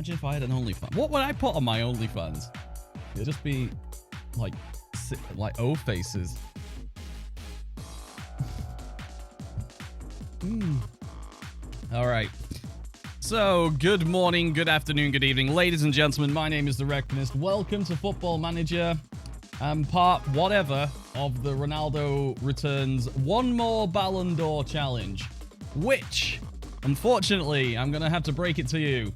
Imagine if I had an OnlyFans. What would I put on my OnlyFans? It'd just be like O faces. All right. So, good morning, good afternoon, good evening, ladies and gentlemen. My name is The Reckonist. Welcome to Football Manager. Part whatever of the Ronaldo returns one more Ballon d'Or challenge, which, unfortunately, I'm going to have to break it to you.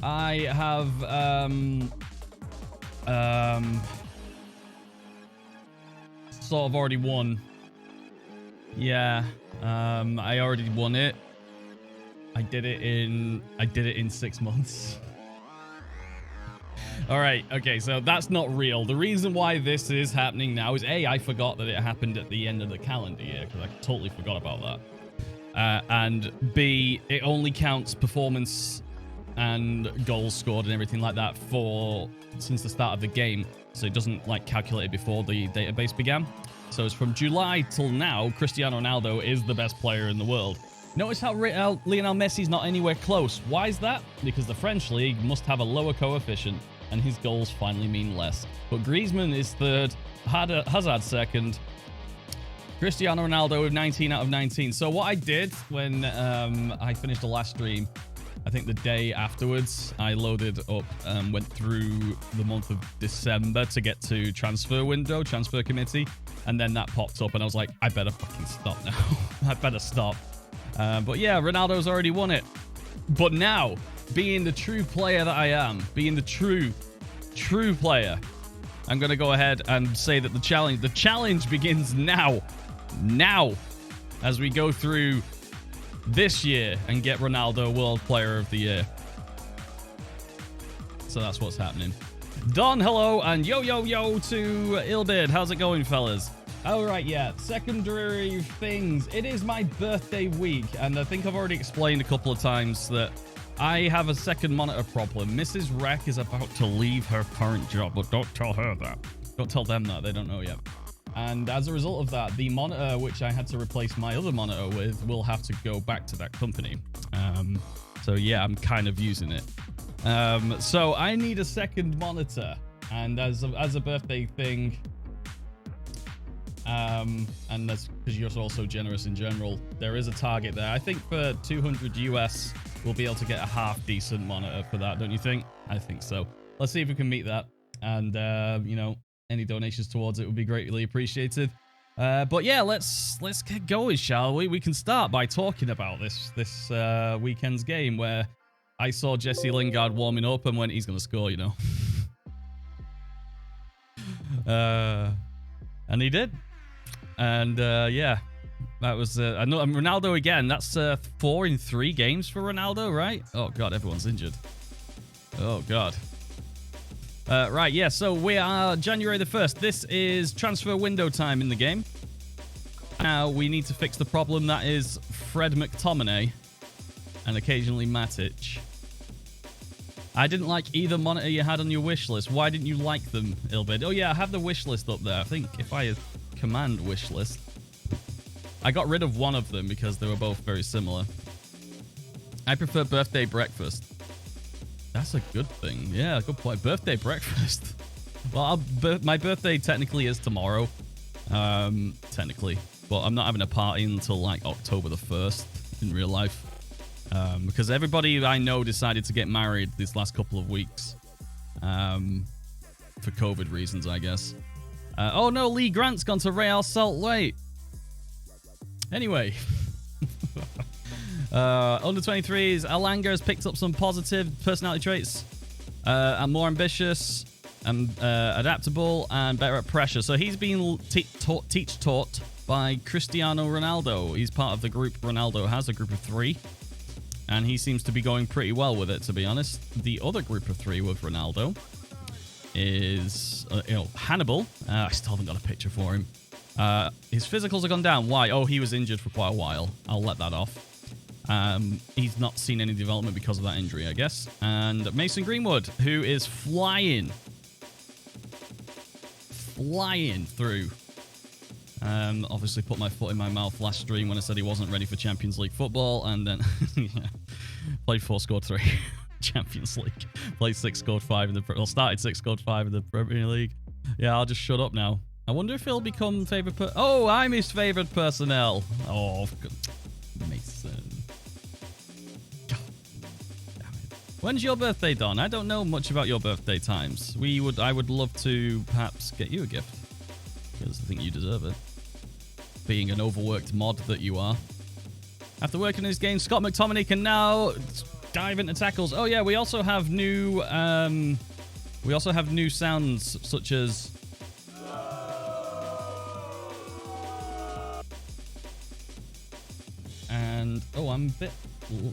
I have, sort of already won. Yeah, I already won it. I did it in 6 months. All right, okay, so that's not real. The reason why this is happening now is A, I forgot that it happened at the end of the calendar year, because I totally forgot about that. And B, it only counts performance and goals scored and everything like that since the start of the game. So it doesn't like calculate it before the database began. So it's from July till now, Cristiano Ronaldo is the best player in the world. Notice how Lionel Messi's not anywhere close. Why is that? Because the French league must have a lower coefficient, and his goals finally mean less. But Griezmann is third, Hazard second, Cristiano Ronaldo with 19 out of 19. So what I did when I finished the last stream, I think the day afterwards, I loaded up and went through the month of December to get to transfer window, transfer committee, and then that popped up, and I was like, I better fucking stop now. I better stop. But yeah, Ronaldo's already won it. But now, being the true player that I am, being the true player, I'm going to go ahead and say that the challenge begins now. Now, as we go through this year and get Ronaldo World Player of the Year. So that's what's happening. Don, hello, and yo to Ilbid. How's it going, fellas? All right, yeah, secondary things. It is my birthday week, and I think I've already explained a couple of times that I have a second monitor problem. Mrs. Rec is about to leave her current job, but don't tell her that. Don't tell them that. They don't know yet. And as a result of that, the monitor which I had to replace my other monitor with will have to go back to that company. So yeah, I'm kind of using it. So I need a second monitor, and as a birthday thing, and that's because you're also generous in general, there is a target there. I think for 200 US, we'll be able to get a half decent monitor for that, don't you think? I think so. Let's see if we can meet that. And, you know, any donations towards it would be greatly appreciated. But yeah, let's get going, shall we? We can start by talking about this weekend's game where I saw Jesse Lingard warming up and went, he's going to score, you know. And he did. And yeah, that was Ronaldo again. That's 4 in 3 games for Ronaldo, right? Oh god, everyone's injured. Oh god. Right, yeah, so we are January the 1st. This is transfer window time in the game. Now we need to fix the problem that is Fred McTominay and occasionally Matic. I didn't like either monitor you had on your wish list. Why didn't you like them, Ilbid? Oh yeah, I have the wish list up there. I think if I command wish list, I got rid of one of them because they were both very similar. I prefer birthday breakfast. That's a good thing. Yeah, good point. Birthday breakfast. Well, my birthday technically is tomorrow. Technically. But I'm not having a party until like October the 1st in real life. Because everybody I know decided to get married this last couple of weeks. For COVID reasons, I guess. Oh no, Lee Grant's gone to Real Salt Lake. Anyway. Under 23s, Alanga has picked up some positive personality traits. And more ambitious, and adaptable, and better at pressure. So he's been taught by Cristiano Ronaldo. He's part of the group Ronaldo has, a group of 3. And he seems to be going pretty well with it, to be honest. The other group of 3 with Ronaldo is, Hannibal. I still haven't got a picture for him. His physicals have gone down. Why? Oh, he was injured for quite a while. I'll let that off. He's not seen any development because of that injury, I guess. And Mason Greenwood, who is flying through. Obviously put my foot in my mouth last stream when I said he wasn't ready for Champions League football, and then yeah, played 4, scored 3. Champions League. Played 6, scored 5 in the... Well, started 6, scored 5 in the Premier League. Yeah, I'll just shut up now. I wonder if he'll become favourite Oh, I'm his favourite personnel. Oh, Mason. God damn it. When's your birthday, Don? I don't know much about your birthday times. I would love to perhaps get you a gift. Because I think you deserve it. Being an overworked mod that you are. After working in his game, Scott McTominay can now dive into tackles. Oh yeah, we also have new sounds such as and I'm a bit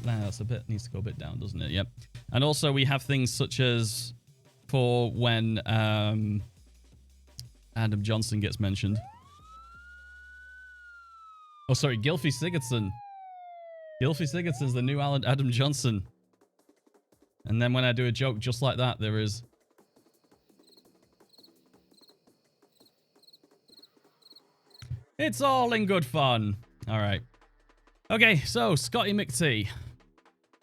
that's a bit needs to go a bit down, doesn't it? Yep. And also we have things such as for when Adam Johnson gets mentioned. Oh, sorry, Gylfi Sigurdsson. Gylfi Sigurdsson's the new Adam Johnson. And then when I do a joke just like that, there is... It's all in good fun. All right. Okay, so Scotty McT.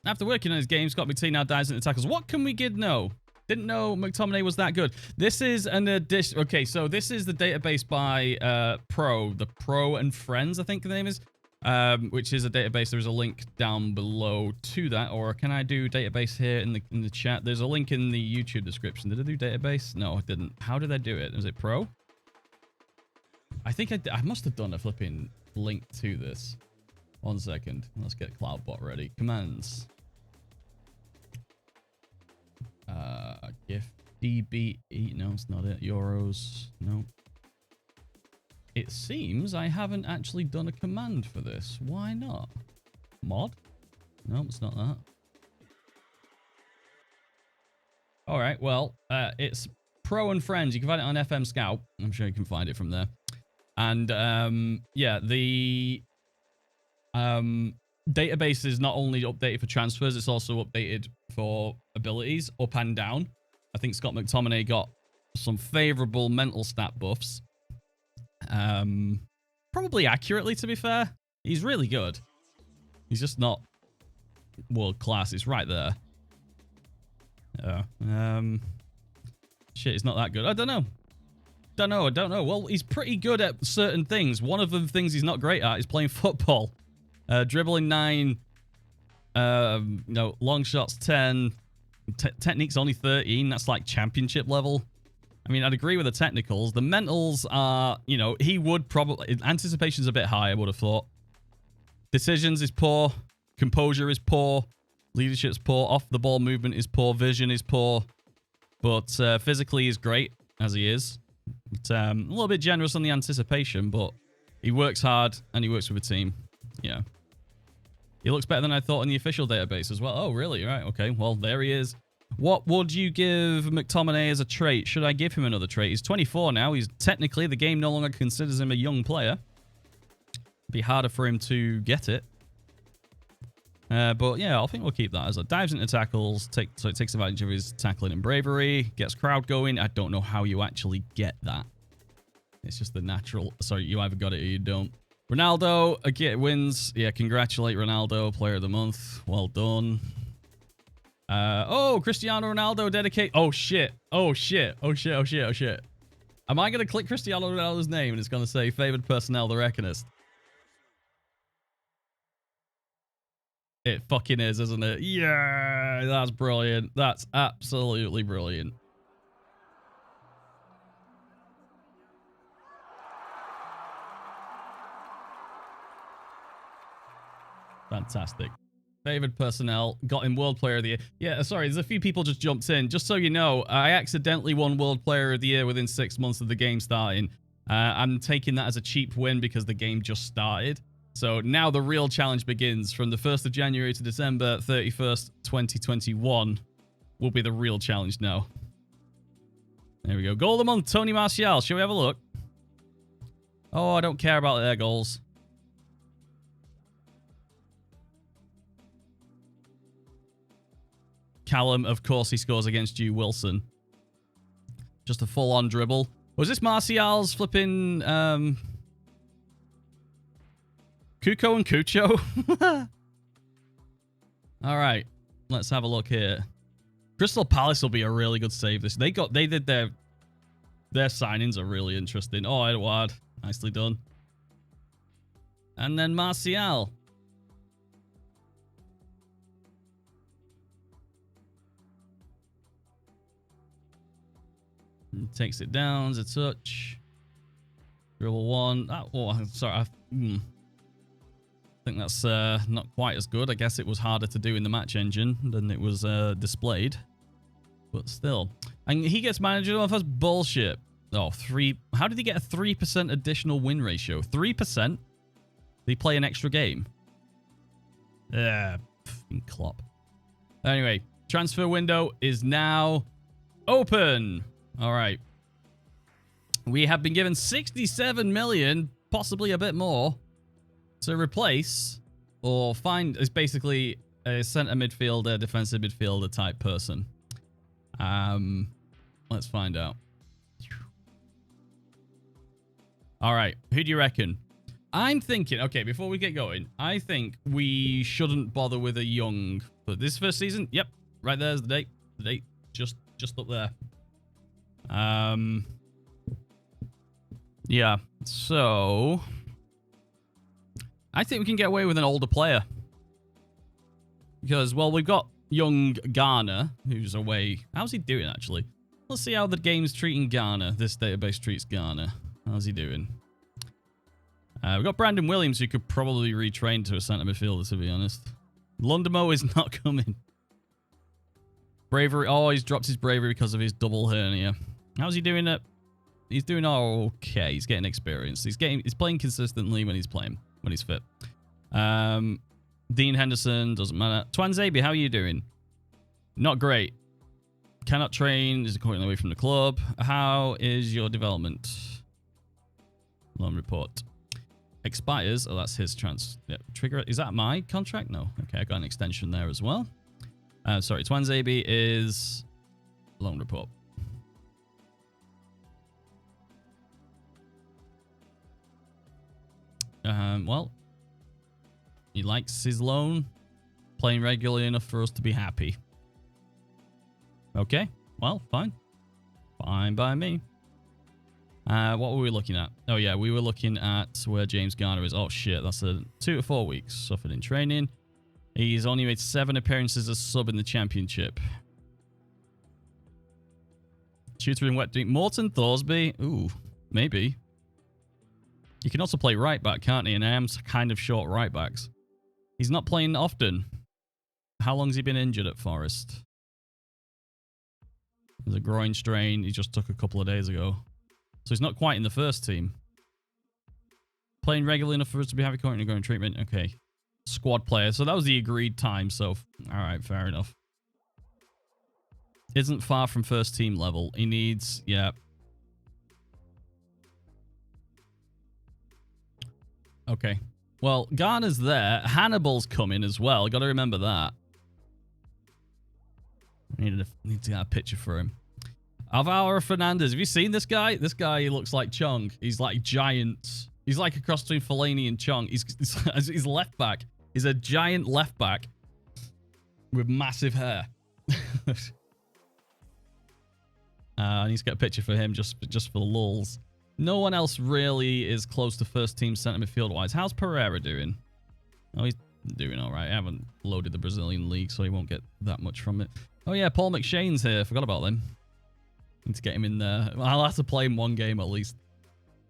After working on his game, Scott McT now dives into tackles. What can we get? No. Didn't know McTominay was that good. This is an addition. Okay, so this is the database by the Pro and Friends, I think the name is, which is a database. There's a link down below to that. Or can I do database here in the chat? There's a link in the YouTube description. Did I do database? No, I didn't. How did I do it? Is it Pro? I think I must have done a flipping link to this. 1 second. Let's get CloudBot ready. Commands. GIF DBE. No, it's not it. Euros. No. It seems I haven't actually done a command for this. Why not? Mod? No, it's not that. All right. Well, it's Pro and Friends. You can find it on FM Scout. I'm sure you can find it from there. And yeah, the database is not only updated for transfers, it's also updated for abilities up and down. I think Scott McTominay got some favorable mental stat buffs. Probably accurately, to be fair. He's really good. He's just not world class. It's right there. Shit, he's not that good. I don't know. I don't know. Well, he's pretty good at certain things. One of the things he's not great at is playing football. Dribbling 9, long shots 10, techniques only 13. That's like championship level. I mean, I'd agree with the technicals. The mentals are, he would probably... Anticipation's a bit high, I would have thought. Decisions is poor. Composure is poor. Leadership's poor. Off-the-ball movement is poor. Vision is poor. But physically he's great, as he is. But, a little bit generous on the anticipation, but he works hard and he works with a team. Yeah. He looks better than I thought in the official database as well. Oh, really? Right. Okay. Well, there he is. What would you give McTominay as a trait? Should I give him another trait? He's 24 now. He's technically, the game no longer considers him a young player. It'd be harder for him to get it. But yeah, I think we'll keep that as a dives into tackles. So it takes advantage of his tackling and bravery. Gets crowd going. I don't know how you actually get that. It's just the natural. Sorry, you either got it or you don't. Ronaldo again wins. Yeah, congratulate Ronaldo, player of the month. Well done. Oh, Cristiano Ronaldo dedicate. Oh shit. Oh shit. Oh shit. Oh shit. Oh shit. Am I going to click Cristiano Ronaldo's name and it's going to say favored personnel, the Reckonist? It fucking is, isn't it? Yeah, that's brilliant. That's absolutely brilliant. Fantastic. Favored personnel, got him World Player of the Year. Yeah, sorry, there's a few people just jumped in. Just so you know, I accidentally won World Player of the Year within 6 months of the game starting. I'm taking that as a cheap win because the game just started. So now the real challenge begins. From the 1st of January to December 31st, 2021 will be the real challenge now. There we go. Goal of the month, Tony Martial. Shall we have a look? Oh, I don't care about their goals. Callum, of course, he scores against you, Wilson. Just a full-on dribble. Was this Martial's flipping... Kuko and Cucho? All right. Let's have a look here. Crystal Palace will be a really good save. They did their signings are really interesting. Oh, Edouard, nicely done. And then Martial. Takes it down, a touch. Dribble one. Oh, sorry. I think that's not quite as good. I guess it was harder to do in the match engine than it was displayed. But still. And he gets manager of us. Bullshit. Oh, 3. How did he get a 3% additional win ratio? 3%? Did he play an extra game? Yeah, Klopp. Anyway, transfer window is now open. All right. We have been given 67 million, possibly a bit more, to replace or find. Is basically a center midfielder, defensive midfielder type person. Let's find out. All right. Who do you reckon? I'm thinking, okay, before we get going, I think we shouldn't bother with a young. But this first season, yep, right there's the date. The date just up there. Yeah, so I think we can get away with an older player. Because, well, we've got young Ghana, who's away. How's he doing, actually? Let's see how the game's treating Ghana. This database treats Ghana. How's he doing? We've got Brandon Williams, who could probably retrain to a centre midfielder, to be honest. Lundamo is not coming. Bravery. Oh, he's dropped his bravery because of his double hernia. How's he doing it? He's doing okay. He's getting experience. He's playing consistently when he's fit. Dean Henderson, doesn't matter. Twanzebe, how are you doing? Not great. Cannot train, is currently away from the club. How is your development? Loan report. Expires. Oh, that's his trigger. Is that my contract? No. Okay, I got an extension there as well. Sorry, Twanzebe is loan report. Well, he likes his loan, playing regularly enough for us to be happy. Okay, well, fine. Fine by me. What were we looking at? Oh, yeah, we were looking at where James Garner is. Oh, shit, that's 2 to 4 weeks. Suffered in training. He's only made 7 appearances as sub in the championship. Shooter in wet drink. Morton Thorsby? Ooh, maybe. He can also play right back, can't he? And I am kind of short right backs. He's not playing often. How long's he been injured at Forest? There's a groin strain he just took a couple of days ago. So he's not quite in the first team. Playing regularly enough for us to be happy currently going treatment. Okay. Squad player. So that was the agreed time. So, alright, fair enough. Isn't far from first team level. He needs, yeah. Okay. Well, Garner's there. Hannibal's coming as well. Got to remember that. Need to get a picture for him. Alvaro Fernandez. Have you seen this guy? This guy looks like Chong. He's like giant. He's like a cross between Fellaini and Chong. He's left back. He's a giant left back with massive hair. I need to get a picture for him just for the lulz. No one else really is close to first team centre midfield wise. How's Pereira doing? Oh, he's doing all right. I haven't loaded the Brazilian league, so he won't get that much from it. Oh yeah, Paul McShane's here. Forgot about them. Need to get him in there. I'll have to play him one game at least.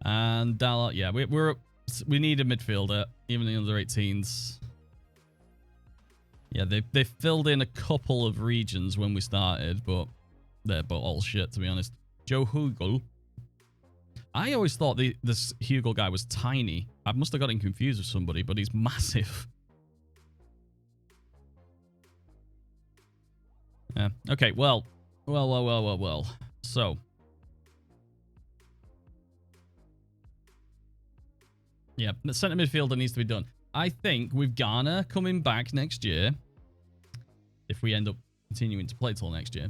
And Dallas, yeah, we need a midfielder, even the under 18s. Yeah, they filled in a couple of regions when we started, but they're all shit, to be honest. Joe Hugel. I always thought this Hugel guy was tiny. I must have gotten confused with somebody, but he's massive. Yeah. Okay, well. So. Yeah, the centre midfielder needs to be done. I think with Ghana coming back next year, if we end up continuing to play till next year,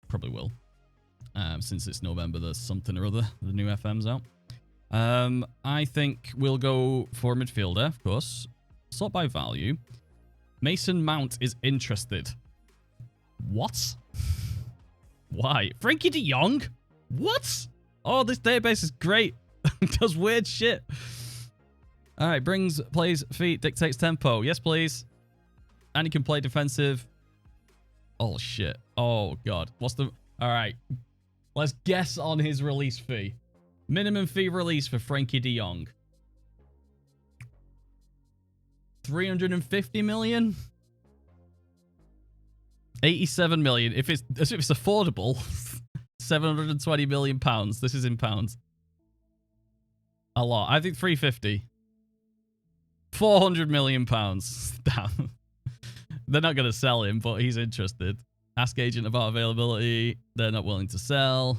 probably will. Since it's November, there's something or other. The new FM's out. I think we'll go for a midfielder, of course. Sort by value. Mason Mount is interested. What? Why? Frankie de Jong? What? Oh, this database is great. It does weird shit. All right, brings, plays, feet, dictates tempo. Yes, please. And he can play defensive. Oh, shit. Oh, God. What's the... All right. Let's guess on his release fee. Minimum fee release for Frankie de Jong. 350 million? 87 million. If it's affordable, 720 million pounds. This is in pounds. A lot. I think 350. 400 million pounds. Damn. They're not going to sell him, but he's interested. Ask agent about availability. They're not willing to sell.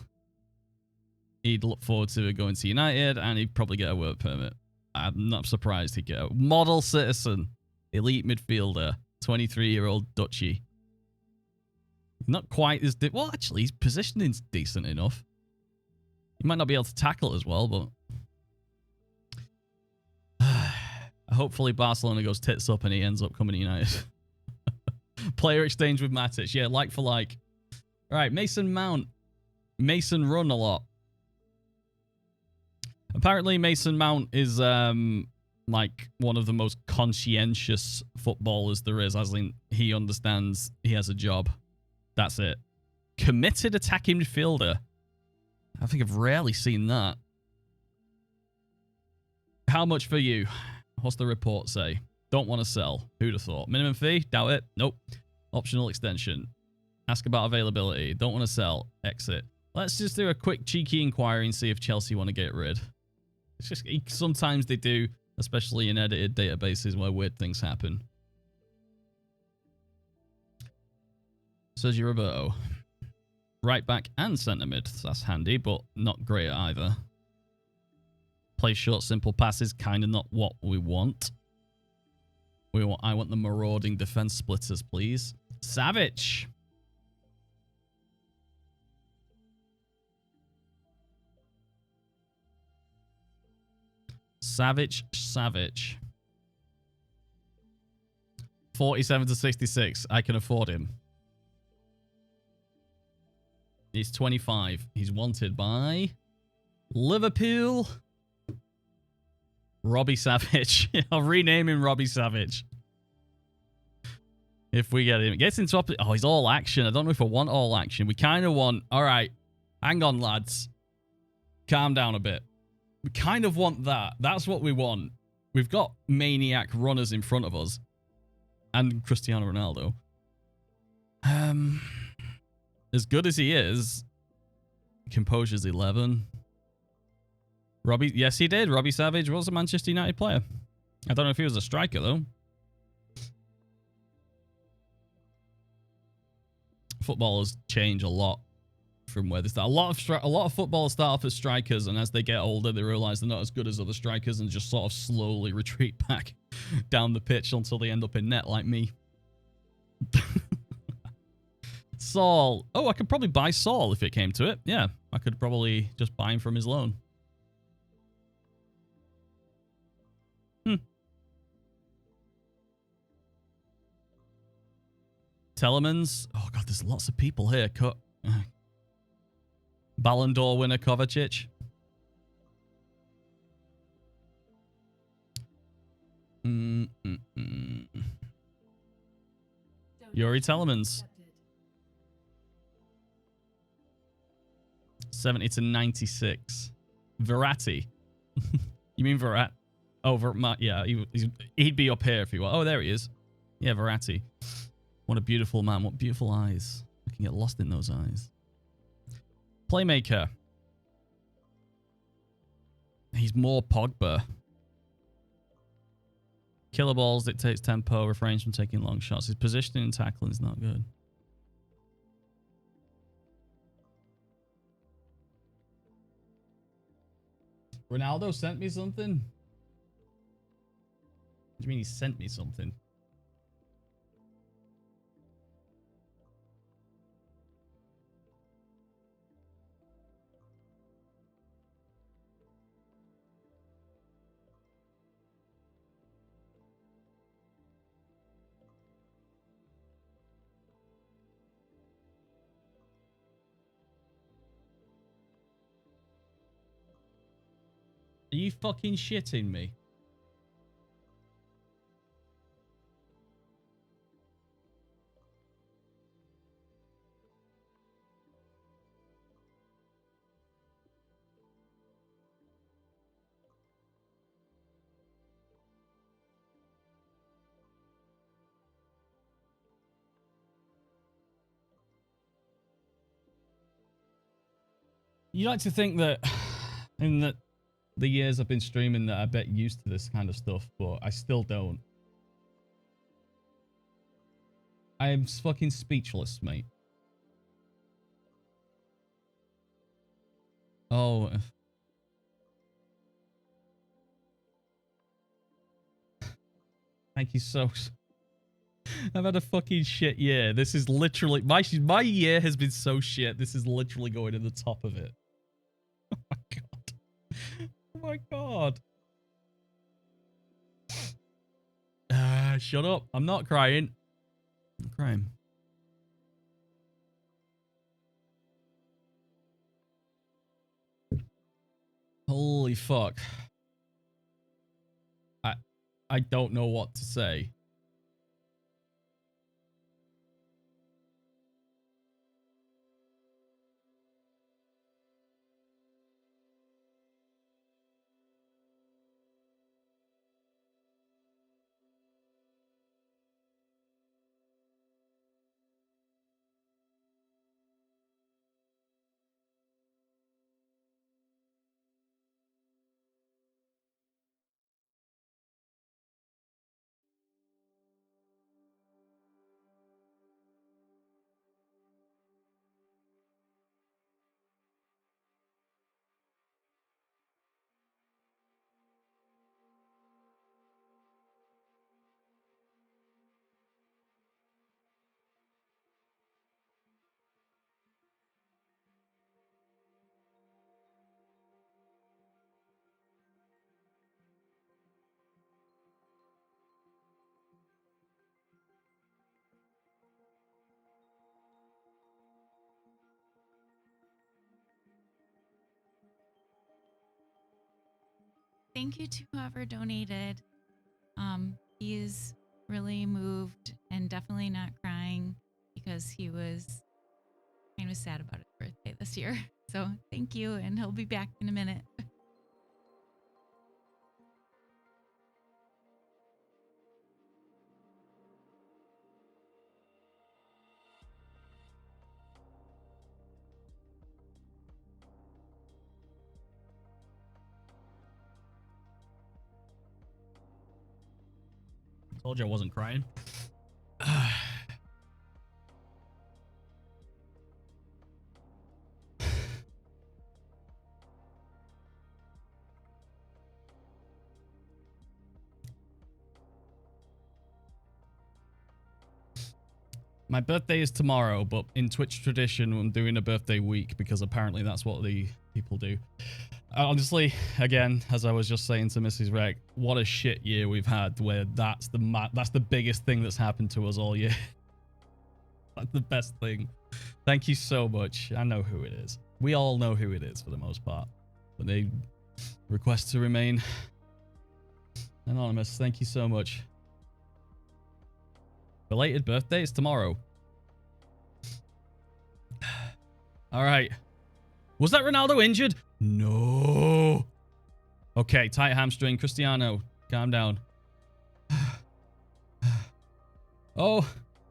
He'd look forward to going to United, and he'd probably get a work permit. I'm not surprised he'd get a model citizen. Elite midfielder. 23-year-old Dutchie. Not quite as... Well, actually, his positioning's decent enough. He might not be able to tackle as well, but... Hopefully Barcelona goes tits up and he ends up coming to United. Player exchange with Matic. Yeah, like for like. All right, Mason Mount. Mason run a lot. Apparently Mason Mount is like one of the most conscientious footballers there is, as in he understands he has a job. That's it. Committed attacking midfielder. I think I've rarely seen that. How much for you? What's the report say? Don't want to sell. Who'd have thought? Minimum fee? Doubt it. Nope. Optional extension. Ask about availability. Don't want to sell. Exit. Let's just do a quick cheeky inquiry and see if Chelsea want to get rid. It's just sometimes they do, especially in edited databases where weird things happen. Sergio Roberto. Right back and centre mid. That's handy, but not great either. Play short, simple passes. Kind of not what we want. I want the marauding defense splitters, please. Savage. Savage. 47 to 66. I can afford him. He's 25. He's wanted by Liverpool. Robbie Savage. I'll rename him Robbie Savage. If we get him. Gets into up. Oh, he's all action. I don't know if I want all action. We kind of want... All right. Hang on, lads. Calm down a bit. We kind of want that. That's what we want. We've got maniac runners in front of us. And Cristiano Ronaldo. As good as he is, composure's 11. Robbie, yes, he did. Robbie Savage was a Manchester United player. I don't know if he was a striker, though. Footballers change a lot from where they start. A lot of footballers start off as strikers, and as they get older, they realize they're not as good as other strikers and just sort of slowly retreat back down the pitch until they end up in net like me. Saul. Oh, I could probably buy Saul if it came to it. Yeah, I could probably just buy him from his loan. Telemans. Oh, God, there's lots of people here. Ballon d'Or winner Kovacic. Yuri Telemans. 70 to 96. Verratti. You mean Verratti? Oh, yeah, he'd be up here if he were. Oh, there he is. Yeah, Verratti. What a beautiful man. What beautiful eyes. I can get lost in those eyes. Playmaker. He's more Pogba. Killer balls, dictates tempo, refrains from taking long shots. His positioning and tackling is not good. Ronaldo sent me something? What do you mean he sent me something? Are you fucking shitting me? You like to think that in the years I've been streaming that I bet used to this kind of stuff, but I still don't. I am fucking speechless, mate. Oh. Thank you so. I've had a fucking shit year. This is literally my year has been so shit. This is literally going in the top of it. Oh my god. Oh my god. Shut up. I'm not crying. I'm crying. Holy fuck. I don't know what to say. Thank you to whoever donated. He is really moved and definitely not crying because he was kind of sad about his birthday this year. So thank you, and he'll be back in a minute. Told you I wasn't crying. My birthday is tomorrow, but in Twitch tradition, I'm doing a birthday week because apparently that's what the people do. Honestly, again, as I was just saying to Mrs. Rec, what a shit year we've had where that's the biggest thing that's happened to us all year. That's the best thing. Thank you so much. I know who it is. We all know who it is for the most part. But they request to remain anonymous. Thank you so much. Belated birthday is tomorrow. All right. Was that Ronaldo injured? No. Okay, tight hamstring. Cristiano, calm down. Oh,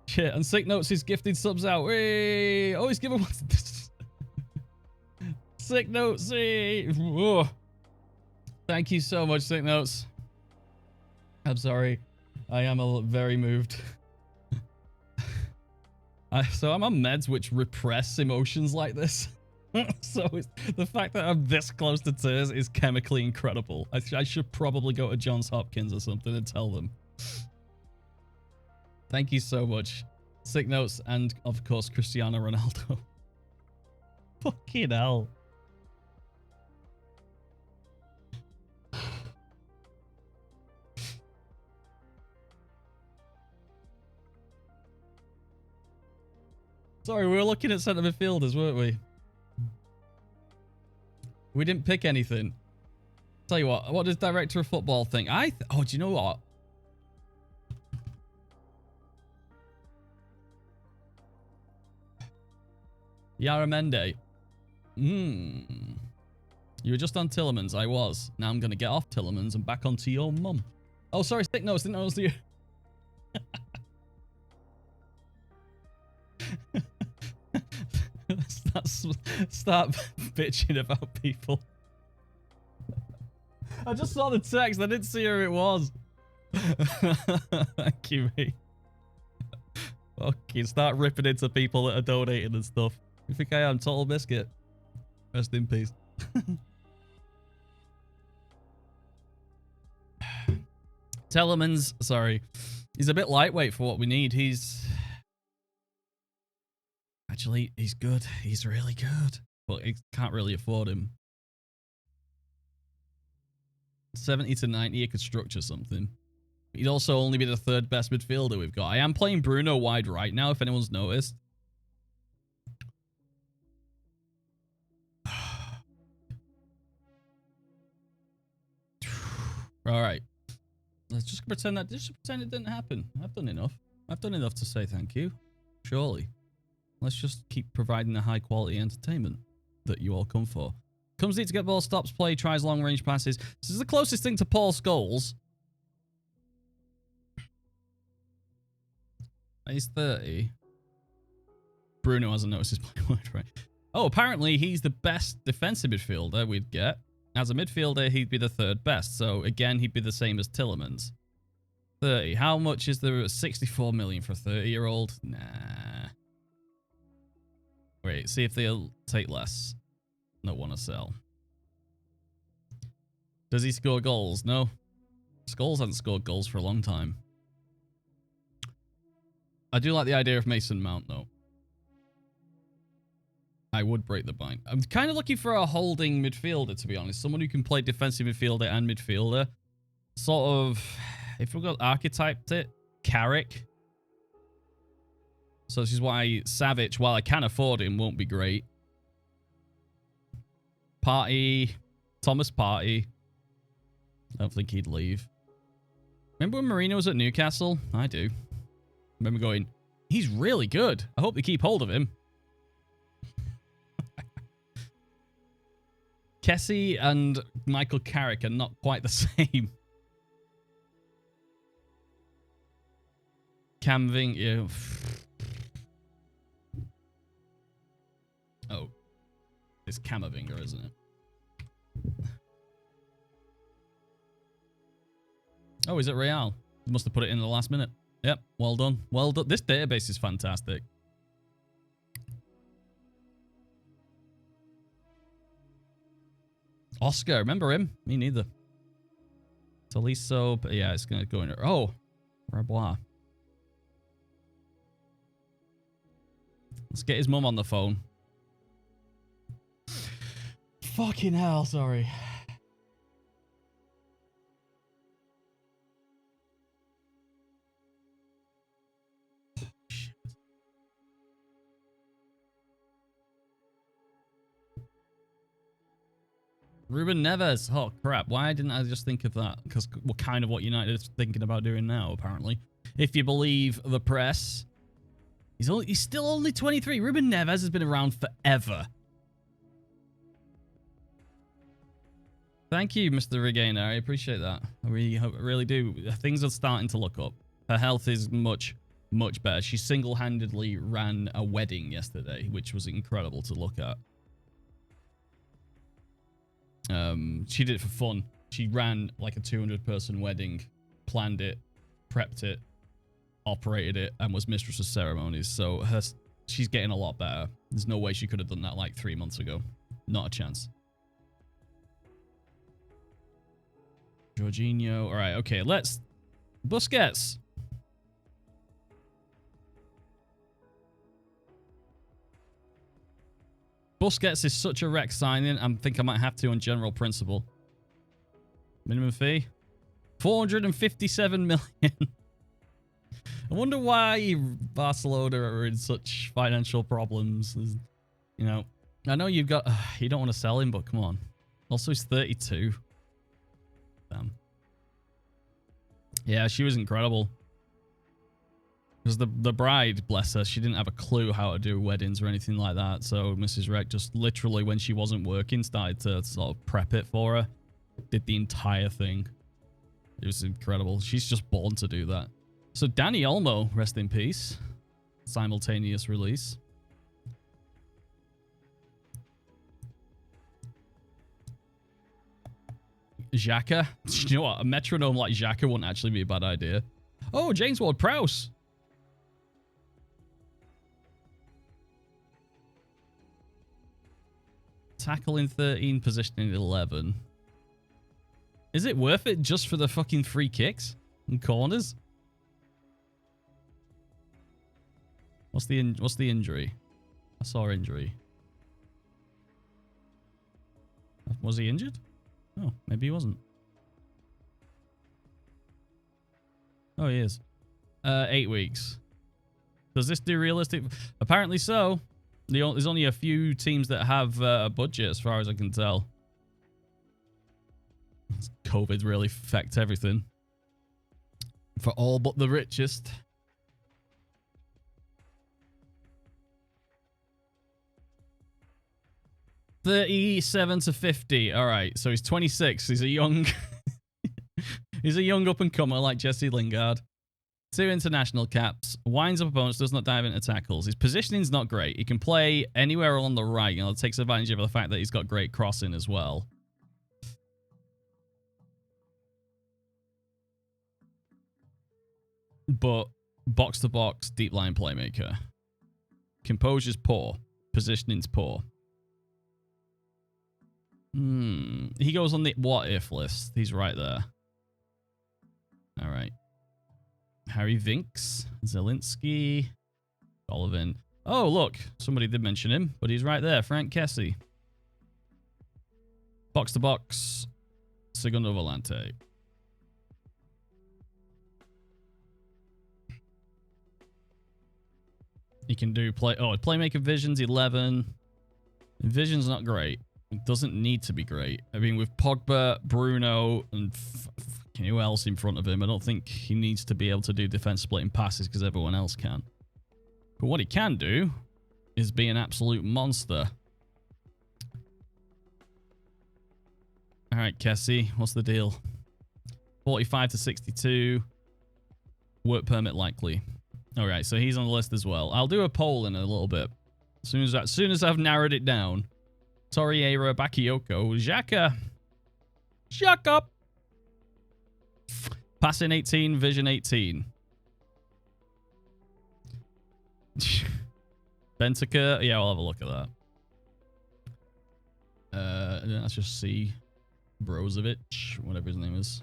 shit. And Sick Notes is gifted subs out. Hey. Oh, he's given one. Sick Notes. Hey. Oh. Thank you so much, Sick Notes. I'm sorry. I am very moved. So I'm on meds which repress emotions like this. So the fact that I'm this close to tears is chemically incredible. I should probably go to Johns Hopkins or something and tell them. Thank you so much. Sick Notes and, of course, Cristiano Ronaldo. Fucking hell. Sorry, we were looking at centre midfielders, weren't we? We didn't pick anything. Tell you what does director of football think? Oh, do you know what? Yaramende. You were just on Tillerman's. I was. Now I'm going to get off Tillerman's and back onto your mum. Oh, sorry. Stick nose. Didn't know it was you. Start bitching about people. I just saw the text. I didn't see who it was. Thank you, mate. Fucking start ripping into people that are donating and stuff. You think I am Total Biscuit? Rest in peace. Tellerman's, sorry. He's a bit lightweight for what we need. Actually, he's good. He's really good. But he can't really afford him. 70 to 90, you could structure something. He'd also only be the third best midfielder we've got. I am playing Bruno wide right now, if anyone's noticed. Alright. Let's just pretend it didn't happen. I've done enough. I've done enough to say thank you. Surely. Let's just keep providing the high quality entertainment that you all come for. Comes neat to get ball, stops play, tries long range passes. This is the closest thing to Paul Scholes. He's 30. Bruno hasn't noticed his play word, right? Oh, apparently he's the best defensive midfielder we'd get. As a midfielder, he'd be the third best. So, again, he'd be the same as Tillemans. 30. How much is there? 64 million for a 30-year-old? Nah. Wait, see if they'll take less. Not want to sell. Does he score goals? No. Scholes hasn't scored goals for a long time. I do like the idea of Mason Mount, though. I would break the bind. I'm kind of looking for a holding midfielder, to be honest. Someone who can play defensive midfielder and midfielder. Sort of, if we've got archetyped it, Carrick. So this is why Savic, while I can afford him, won't be great. Partey, Thomas Partey. I don't think he'd leave. Remember when Mourinho was at Newcastle? I do. Remember going, he's really good. I hope they keep hold of him. Kessie and Michael Carrick are not quite the same. Camavinga. Oh. It's Camavinga, isn't it? Oh, is it Real? They must have put it in the last minute. Yep, well done. Well done. This database is fantastic. Oscar, remember him? Me neither. Tolisso, but yeah, it's going to go in. Oh, Rabois. Let's get his mum on the phone. Fucking hell, sorry. Ruben Neves. Oh, crap. Why didn't I just think of that? Because we're kind of what United is thinking about doing now, apparently. If you believe the press. He's still only 23. Ruben Neves has been around forever. Thank you, Mr. Regainer. I appreciate that. I really do. Things are starting to look up. Her health is much, much better. She single-handedly ran a wedding yesterday, which was incredible to look at. She did it for fun. She ran like a 200-person wedding, planned it, prepped it, operated it, and was mistress of ceremonies. So she's getting a lot better. There's no way she could have done that like 3 months ago. Not a chance. Jorginho. All right, okay, let's... Busquets. Busquets is such a wreck signing. I think I might have to on general principle. Minimum fee? 457 million. I wonder why Barcelona are in such financial problems. You know, I know you've got... you don't want to sell him, but come on. Also, he's 32. Damn. Yeah, she was incredible. Because the bride, bless her, she didn't have a clue how to do weddings or anything like that. So Mrs. Rec just literally, when she wasn't working, started to sort of prep it for her. Did the entire thing. It was incredible. She's just born to do that. So Danny Olmo, rest in peace. Simultaneous release. Xhaka. You know what? A metronome like Xhaka wouldn't actually be a bad idea. Oh, James Ward-Prowse. Tackle in 13, positioning in 11. Is it worth it just for the fucking free kicks and corners? What's the injury? I saw injury. Was he injured? Oh, maybe he wasn't. Oh, he is. 8 weeks. Does this do realistic? Apparently so. There's only a few teams that have a budget, as far as I can tell. COVID really affects everything. For all but the richest. $37 to $50. All right, so he's 26. He's a young, he's a young up and comer like Jesse Lingard. 2 international caps. Winds up opponents. Does not dive into tackles. His positioning's not great. He can play anywhere on the right. You know, takes advantage of the fact that he's got great crossing as well. But box to box, deep line playmaker. Composure's poor. Positioning's poor. He goes on the what if list. He's right there. All right. Harry Vinks, Zelinski, Golovin. Oh, look. Somebody did mention him, but he's right there. Frank Kessie. Box to box, Segundo Volante. He can do playmaker vision's 11. Vision's not great. It doesn't need to be great. I mean, with Pogba, Bruno, and who else in front of him, I don't think he needs to be able to do defense splitting passes because everyone else can. But what he can do is be an absolute monster. All right, Kessie, what's the deal? 45 to 62. Work permit likely. All right, so he's on the list as well. I'll do a poll in a little bit. As soon as I've narrowed it down. Torreira, Bakayoko, Xhaka. Xhaka. Passing 18, vision 18. Benteke. Yeah, I'll have a look at that. Let's just see. Brozovic, whatever his name is.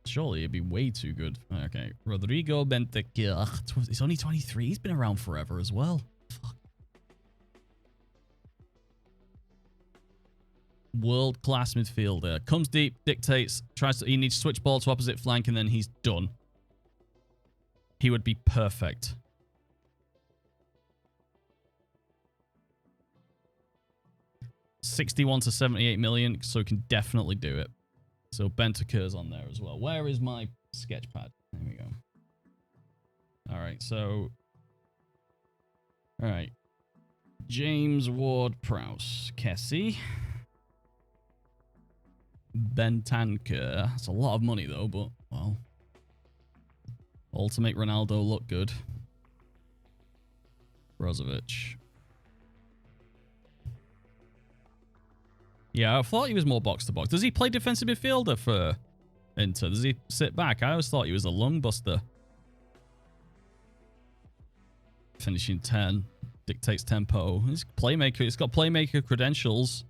Surely it'd be way too good. Okay. Rodrigo Benteke. He's only 23. He's been around forever as well. Fuck. World-class midfielder. Comes deep, dictates, he needs to switch ball to opposite flank, and then he's done. He would be perfect. $61 to $78 million, so he can definitely do it. So Benteke's on there as well. Where is my sketch pad? There we go. All right, so... All right. James Ward-Prowse. Kessie. Benteke. That's a lot of money, though, but, well... All to make Ronaldo look good. Brozovic. Yeah, I thought he was more box-to-box. Does he play defensive midfielder for Inter? Does he sit back? I always thought he was a lung buster. Finishing 10. Dictates tempo. He's a playmaker. He's got playmaker credentials.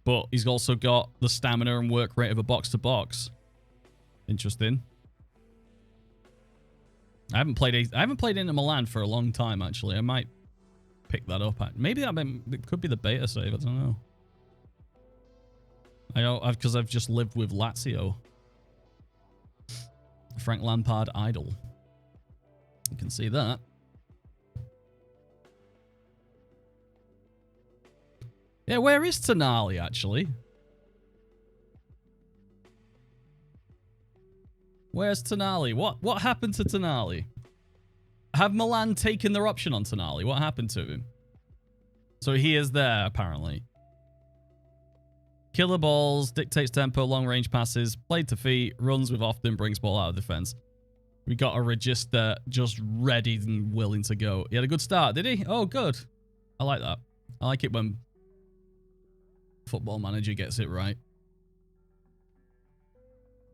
But he's also got the stamina and work rate of a box-to-box. Interesting. I haven't played Inter Milan for a long time, actually. I might pick that up. Maybe it could be the beta save. I don't know. Because I've just lived with Lazio. Frank Lampard idol. You can see that. Yeah, where is Tonali, actually? Where's Tonali? What happened to Tonali? Have Milan taken their option on Tonali? What happened to him? So he is there, apparently. Killer balls, dictates tempo, long-range passes, played to feet, runs with often, brings ball out of defense. We got a register just ready and willing to go. He had a good start, did he? Oh, good. I like that. I like it when Football Manager gets it right.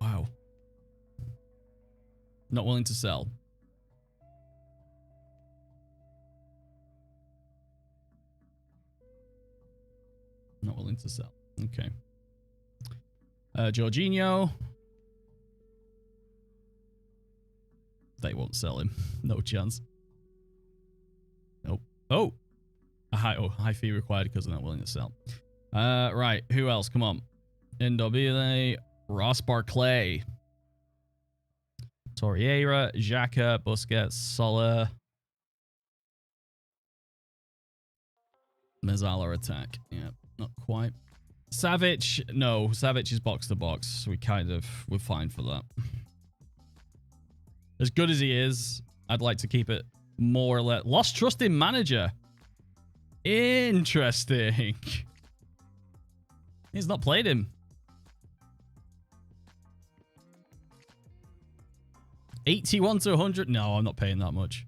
Wow. Not willing to sell. Not willing to sell. Okay. Jorginho. They won't sell him. No chance. Nope. Oh. High fee required because they're not willing to sell. Right. Who else? Come on. Indobile. Ross Barclay. Torreira. Xhaka. Busquets. Sola. Mezzala attack. Yeah. Not quite. Savic. No. Savic is box to box. We're fine for that. As good as he is, I'd like to keep it more or less. Lost trust in manager. Interesting. He's not played him. 81 to 100. No, I'm not paying that much.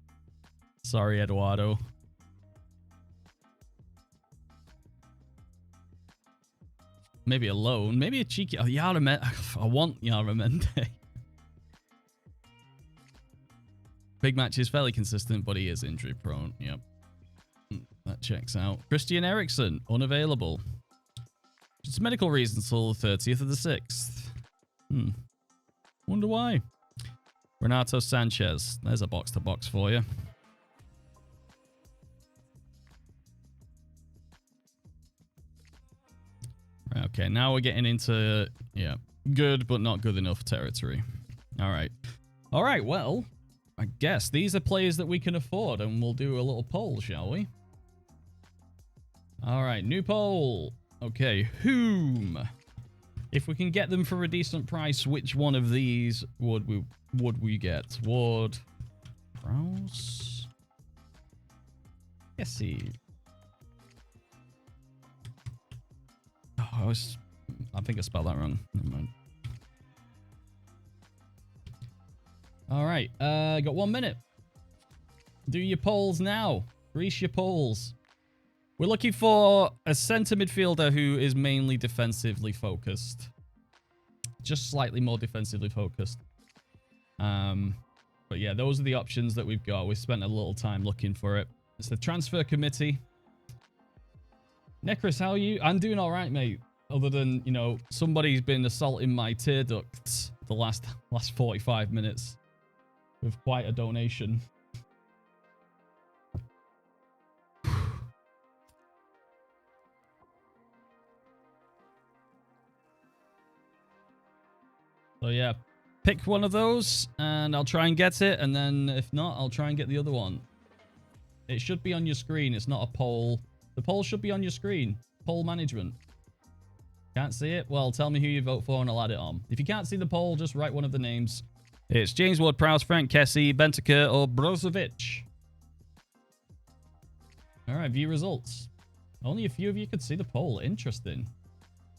Sorry, Eduardo. Maybe a loan. Maybe a cheeky. Oh, I want Yaramende. Big match is fairly consistent, but he is injury prone. Yep. That checks out. Christian Eriksen, unavailable. It's medical reasons till the 30th of the 6th. Wonder why. Renato Sanchez. There's a box to box for you. Okay, now we're getting into, yeah, good but not good enough territory. All right. All right, well, I guess these are players that we can afford, and we'll do a little poll, shall we? All right, new poll. Okay, whom? If we can get them for a decent price, which one of these would we get? Ward, Prowse, Jesse. Oh, I think I spelled that wrong. Never mind. All right, got 1 minute. Do your polls now. Grease your polls. We're looking for a centre midfielder who is mainly defensively focused. Just slightly more defensively focused. But yeah, those are the options that we've got. We spent a little time looking for it. It's the transfer committee. Necros, how are you? I'm doing all right, mate. Other than, you know, somebody's been assaulting my tear ducts the last 45 minutes with quite a donation. So yeah, pick one of those and I'll try and get it. And then if not, I'll try and get the other one. It should be on your screen. It's not a poll. The poll should be on your screen. Poll management. Can't see it? Well, tell me who you vote for and I'll add it on. If you can't see the poll, just write one of the names. It's James Ward-Prowse, Frank Kessie, Benteke, or Brozovic. All right, view results. Only a few of you could see the poll. Interesting.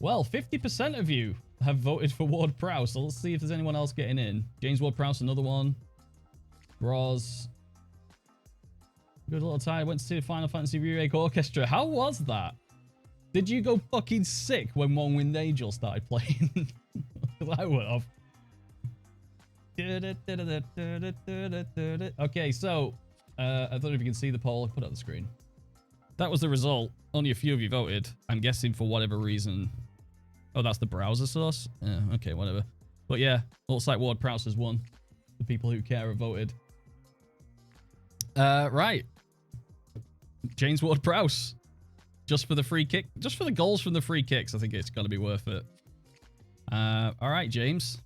Well, 50% of you have voted for Ward-Prowse, so let's see if there's anyone else getting in. James Ward-Prowse, another one. Bros. Good little tie. Went to see the Final Fantasy Remake Orchestra. How was that? Did you go fucking sick when One Winged Angel started playing? I would have. Okay, so I don't know if you can see the poll. I'll put it on the screen. That was the result. Only a few of you voted. I'm guessing for whatever reason. Oh, that's the browser source? Yeah, okay, whatever. But yeah, looks like Ward-Prowse has won. The people who care have voted. Right. James Ward-Prowse. Just for the free kick. Just for the goals from the free kicks, I think it's going to be worth it. All right, James.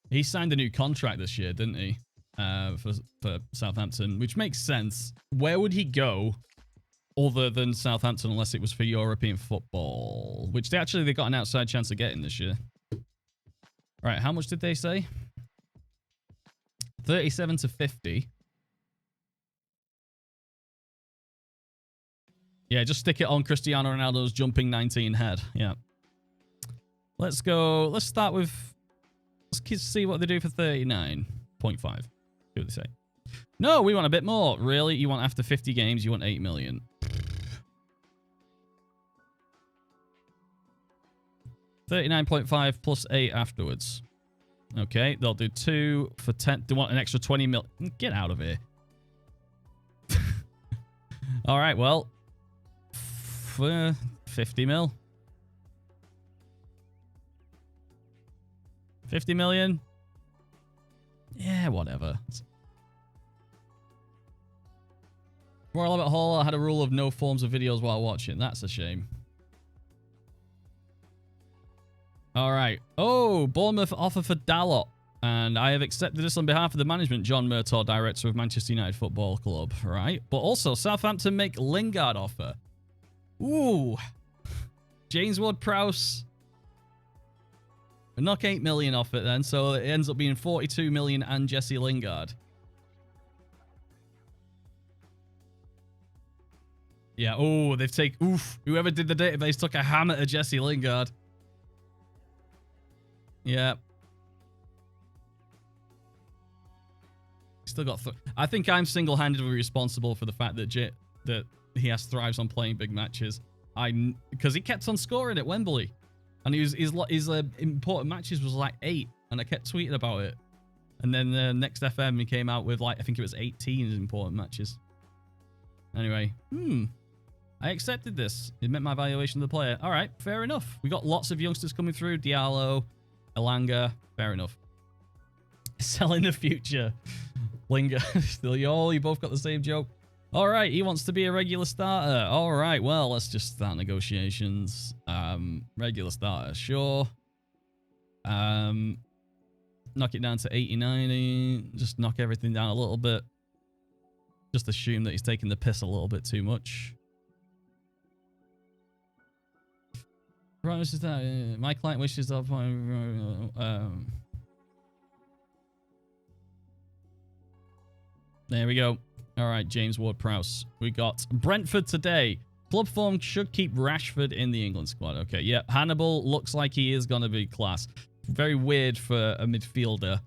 He signed a new contract this year, didn't he? For Southampton, which makes sense. Where would he go other than Southampton unless it was for European football, which they got an outside chance of getting this year. Right, how much did they say? 37 to 50. Yeah, just stick it on Cristiano Ronaldo's jumping 19 head. Yeah. Let's go. Let's start with... Let's see what they do for 39.5. See what they say. No, we want a bit more. Really? You want after 50 games, you want 8 million. 39.5 plus 8 afterwards. Okay, they'll do 2 for 10. They want an extra 20 mil. Get out of here. All right, well. For 50 mil. 50 million. Yeah, whatever. Royal Albert Hall had a rule of no forms of videos while watching. That's a shame. All right. Oh, Bournemouth offer for Dalot. And I have accepted this on behalf of the management, John Murtaugh, director of Manchester United Football Club. Right. But also, Southampton make Lingard offer. Ooh. James Ward-Prowse. Knock 8 million off it then. So it ends up being 42 million and Jesse Lingard. Yeah. Oh, they've taken... Oof. Whoever did the database took a hammer to Jesse Lingard. Yeah. Still got... I think I'm single-handedly responsible for the fact that that he has thrives on playing big matches. Because he kept on scoring at Wembley. And his important matches was like 8. And I kept tweeting about it. And then the next FM he came out with like, I think it was 18 important matches. Anyway. I accepted this. It met my valuation of the player. All right, fair enough. We got lots of youngsters coming through. Diallo, Elanga. Fair enough. Selling the future. Lingard. Still, you both got the same joke. All right, he wants to be a regular starter. All right, well, let's just start negotiations. Regular starter, sure. Knock it down to 80, 90. Just knock everything down a little bit. Just assume that he's taking the piss a little bit too much. Promises that my client wishes to there we go. All right, James Ward-Prowse. We got Brentford today. Club form should keep Rashford in the England squad. Okay, yeah. Hannibal looks like he is going to be class. Very weird for a midfielder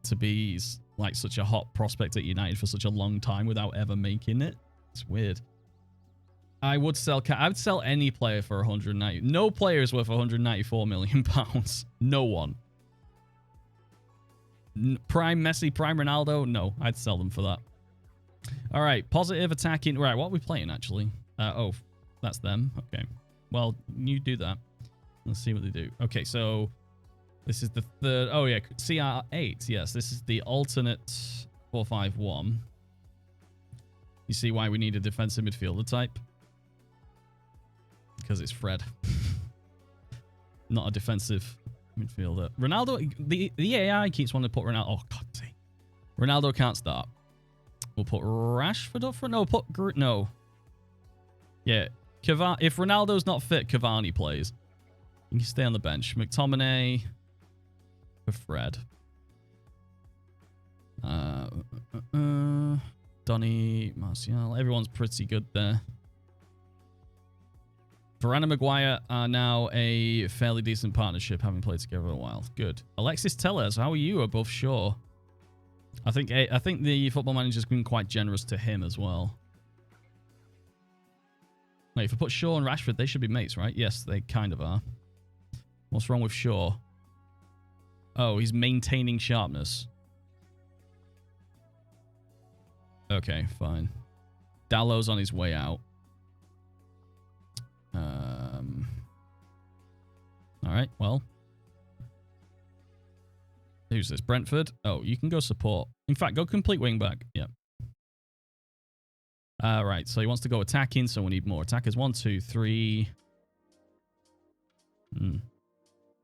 to be like such a hot prospect at United for such a long time without ever making it. It's weird. I would sell any player for 190. No player is worth 194 million pounds. No one. Prime Messi, prime Ronaldo. No, I'd sell them for that. All right, positive attacking. Right, what are we playing actually? Oh, that's them. Okay. Well, you do that. Let's see what they do. Okay, so this is the third. Oh yeah, CR8. Yes, this is the alternate 4-5-1. You see why we need a defensive midfielder type? Because it's Fred. Not a defensive midfielder. Ronaldo, the AI keeps wanting to put Ronaldo. Oh, God sake. Ronaldo can't start. We'll put Rashford up front. No. Yeah. If Ronaldo's not fit, Cavani plays. He can stay on the bench. McTominay for Fred. Donny, Martial. Everyone's pretty good there. Varane and Maguire are now a fairly decent partnership, having played together a while. Good. Alexis Telles, how are you above Shaw? I think the football manager's been quite generous to him as well. Wait, if I put Shaw and Rashford, they should be mates, right? Yes, they kind of are. What's wrong with Shaw? Oh, he's maintaining sharpness. Okay, fine. Dallow's on his way out. All right, well. Who's this? Brentford? Oh, you can go support. In fact, go complete wingback. Yep. Right, so he wants to go attacking, so we need more attackers. 1, 2, 3.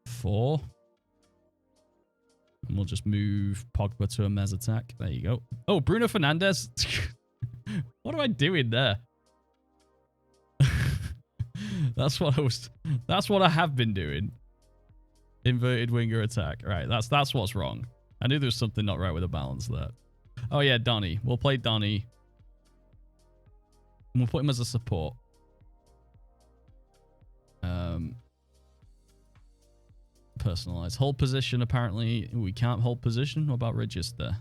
4. And we'll just move Pogba to a Mez attack. There you go. Oh, Bruno Fernandes. What am I doing there? That's what I have been doing. Inverted winger attack. Right, that's what's wrong. I knew there was something not right with the balance there. Oh yeah, Donny. We'll play Donny. We'll put him as a support. Personalize. Hold position, apparently. We can't hold position. What about register?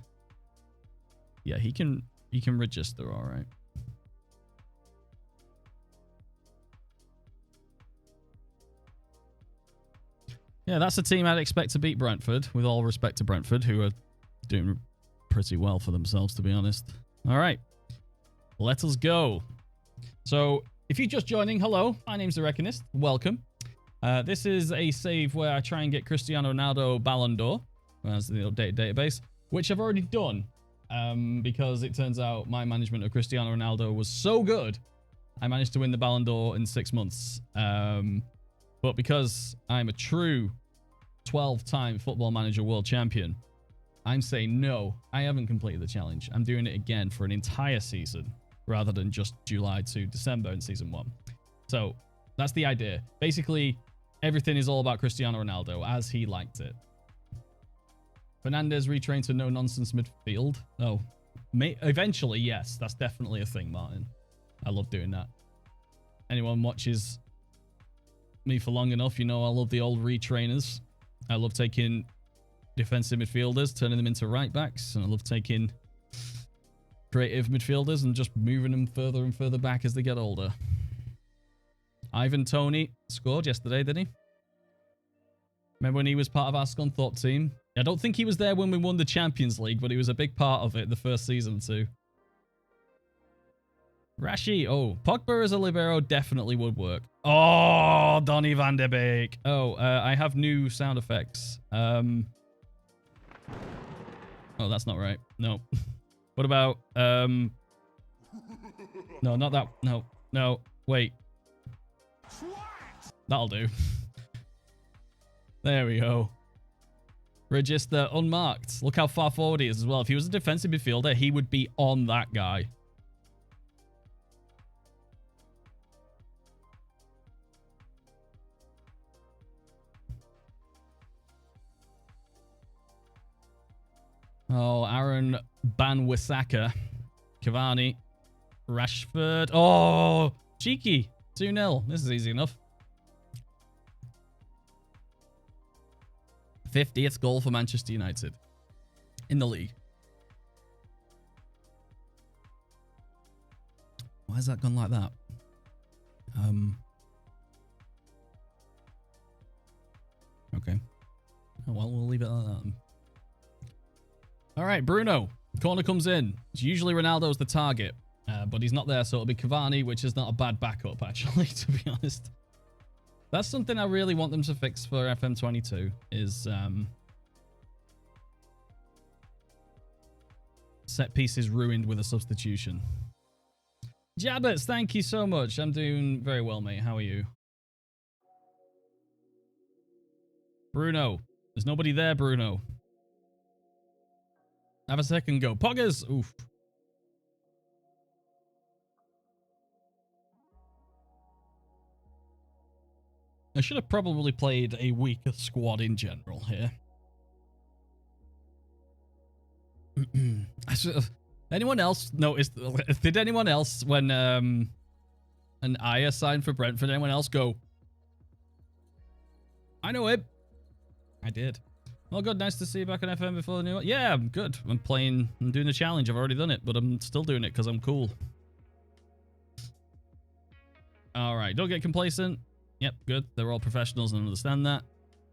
Yeah, he can register, alright. Yeah, that's a team I'd expect to beat Brentford, with all respect to Brentford, who are doing pretty well for themselves, to be honest. Alright. Let us go. So, if you're just joining, hello, my name's The Reckonist. Welcome. This is a save where I try and get Cristiano Ronaldo Ballon d'Or, as the updated database, which I've already done, because it turns out my management of Cristiano Ronaldo was so good, I managed to win the Ballon d'Or in 6 months. But because I'm a true 12-time Football Manager World Champion, I'm saying no, I haven't completed the challenge. I'm doing it again for an entire season, rather than just July to December in Season 1. So, that's the idea. Basically, everything is all about Cristiano Ronaldo, as he liked it. Fernandes retrained to no-nonsense midfield. Oh, eventually, yes. That's definitely a thing, Martin. I love doing that. Anyone watches me for long enough, you know I love the old retrainers. I love taking defensive midfielders, turning them into right-backs, and I love taking creative midfielders and just moving them further and further back as they get older. Ivan Toney scored yesterday, did he? Remember when he was part of our Scunthorpe team? I don't think he was there when we won the Champions League, but he was a big part of it the first season too. Rashi. Oh, Pogba as a libero definitely would work. Oh, Donny van de Beek. Oh, I have new sound effects. Oh, that's not right. No. What about, no, not that. No, wait. That'll do. There we go. Register unmarked. Look how far forward he is as well. If he was a defensive midfielder, he would be on that guy. Oh, Aaron Ban-Wissaka. Cavani. Rashford. Oh, cheeky. 2-0. This is easy enough. 50th goal for Manchester United in the league. Why has that gone like that? Okay. Oh, well, we'll leave it like that. All right, Bruno. Corner comes in. It's usually Ronaldo's the target, but he's not there, so it'll be Cavani, which is not a bad backup, actually, to be honest. That's something I really want them to fix for FM22, is set pieces ruined with a substitution. Jabbets, thank you so much. I'm doing very well, mate. How are you? Bruno. There's nobody there, Bruno. Have a second go. Poggers! Oof. I should have probably played a weaker squad in general here. Anyone else notice? Did anyone else, when an Aya signed for Brentford, anyone else go, I know him? I did. Well, good. Nice to see you back on FM before the new one. Yeah, I'm good. I'm doing the challenge. I've already done it, but I'm still doing it because I'm cool. All right. Don't get complacent. Yep, good. They're all professionals and understand that.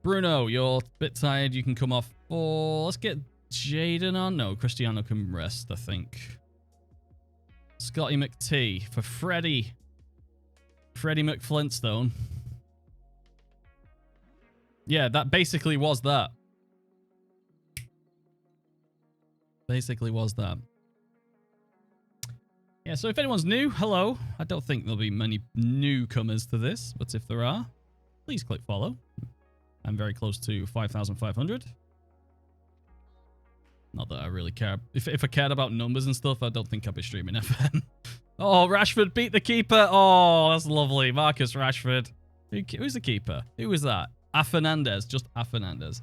Bruno, you're a bit tired. You can come off. Oh, let's get Jaden on. No, Cristiano can rest, I think. Scotty McT for Freddie. Freddie McFlintstone. Yeah, that basically was that. Basically was that. Yeah, so if anyone's new, hello. I don't think there'll be many newcomers to this, but if there are, please click follow. I'm very close to 5,500. Not that I really care. If I cared about numbers and stuff, I don't think I'd be streaming FM. Oh, Rashford beat the keeper. Oh, that's lovely. Marcus Rashford. Who's the keeper? Who was that? A Fernandez. Just A Fernandez.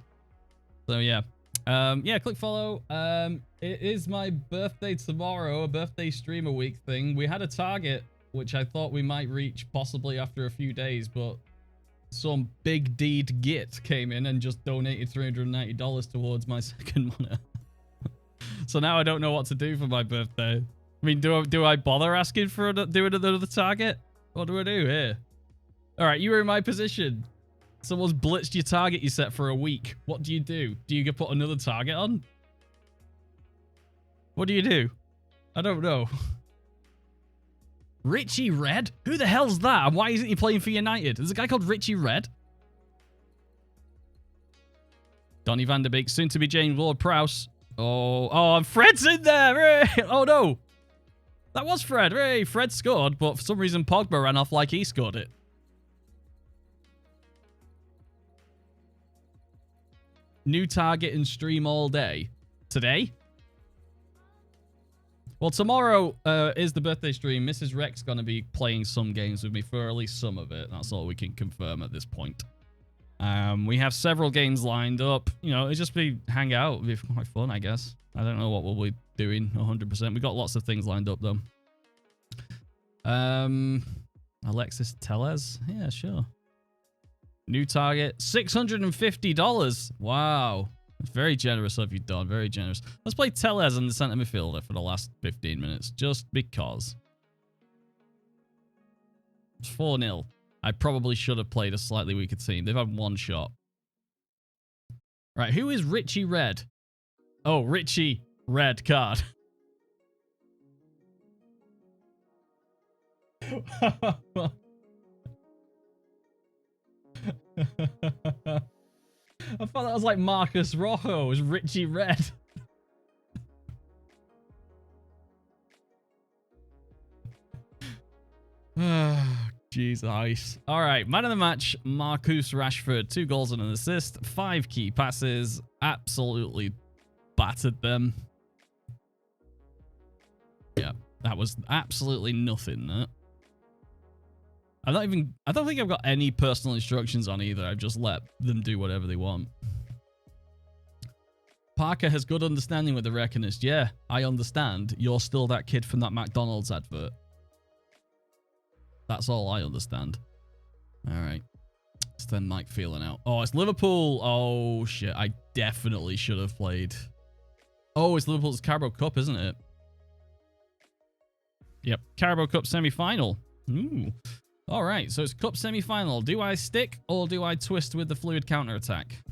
So, yeah. Yeah, click follow. It is my birthday tomorrow, a birthday streamer week thing. We had a target, which I thought we might reach possibly after a few days, but some big deed git came in and just donated $390 towards my second monitor. So now I don't know what to do for my birthday. I mean, do I bother asking for doing another target? What do I do here? All right, you were in my position. Someone's blitzed your target you set for a week. What do? Do you put another target on? What do you do? I don't know. Richie Red? Who the hell's that? And why isn't he playing for United? There's a guy called Richie Red. Donny van der Beek, soon to be James Ward-Prowse. Oh, and Fred's in there. Hey! Oh no. That was Fred. Hey, Fred scored, but for some reason Pogba ran off like he scored it. New target and stream all day. Today? Well, tomorrow is the birthday stream. Mrs. Rex going to be playing some games with me for at least some of it. That's all we can confirm at this point. We have several games lined up. You know, it'll just be hang out. It'll be quite fun, I guess. I don't know what we'll be doing 100%. We've got lots of things lined up, though. Alexis Tellez? Yeah, sure. New target, $650. Wow. Very generous of you, Don. Very generous. Let's play Tellez in the centre midfielder for the last 15 minutes, just because. It's 4-0. I probably should have played a slightly weaker team. They've had one shot. Right, who is Richie Red? Oh, Richie Red card. I thought that was like Marcus Rojo. It was Richie Red. Jeez, ice. All right, man of the match, Marcus Rashford. 2 goals and an assist, 5 key passes. Absolutely battered them. Yeah, that was absolutely nothing. That. I don't think I've got any personal instructions on either. I've just let them do whatever they want. Parker has good understanding with the Reckonist. Yeah, I understand. You're still that kid from that McDonald's advert. That's all I understand. All right. Send Mike feeling out. Oh, it's Liverpool. Oh, shit. I definitely should have played. Oh, it's Liverpool's Carabao Cup, isn't it? Yep. Carabao Cup semi-final. Ooh. All right. So it's Cup semi-final. Do I stick or do I twist with the fluid counter-attack?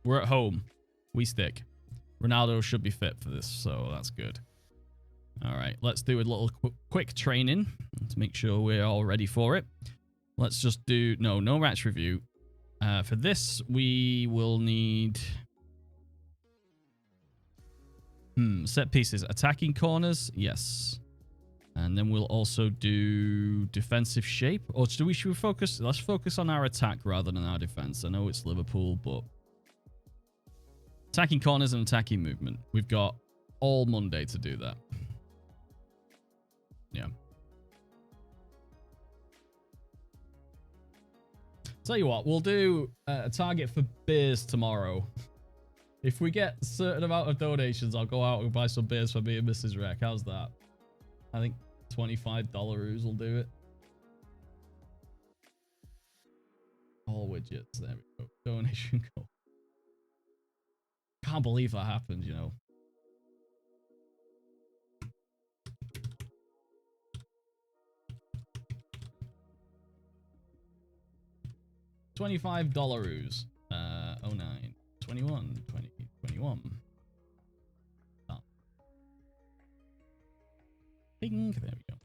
We're at home. We stick. Ronaldo should be fit for this, so that's good. All right, let's do a little quick training to make sure we're all ready for it. Let's just do... No match review. For this, we will need... set pieces. Attacking corners, yes. And then we'll also do defensive shape. Or should we focus... Let's focus on our attack rather than our defense. I know it's Liverpool, but... Attacking corners and attacking movement. We've got all Monday to do that. Yeah. Tell you what, we'll do a target for beers tomorrow. If we get a certain amount of donations, I'll go out and buy some beers for me and Mrs. Rec. How's that? I think $25 will do it. All widgets. There we go. Donation goal. Can't believe that happened, you know. $25. 09. 21. 20. 21. Oh. Bing. There we go.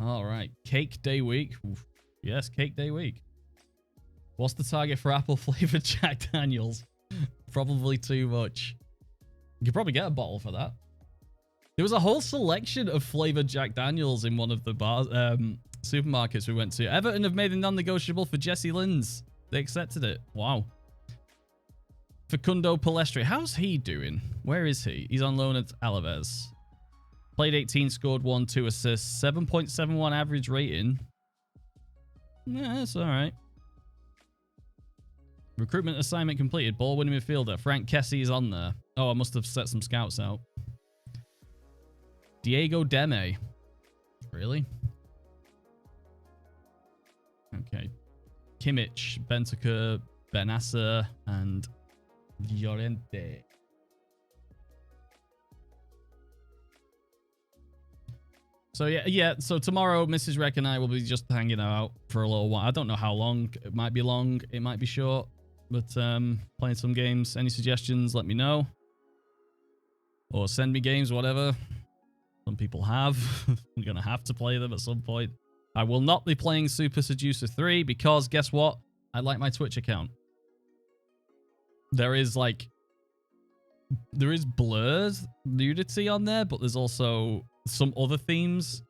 All right. Cake Day Week. Oof. Yes, Cake Day Week. What's the target for apple flavored Jack Daniels? Probably too much. You could probably get a bottle for that. There was a whole selection of flavored Jack Daniels in one of the bars, supermarkets we went to. Everton have made a non-negotiable for Jesse Lins. They accepted it. Wow. Facundo Palestri. How's he doing? Where is he? He's on loan at Alaves. Played 18, scored 1, 2 assists, 7.71 average rating. Yeah, that's all right. Recruitment assignment completed. Ball winning midfielder. Frank Kessie is on there. Oh, I must have set some scouts out. Diego Deme. Really? Okay. Kimmich, Benteke, Benassa, and Llorente. So yeah. So tomorrow, Mrs. Rec and I will be just hanging out for a little while. I don't know how long. It might be long. It might be short. But playing some games. Any suggestions? Let me know. Or send me games, whatever. Some people have. I'm gonna have to play them at some point. I will not be playing Super Seducer 3 because guess what? I like my Twitch account. There is blurred nudity on there, but there's also some other themes.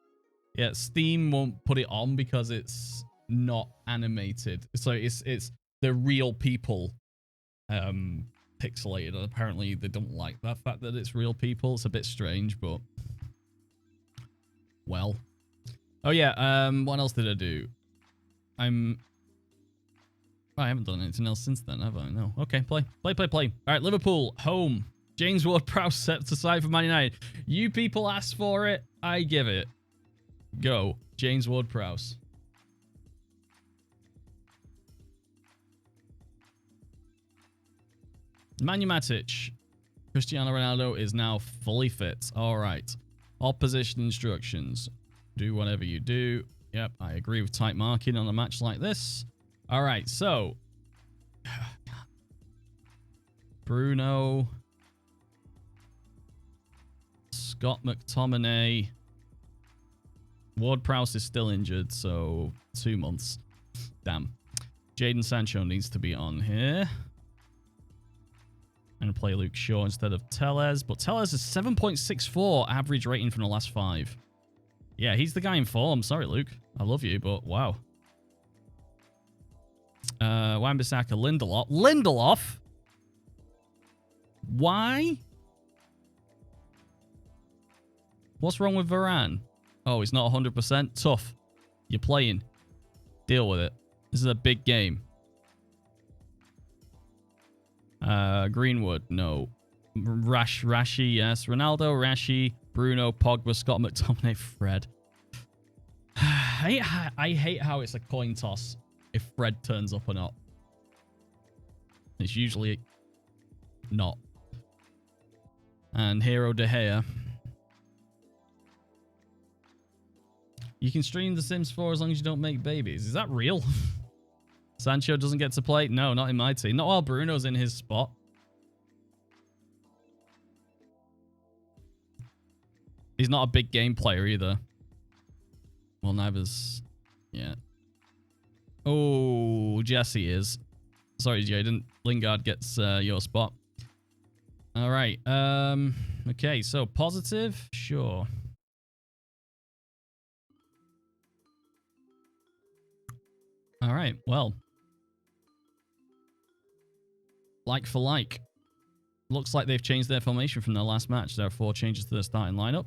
Yeah, Steam won't put it on because it's not animated. So it's the real people pixelated, and apparently they don't like that fact that it's real people. It's a bit strange, but well. Oh yeah, what else did I do? I haven't done anything else since then, have I? No. Okay, play. All right, Liverpool, home. James Ward-Prowse set to side for Man United. You people asked for it, I give it. Go, James Ward-Prowse. Manu Matic. Cristiano Ronaldo is now fully fit. All right. Opposition instructions. Do whatever you do. Yep, I agree with tight marking on a match like this. All right, so Bruno, Scott McTominay, Ward-Prowse is still injured, so 2 months. Damn. Jadon Sancho needs to be on here. I'm going to play Luke Shaw instead of Tellez, but Tellez is 7.64 average rating from the last 5. Yeah, he's the guy in form. Sorry, Luke. I love you, but wow. Wan-Bissaka, Lindelof. Lindelof? Why? What's wrong with Varane? Oh, he's not 100%. Tough. You're playing. Deal with it. This is a big game. Greenwood, no. Rashi, yes. Ronaldo, Rashi, Bruno, Pogba, Scott McTominay, Fred. I hate how it's a coin toss if Fred turns up or not. It's usually not. And Hero De Gea. You can stream The Sims 4 as long as you don't make babies. Is that real? Sancho doesn't get to play? No, not in my team. Not while Bruno's in his spot. He's not a big game player either. Well, neither's... Yeah. Oh, Jesse is. Sorry, Jaden. Lingard gets your spot. All right. Okay, so positive? Sure. All right, well. Like for like. Looks like they've changed their formation from their last match. There are 4 changes to their starting lineup.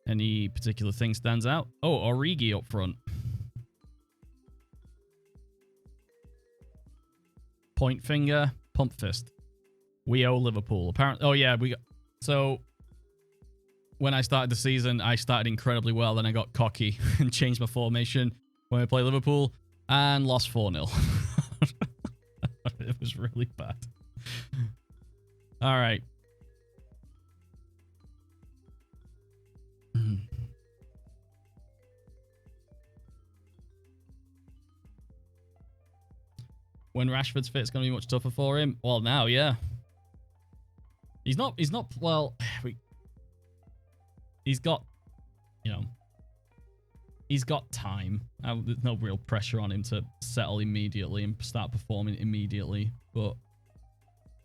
Any particular thing stands out? Oh, Origi up front. Point finger, pump fist. We owe Liverpool. Apparently, oh yeah, we got... So, when I started the season, I started incredibly well. Then I got cocky and changed my formation when we play Liverpool and lost 4-0. It was really bad. All right. When Rashford's fit, it's going to be much tougher for him. Well, now, yeah. He's not, well, he's got, you know, he's got time. There's no real pressure on him to settle immediately and start performing immediately, but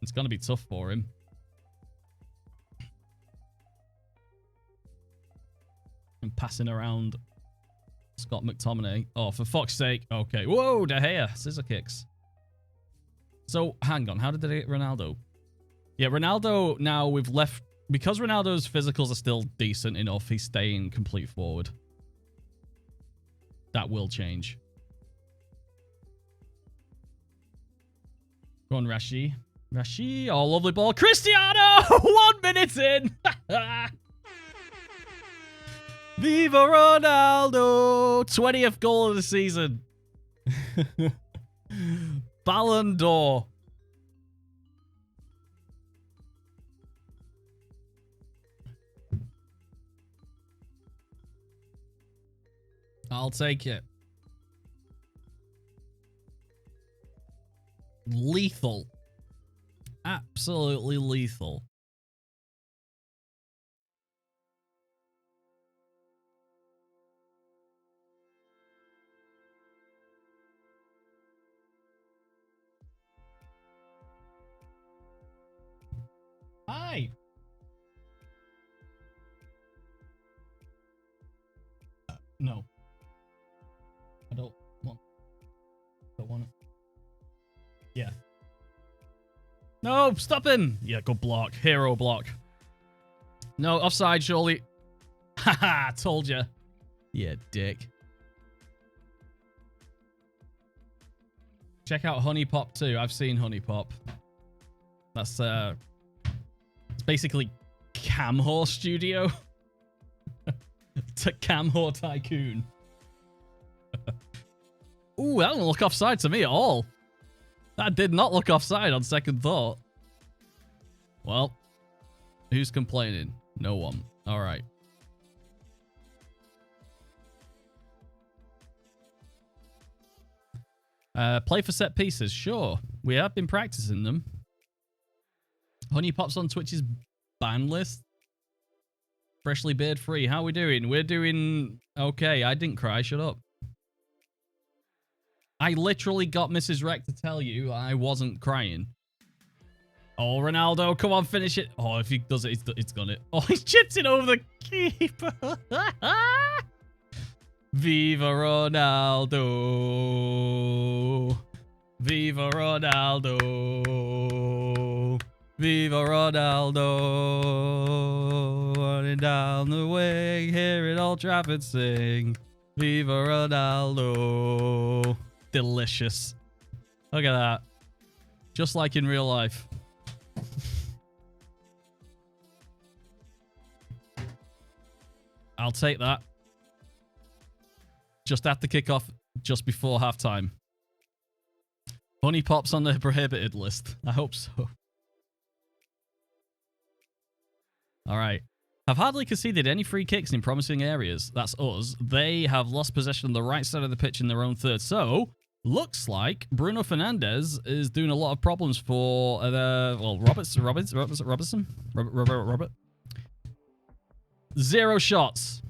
it's going to be tough for him. And passing around Scott McTominay. Oh, for fuck's sake. Okay. Whoa, De Gea. Scissor kicks. So, hang on. How did they get Ronaldo? Yeah, Ronaldo, now we've left because Ronaldo's physicals are still decent enough, he's staying complete forward. That will change. Go on, Rashi. Rashi. Oh, lovely ball. Cristiano! 1 minute in! Viva Ronaldo! 20th goal of the season. Ballon d'Or. I'll take it. Lethal. Absolutely lethal. Hi. No. I don't want it. Yeah. No, stop him. Yeah, good block. Hero block. No, offside, surely. Haha, told you. Yeah, dick. Check out Honey Pop too. I've seen Honey Pop. That's it's basically Camhor Studio. Camhor Tycoon. Ooh, that didn't look offside to me at all. That did not look offside on second thought. Well, who's complaining? No one. All right. Play for set pieces. Sure. We have been practicing them. Honey Pop's on Twitch's ban list. Freshly beard free. How are we doing? We're doing okay. I didn't cry. Shut up. I literally got Mrs. Rec to tell you I wasn't crying. Oh, Ronaldo, come on, finish it. Oh, if he does it, it's done it. Oh, he's chipped it over the keeper. Viva Ronaldo. Viva Ronaldo. Viva Ronaldo. Running down the way, hearing Old Trafford sing. Viva Ronaldo. Delicious. Look at that. Just like in real life. I'll take that. Just at the kickoff, just before halftime. Honey Pop's on the prohibited list. I hope so. All right. Have hardly conceded any free kicks in promising areas. That's us. They have lost possession on the right side of the pitch in their own third. So, looks like Bruno Fernandes is doing a lot of problems for Robert. 0 shots.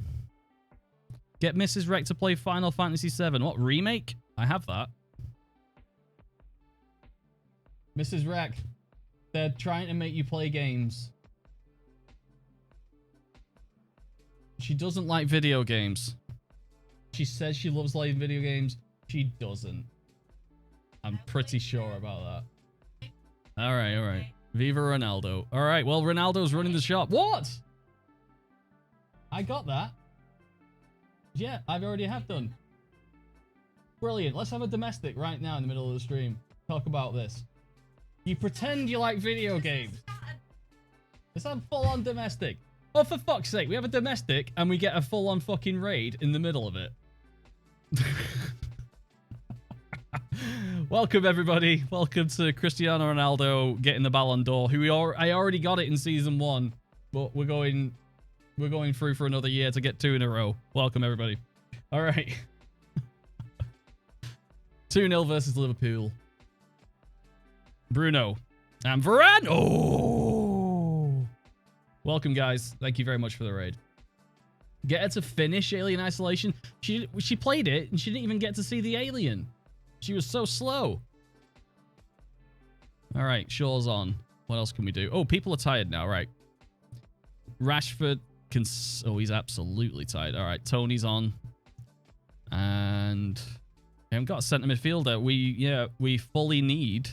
Get Mrs. Rec to play Final Fantasy VII. What, remake? I have that. Mrs. Rec, they're trying to make you play games. She doesn't like video games. She says she loves playing video games. She doesn't. I'm pretty sure about that. All right, all right. Viva Ronaldo. All right, well, Ronaldo's running the shop. What? I got that. Yeah, I've already have done. Brilliant. Let's have a domestic right now in the middle of the stream. Talk about this. You pretend you like video games. Let's have full-on domestic. Oh, for fuck's sake, we have a domestic and we get a full-on fucking raid in the middle of it. Welcome, everybody. Welcome to Cristiano Ronaldo getting the Ballon d'Or, who I already got it in Season 1, but we're going through for another year to get 2 in a row. Welcome, everybody. All right. 2-0 versus Liverpool. Bruno. And Varane. Oh! Welcome, guys. Thank you very much for the raid. Get her to finish Alien Isolation. She played it, and she didn't even get to see the alien. She was so slow. All right, Shaw's on. What else can we do? Oh, people are tired now, right? Rashford can... Oh, he's absolutely tired. All right, Tony's on. And... we haven't got a centre midfielder. We fully need...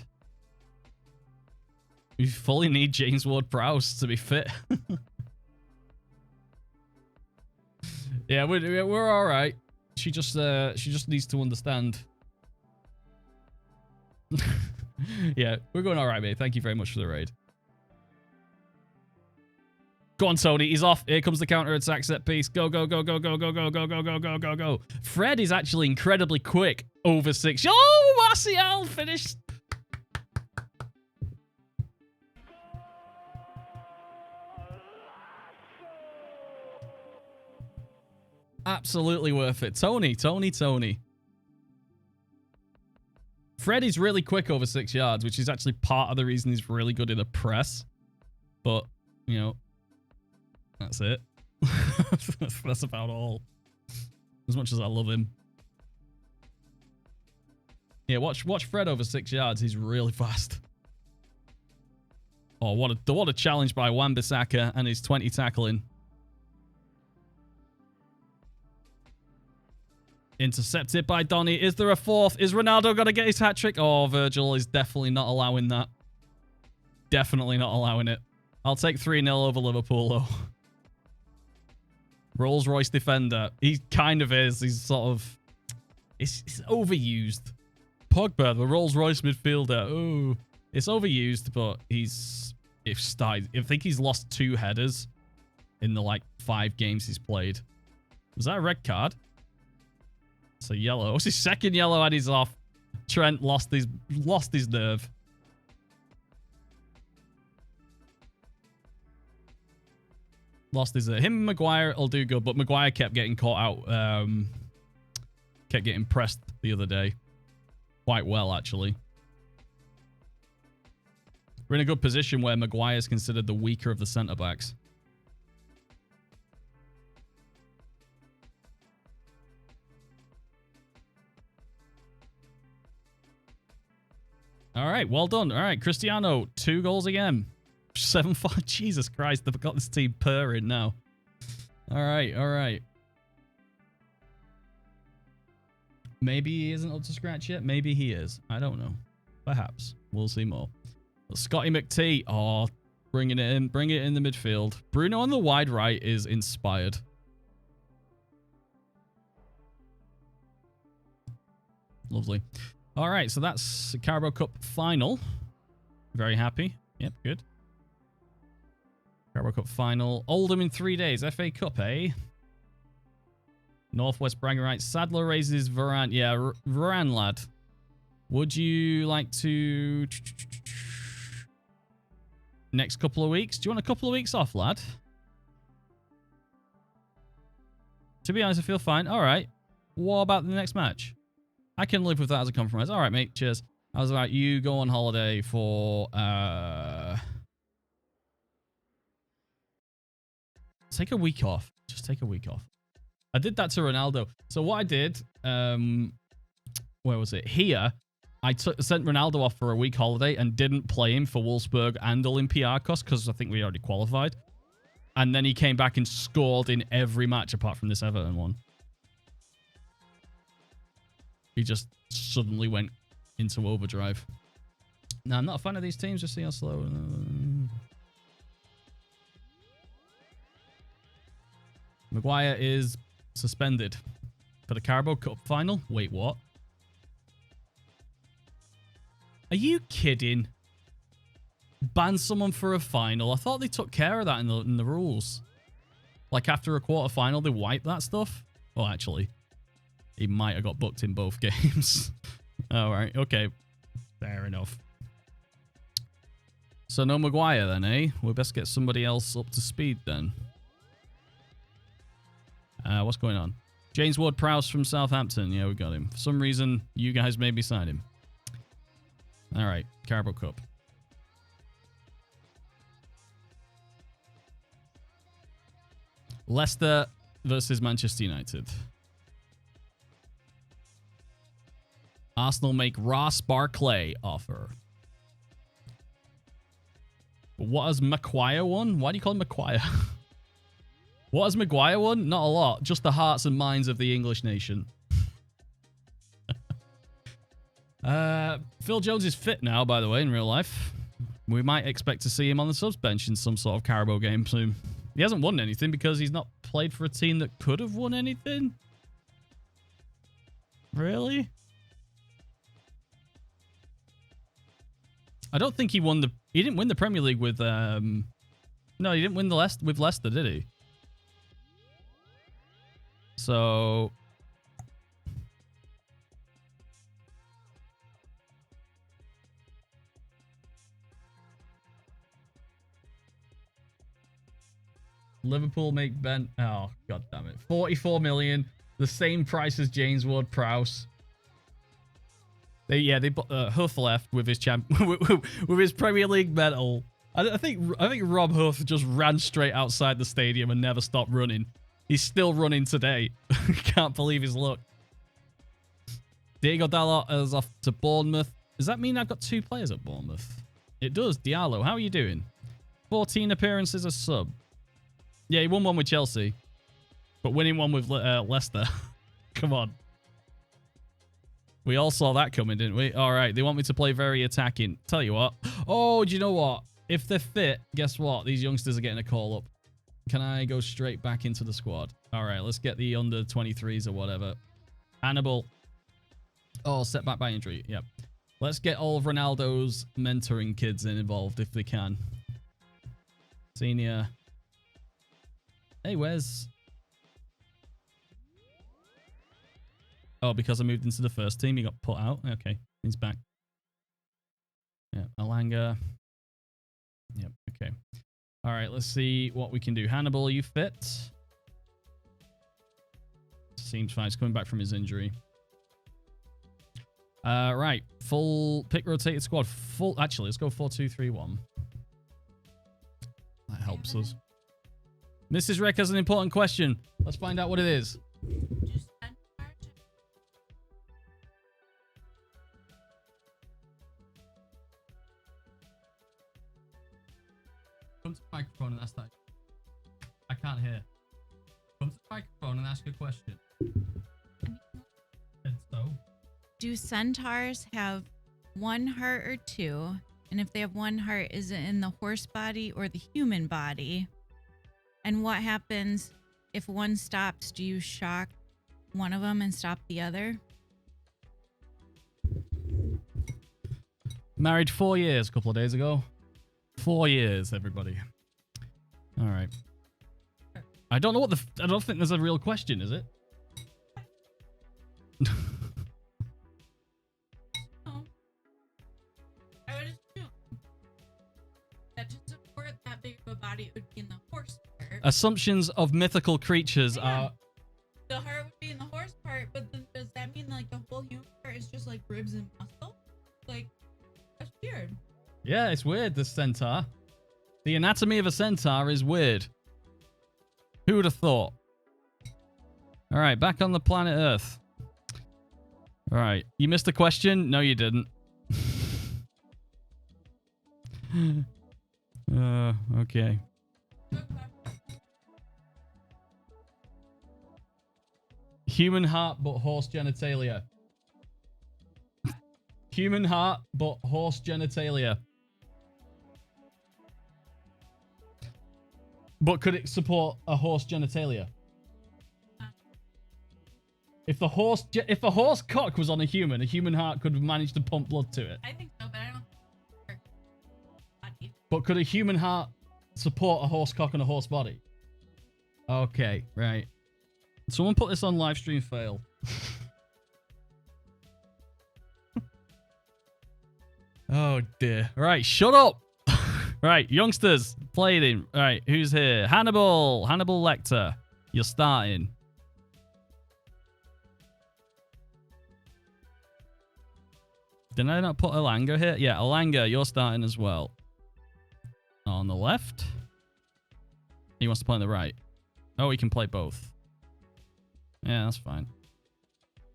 We fully need James Ward-Prowse to be fit. Yeah, we're all right. She just needs to understand. Yeah, we're going all right, mate. Thank you very much for the raid. Go on, Tony. He's off. Here comes the counter-attack set piece. Go, go, go, go, go, go, go, go, go, go, go, go, go. Fred is actually incredibly quick over 6. Oh, Martial finished. Absolutely worth it. Tony. Fred is really quick over 6 yards, which is actually part of the reason he's really good in the press. But, you know, that's it. That's about all. As much as I love him. Yeah, watch Fred over 6 yards. He's really fast. Oh, what a challenge by Wan-Bissaka and his 20 tackling. Intercepted by Donny. Is there a fourth? Is Ronaldo going to get his hat-trick? Oh, Virgil is definitely not allowing that. Definitely not allowing it. I'll take 3-0 over Liverpool, though. Rolls-Royce defender. He kind of is. He's sort of... It's overused. Pogba, the Rolls-Royce midfielder. Oh, it's overused, but he's... I think he's lost 2 headers in the, 5 games he's played. Was that a red card? It's a yellow. It's his second yellow and he's off. Trent lost his nerve. Lost his... Him and Maguire will do good, but Maguire kept getting caught out. Kept getting pressed the other day. Quite well, actually. We're in a good position where Maguire is considered the weaker of the centre-backs. All right, well done. All right, Cristiano, 2 goals again. 7-5. Jesus Christ, they've got this team purring now. All right. Maybe he isn't up to scratch yet. Maybe he is. I don't know. Perhaps. We'll see more. But Scotty McT. Oh, bringing it in. Bring it in the midfield. Bruno on the wide right is inspired. Lovely. All right, so that's the Carabao Cup final. Very happy. Yep, good. Carabao Cup final. Oldham in 3 days. FA Cup, eh? Northwest Braggart. Sadler raises Varane. Yeah, Varane, lad. Would you like to... Next couple of weeks? Do you want a couple of weeks off, lad? To be honest, I feel fine. All right. What about the next match? I can live with that as a compromise. All right, mate. Cheers. I was about you go on holiday for... Take a week off. Just take a week off. I did that to Ronaldo. So what I did... where was it? Here, I sent Ronaldo off for a week holiday and didn't play him for Wolfsburg and Olympiacos because I think we already qualified. And then he came back and scored in every match apart from this Everton one. He just suddenly went into overdrive. No, I'm not a fan of these teams. Just see how slow. Maguire is suspended for the Carabao Cup final. Wait, what? Are you kidding? Ban someone for a final? I thought they took care of that in the rules. Like after a quarter final, they wipe that stuff. Oh, actually. He might have got booked in both games. All right. Okay. Fair enough. So no Maguire then, eh? We'll best get somebody else up to speed then. What's going on? James Ward-Prowse from Southampton. Yeah, we got him. For some reason, you guys maybe signed him. All right. Carabao Cup. Leicester versus Manchester United. Arsenal make Ross Barclay offer. What has Maguire won? Why do you call him Maguire? What has Maguire won? Not a lot. Just the hearts and minds of the English nation. Phil Jones is fit now, by the way, in real life. We might expect to see him on the subs bench in some sort of Carabao game soon. He hasn't won anything because he's not played for a team that could have won anything. Really? I don't think he won the... He didn't win the Premier League with... No, he didn't win the with Leicester, did he? So... Liverpool make Ben... Oh, god damn it. 44 million. The same price as James Ward-Prowse. They Huth left with his with his Premier League medal. I think Rob Huth just ran straight outside the stadium and never stopped running. He's still running today. Can't believe his luck. Diego Dalot is off to Bournemouth. Does that mean I've got 2 players at Bournemouth? It does. Diallo, how are you doing? 14 appearances as sub. Yeah, he won one with Chelsea, but winning one with Leicester. Come on. We all saw that coming, didn't we? All right, they want me to play very attacking. Tell you what. Oh, do you know what? If they're fit, guess what? These youngsters are getting a call up. Can I go straight back into the squad? All right, let's get the under 23s or whatever. Hannibal. Oh, set back by injury. Yep. Let's get all of Ronaldo's mentoring kids involved if they can. Senior. Hey, where's... Oh, because I moved into the first team, he got put out. Okay, he's back. Yeah, Alanga. Yep, okay. All right, let's see what we can do. Hannibal, are you fit? Seems fine. He's coming back from his injury. Right, full pick rotated squad. Full. Actually, let's go 4-2-3-1. That helps us. Mrs. Rick has an important question. Let's find out what it is. Come to the microphone and ask that. I can't hear. Come to the microphone and ask a question. And so? Do centaurs have 1 heart or 2? And if they have 1 heart, is it in the horse body or the human body? And what happens if one stops? Do you shock one of them and stop the other? Married 4 years a couple of days ago. 4 years, everybody. All right. I don't know what I don't think there's a real question, is it? No. I would assume that to support that big of a body, it would be in the horse part. Assumptions of mythical creatures are... The heart would be in the horse part, but then does that mean like the whole human part is just like ribs and muscle? Like, that's weird. Yeah, it's weird, this centaur. The anatomy of a centaur is weird. Who would have thought? All right, back on the planet Earth. All right, you missed a question? No, you didn't. Okay. Human heart, but horse genitalia. Human heart, but horse genitalia. But could it support a horse genitalia? If the horse cock was on a human heart could have managed to pump blood to it. I think so, but I don't. But could a human heart support a horse cock and a horse body? Okay, right. Someone put this on live stream fail. Oh dear. Right, shut up. Right, youngsters, played in. All right, who's here? Hannibal Lecter. You're starting. Did I not put Alanga here? Yeah, Alanga, you're starting as well. On the left. He wants to play on the right. Oh, he can play both. Yeah, that's fine.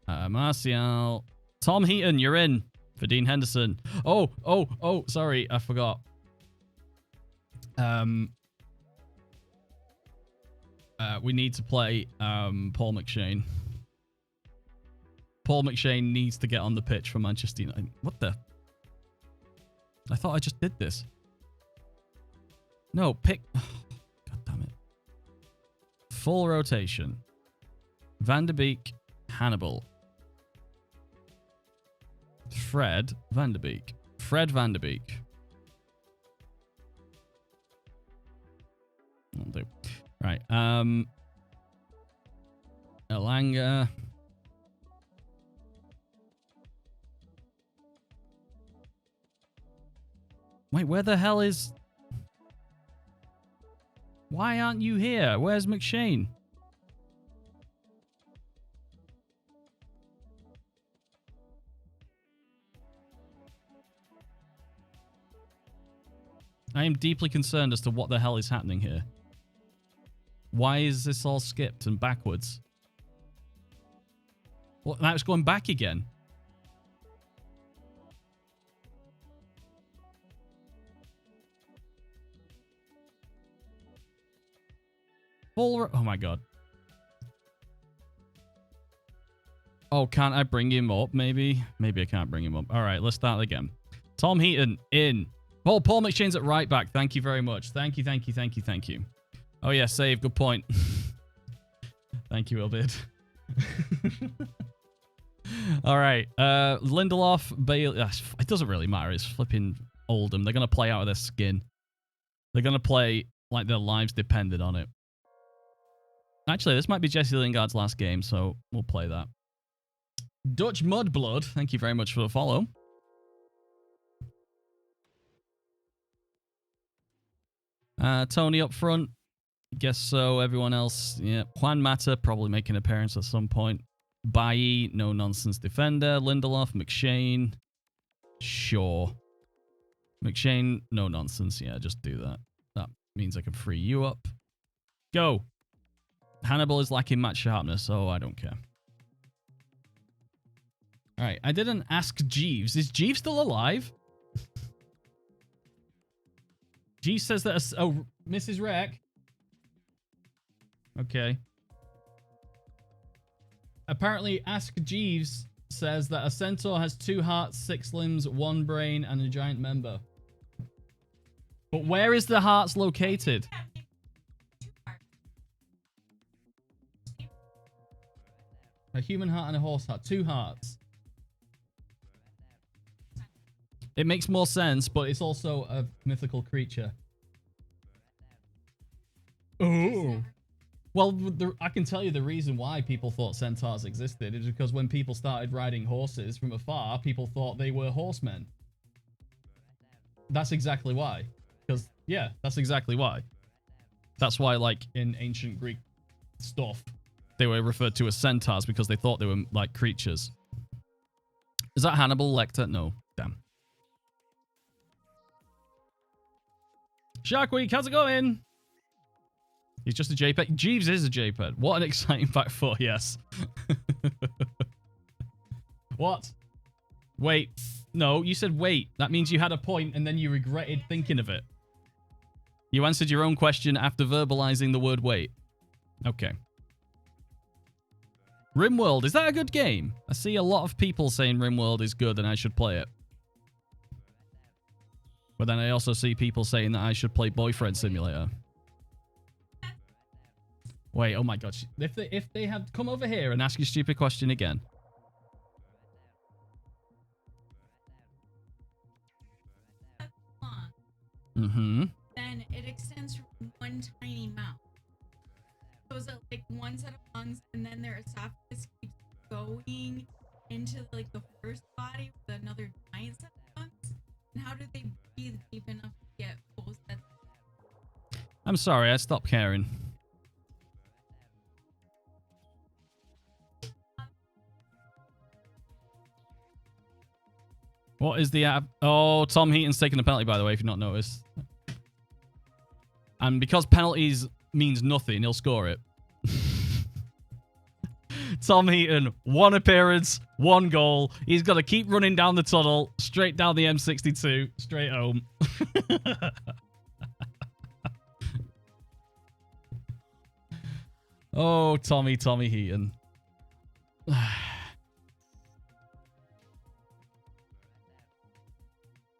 Martial. Tom Heaton, you're in for Dean Henderson. Oh, sorry, I forgot. We need to play Paul McShane. Paul McShane needs to get on the pitch for Manchester United. What the? I thought I just did this. No, pick... God damn it. Full rotation. Van de Beek, Hannibal. Fred Van de Beek. Fred Van de Beek. That'll do. Right. Elanga. Wait, where the hell is... Why aren't you here? Where's McShane? I am deeply concerned as to what the hell is happening here. Why is this all skipped and backwards? Well, now it's going back again. Oh my god. Oh, can't I bring him up, maybe? Maybe I can't bring him up. All right, let's start again. Tom Heaton, in. Oh, Paul McShane's at right back. Thank you very much. Thank you, thank you, thank you, thank you. Oh, yeah, save. Good point. Thank you, Ilbid. All right. Lindelof, Bale. It doesn't really matter. It's flipping Oldham. They're going to play out of their skin. They're going to play like their lives depended on it. Actually, this might be Jesse Lingard's last game, so we'll play that. Dutch Mudblood, thank you very much for the follow. Tony up front. Guess so. Everyone else, yeah. Juan Mata probably make an appearance at some point. Bailly, no nonsense defender. Lindelof, McShane. Sure. McShane, no nonsense. Yeah, just do that. That means I can free you up. Go. Hannibal is lacking match sharpness, so I don't care. All right, I didn't ask Jeeves. Is Jeeves still alive? Jeeves says that... Oh, Mrs. Rec. Okay. Apparently, Ask Jeeves says that a centaur has 2 hearts, 6 limbs, 1 brain, and a giant member. But where is the hearts located? A human heart and a horse heart. 2 hearts. It makes more sense, but it's also a mythical creature. Oh. Well, I can tell you the reason why people thought centaurs existed is because when people started riding horses from afar, people thought they were horsemen. That's exactly why. Because, yeah, that's exactly why. That's why, like, in ancient Greek stuff, they were referred to as centaurs because they thought they were, like, creatures. Is that Hannibal Lecter? No. Damn. Shark Week, how's it going? He's just a JPEG. Jeeves is a JPEG. What an exciting fact for, yes. What? Wait. No, you said wait. That means you had a point and then you regretted thinking of it. You answered your own question after verbalizing the word wait. Okay. RimWorld, is that a good game? I see a lot of people saying RimWorld is good and I should play it. But then I also see people saying that I should play Boyfriend Simulator. Wait, oh my god. If they had come over here and ask you a stupid question again. Mm-hmm. Then it extends from one tiny mouth. So is it like one set of lungs and then their esophagus keeps going into like the first body with another giant set of lungs? And how do they breathe deep enough to get full sets? I'm sorry, I stopped caring. What is the app? Oh, Tom Heaton's taking a penalty, by the way, if you've not noticed. And because penalties means nothing, he'll score it. Tom Heaton, 1 appearance, 1 goal. He's got to keep running down the tunnel, straight down the M62, straight home. Oh, Tommy Heaton.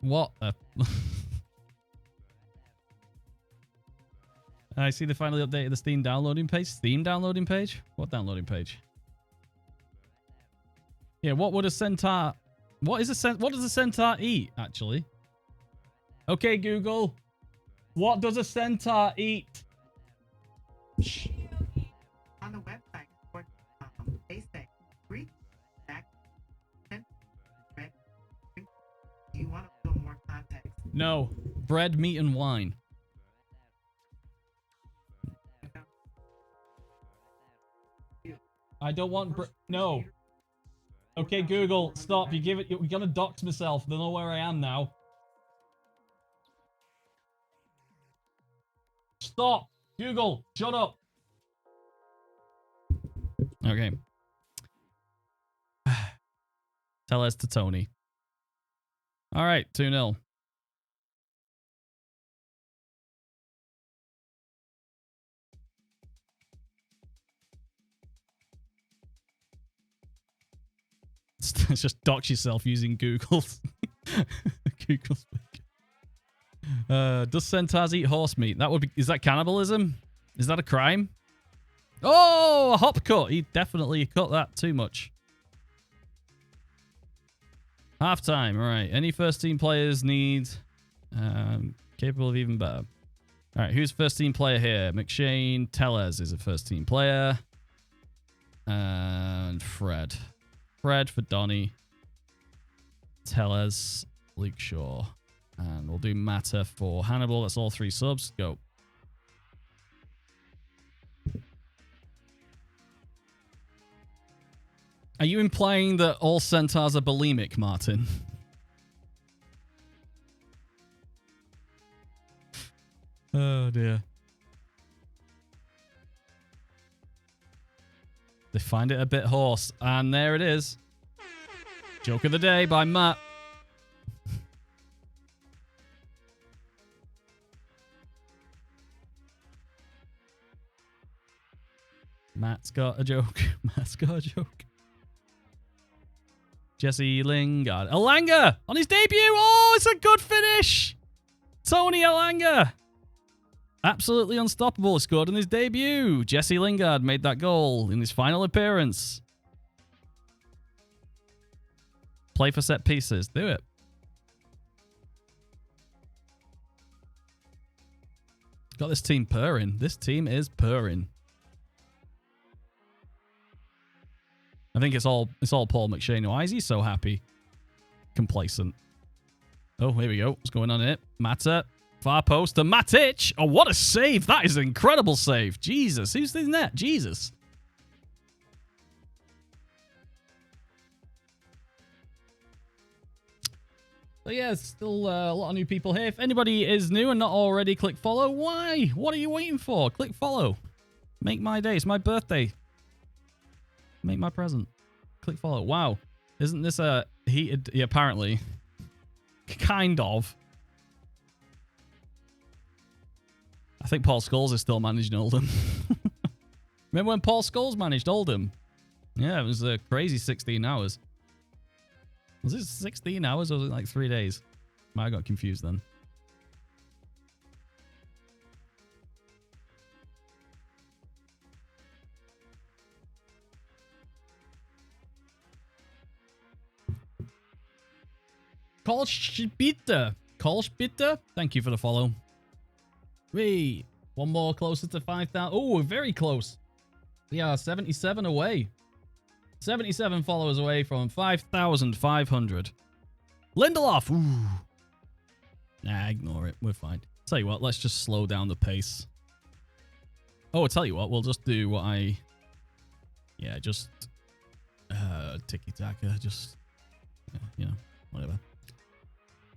What a... I see they finally updated the Steam downloading page. Steam downloading page? What downloading page? Yeah, what would a centaur... What does a centaur eat, actually? Okay, Google. What does a centaur eat? On the website, they say Greek, back, bread. Do you want a little more context? No. Bread, meat, and wine. I don't want no. Okay, Google, stop. You're gonna dox myself. They know where I am now. Stop. Google, shut up. Okay. Tell us to Tony. All right, 2-0. It's just dox yourself using Google. Google speak. Does centaurs eat horse meat? That would be. Is that cannibalism? Is that a crime? Oh, a hop cut. He definitely cut that too much. Half time. All right. Any first team players need capable of even better. All right. Who's first team player here? McShane. Tellez is a first team player. And Fred. Fred for Donny. Tellez. Luke Shaw. And we'll do Mata for Hannibal. That's all 3 subs. Go. Are you implying that all centaurs are bulimic, Martin? Oh, dear. They find it a bit hoarse. And there it is. Joke of the day by Matt. Matt's got a joke. Matt's got a joke. Jesse Lingard. Elanga on his debut. Oh, it's a good finish. Tony Elanga. Absolutely unstoppable. Scored on his debut. Jesse Lingard made that goal in his final appearance. Play for set pieces. Do it. Got this team purring. This team is purring. I think it's all Paul McShane. Why is he so happy? Complacent. Oh, here we go. What's going on here? Mata. Far post to Matic. Oh, what a save. That is an incredible save. Jesus. Who's in that? Jesus. So yeah, still a lot of new people here. If anybody is new and not already, click follow. Why? What are you waiting for? Click follow. Make my day. It's my birthday. Make my present. Click follow. Wow. Isn't this a heated... Yeah, apparently. Kind of. I think Paul Scholes is still managing Oldham. Remember when Paul Scholes managed Oldham? Yeah, it was a crazy 16 hours. Was it 16 hours or was it like 3 days? I got confused then. Kolschbitter. Kolschbitter. Thank you for the follow. Wait. One more closer to 5,000. Oh, we're very close. We are 77 away. 77 followers away from 5,500. Lindelof. Ooh. Nah, ignore it. We're fine. Tell you what, let's just slow down the pace. Oh, I'll tell you what, we'll just do what I... Yeah, just... tiki-taka, just... you know, whatever.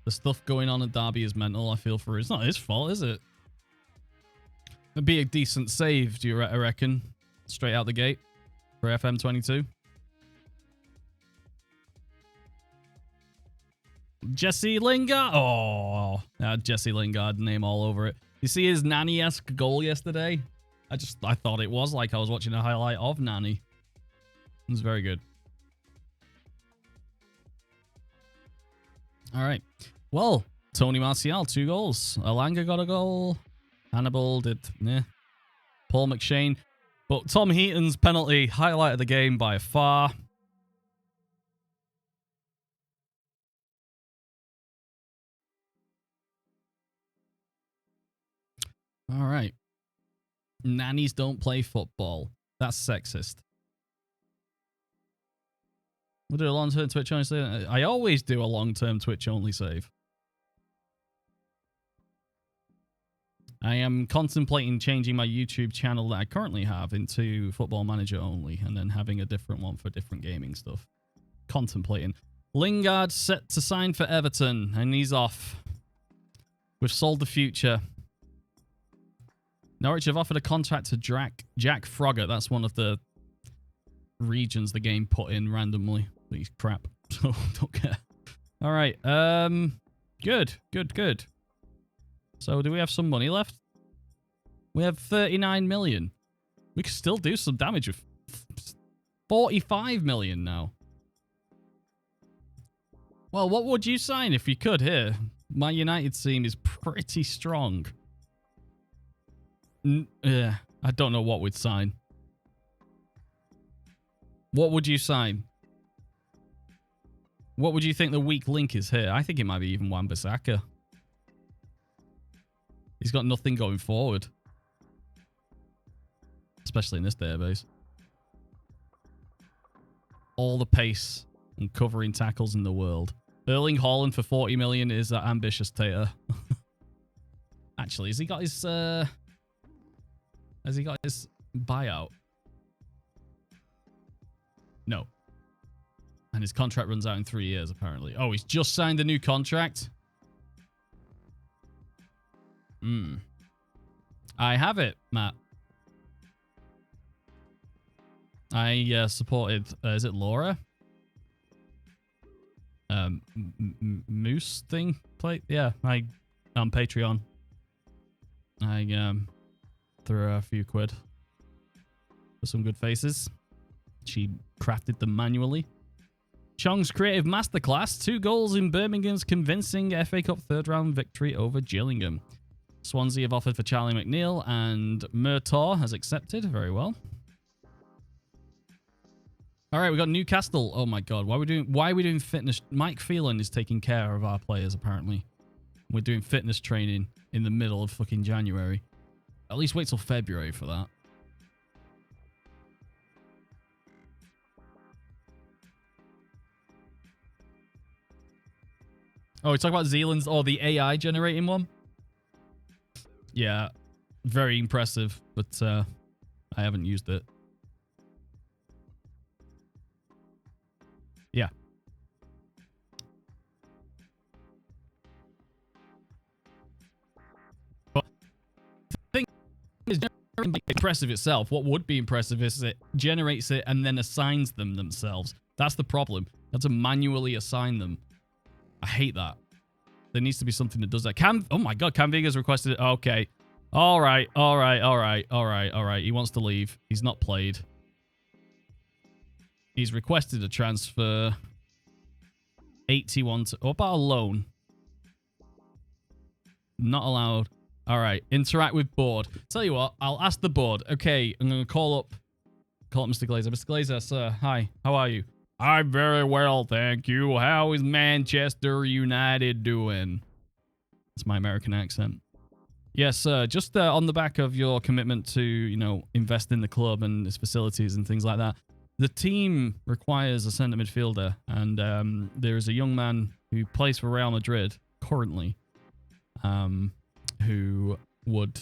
The stuff going on at Derby is mental, I feel for it. It's not his fault, is it? It'd be a decent save, do you reckon? Straight out the gate for FM22. Jesse Lingard. Oh, Jesse Lingard name all over it. You see his Nani-esque goal yesterday? I thought it was like I was watching a highlight of Nani. It was very good. All right. Well, Tony Martial, 2 goals. Elanga got a goal. Hannibal did, Paul McShane. But Tom Heaton's penalty highlighted the game by far. All right. Nannies don't play football. That's sexist. We'll do a long-term Twitch only save. I always do a long-term Twitch only save. I am contemplating changing my YouTube channel that I currently have into Football Manager only, and then having a different one for different gaming stuff. Contemplating. Lingard set to sign for Everton, and he's off. We've sold the future. Norwich have offered a contract to Jack Froggatt. That's one of the regions the game put in randomly. He's crap. So don't care. All right. Good. So do we have some money left? We have 39 million. We could still do some damage with 45 million now. Well, what would you sign if you could here? My United team is pretty strong. Yeah, I don't know what we'd sign. What would you sign? What would you think the weak link is here? I think it might be even Wan-Bissaka. He's got nothing going forward. Especially in this database. All the pace and covering tackles in the world. Erling Haaland for 40 million is that ambitious tater. Actually, has he got his buyout? No. And his contract runs out in 3 years, apparently. Oh, he's just signed a new contract? I have it, Matt. I supported, is it Laura? Moose thing? Yeah, on Patreon. I threw her a few quid for some good faces. She crafted them manually. Chong's creative masterclass. 2 goals in Birmingham's convincing FA Cup third round victory over Gillingham. Swansea have offered for Charlie McNeil, and Murtaugh has accepted. Very well. All right, we got Newcastle. Oh my God, why are we doing fitness? Mike Phelan is taking care of our players. Apparently, we're doing fitness training in the middle of fucking January. At least wait till February for that. Oh, we talk about Zealand's or the AI generating one. Yeah, very impressive, but I haven't used it. Yeah. But the thing is, impressive itself. What would be impressive is it generates it and then assigns them themselves. That's the problem. You have to manually assign them. I hate that. There needs to be something that does that. Oh my God, Cam Vega's requested it. Okay. All right. He wants to leave. He's not played. He's requested a transfer. 81 to... What about a loan? Not allowed. All right. Interact with board. Tell you what, I'll ask the board. Okay, I'm going to call up Mr. Glazer. Mr. Glazer, sir. Hi. How are you? I'm very well, thank you. How is Manchester United doing? That's my American accent. Yes, sir. Just on the back of your commitment to, you know, invest in the club and its facilities and things like that, the team requires a centre midfielder, and there is a young man who plays for Real Madrid currently, who would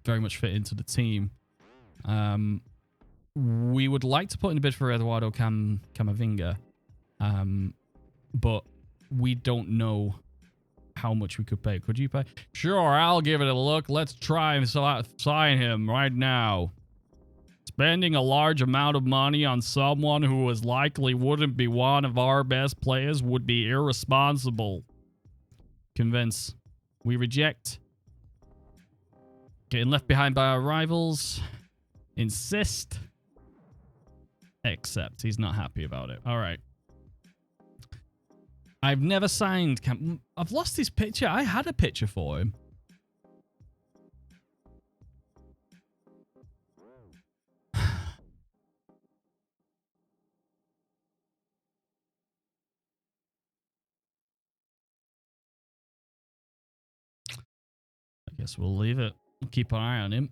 very much fit into the team. We would like to put in a bid for Eduardo Camavinga, but we don't know how much we could pay. Could you pay? Sure, I'll give it a look. Let's try and sign him right now. Spending a large amount of money on someone who is likely wouldn't be one of our best players would be irresponsible. Convince. We reject. Getting left behind by our rivals. Insist. Accept. He's not happy about it. All right. I've never signed I've lost his picture. I had a picture for him. Guess we'll leave it. We'll keep an eye on him.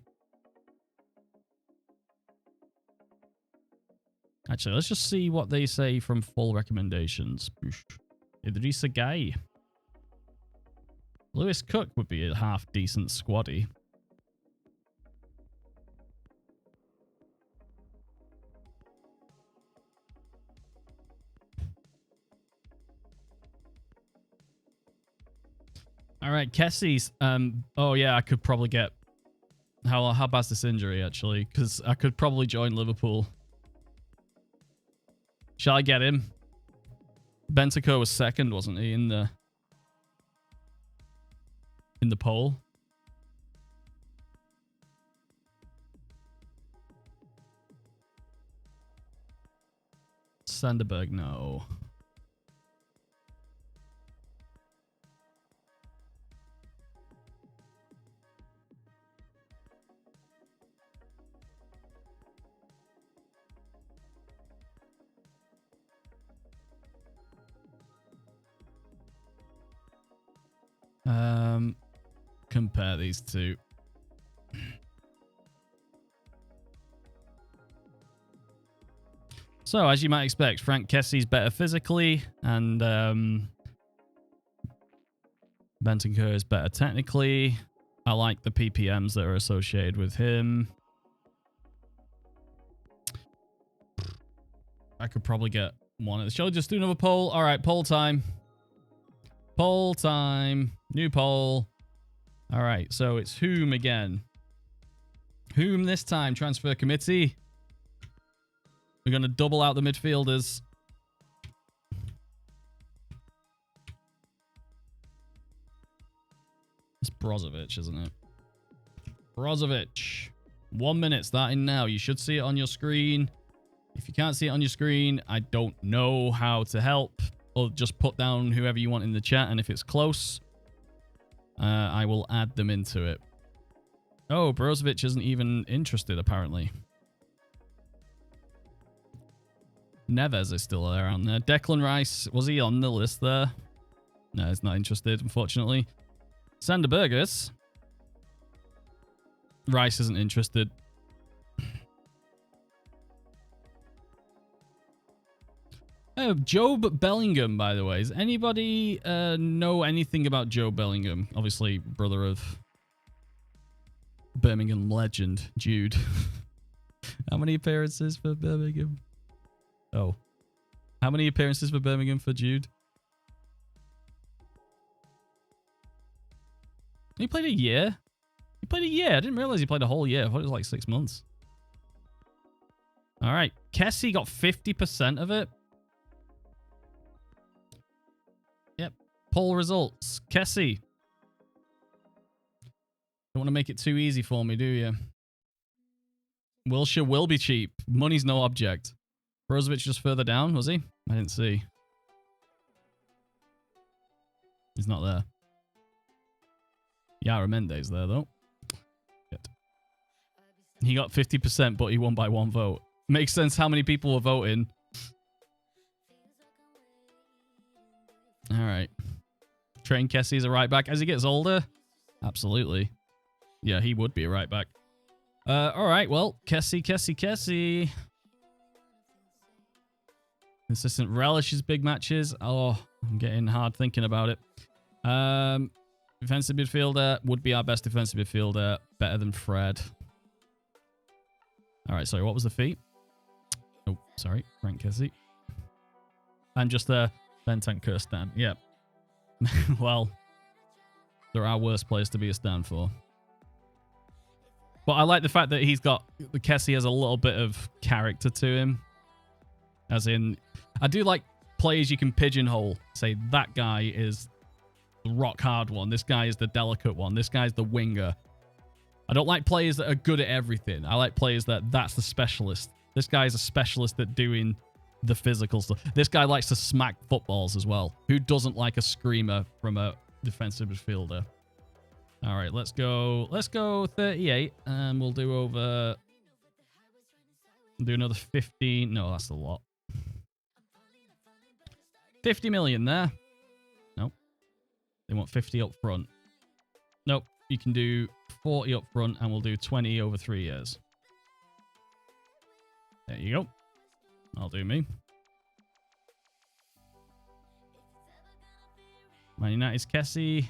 Actually, let's just see what they say from full recommendations. Idrissa Gueye. Lewis Cook would be a half-decent squaddy. All right, Kessie's. Oh yeah, I could probably get. How bad's this injury actually? Because I could probably join Liverpool. Shall I get him? Benteke was second, wasn't he, in the poll? Sanderberg, no. Compare these two. So, as you might expect, Frank Kessie's better physically, and Benteke is better technically. I like the PPMs that are associated with him. I could probably get one of the... Shall we just do another poll? All right, poll time. Poll time. New poll. All right, so it's whom again? Whom this time? Transfer committee. We're going to double out the midfielders. It's Brozovic, isn't it? Brozovic. 1 minute starting now. You should see it on your screen. If you can't see it on your screen, I don't know how to help. Or just put down whoever you want in the chat, and if it's close, I will add them into it. Oh, Brozovic isn't even interested, apparently. Neves is still there on there. Declan Rice, was he on the list there? No, he's not interested, unfortunately. Sander Burgess. Rice isn't interested. Oh, Job Bellingham, by the way. Does anybody know anything about Joe Bellingham? Obviously, brother of Birmingham legend, Jude. How many appearances for Birmingham? Oh. How many appearances for Birmingham for Jude? He played a year? He played a year? I didn't realize he played a whole year. I thought it was like 6 months. All right. Kessie got 50% of it. Yep. Poll results. Kessie. Don't want to make it too easy for me, do you? Wilshere will be cheap. Money's no object. Brozovic just further down, was he? I didn't see. He's not there. Yara Mendes there, though. Good. He got 50%, but he won by 1 vote. Makes sense how many people were voting. All right. Train Kessie's a right back. As he gets older, absolutely. Yeah, he would be a right back. All right, well, Kessie. Consistent relishes big matches. Oh, I'm getting hard thinking about it. Defensive midfielder would be our best defensive midfielder. Better than Fred. All right, sorry, what was the fee? Oh, sorry, Frank Kessie. And just Benteke stand. Yep. Well, there are worse players to be a stand for. But I like the fact that Kessie has a little bit of character to him. As in, I do like players you can pigeonhole. Say, that guy is the rock hard one. This guy is the delicate one. This guy's the winger. I don't like players that are good at everything. I like players that's the specialist. This guy is a specialist at doing the physical stuff. This guy likes to smack footballs as well. Who doesn't like a screamer from a defensive midfielder? All right, let's go 38, and we'll do another 15. No, that's a lot. 50 million there. Nope. They want 50 up front. Nope. You can do 40 up front, and we'll do 20 over 3 years. There you go. I'll do me. Man United's Kessie.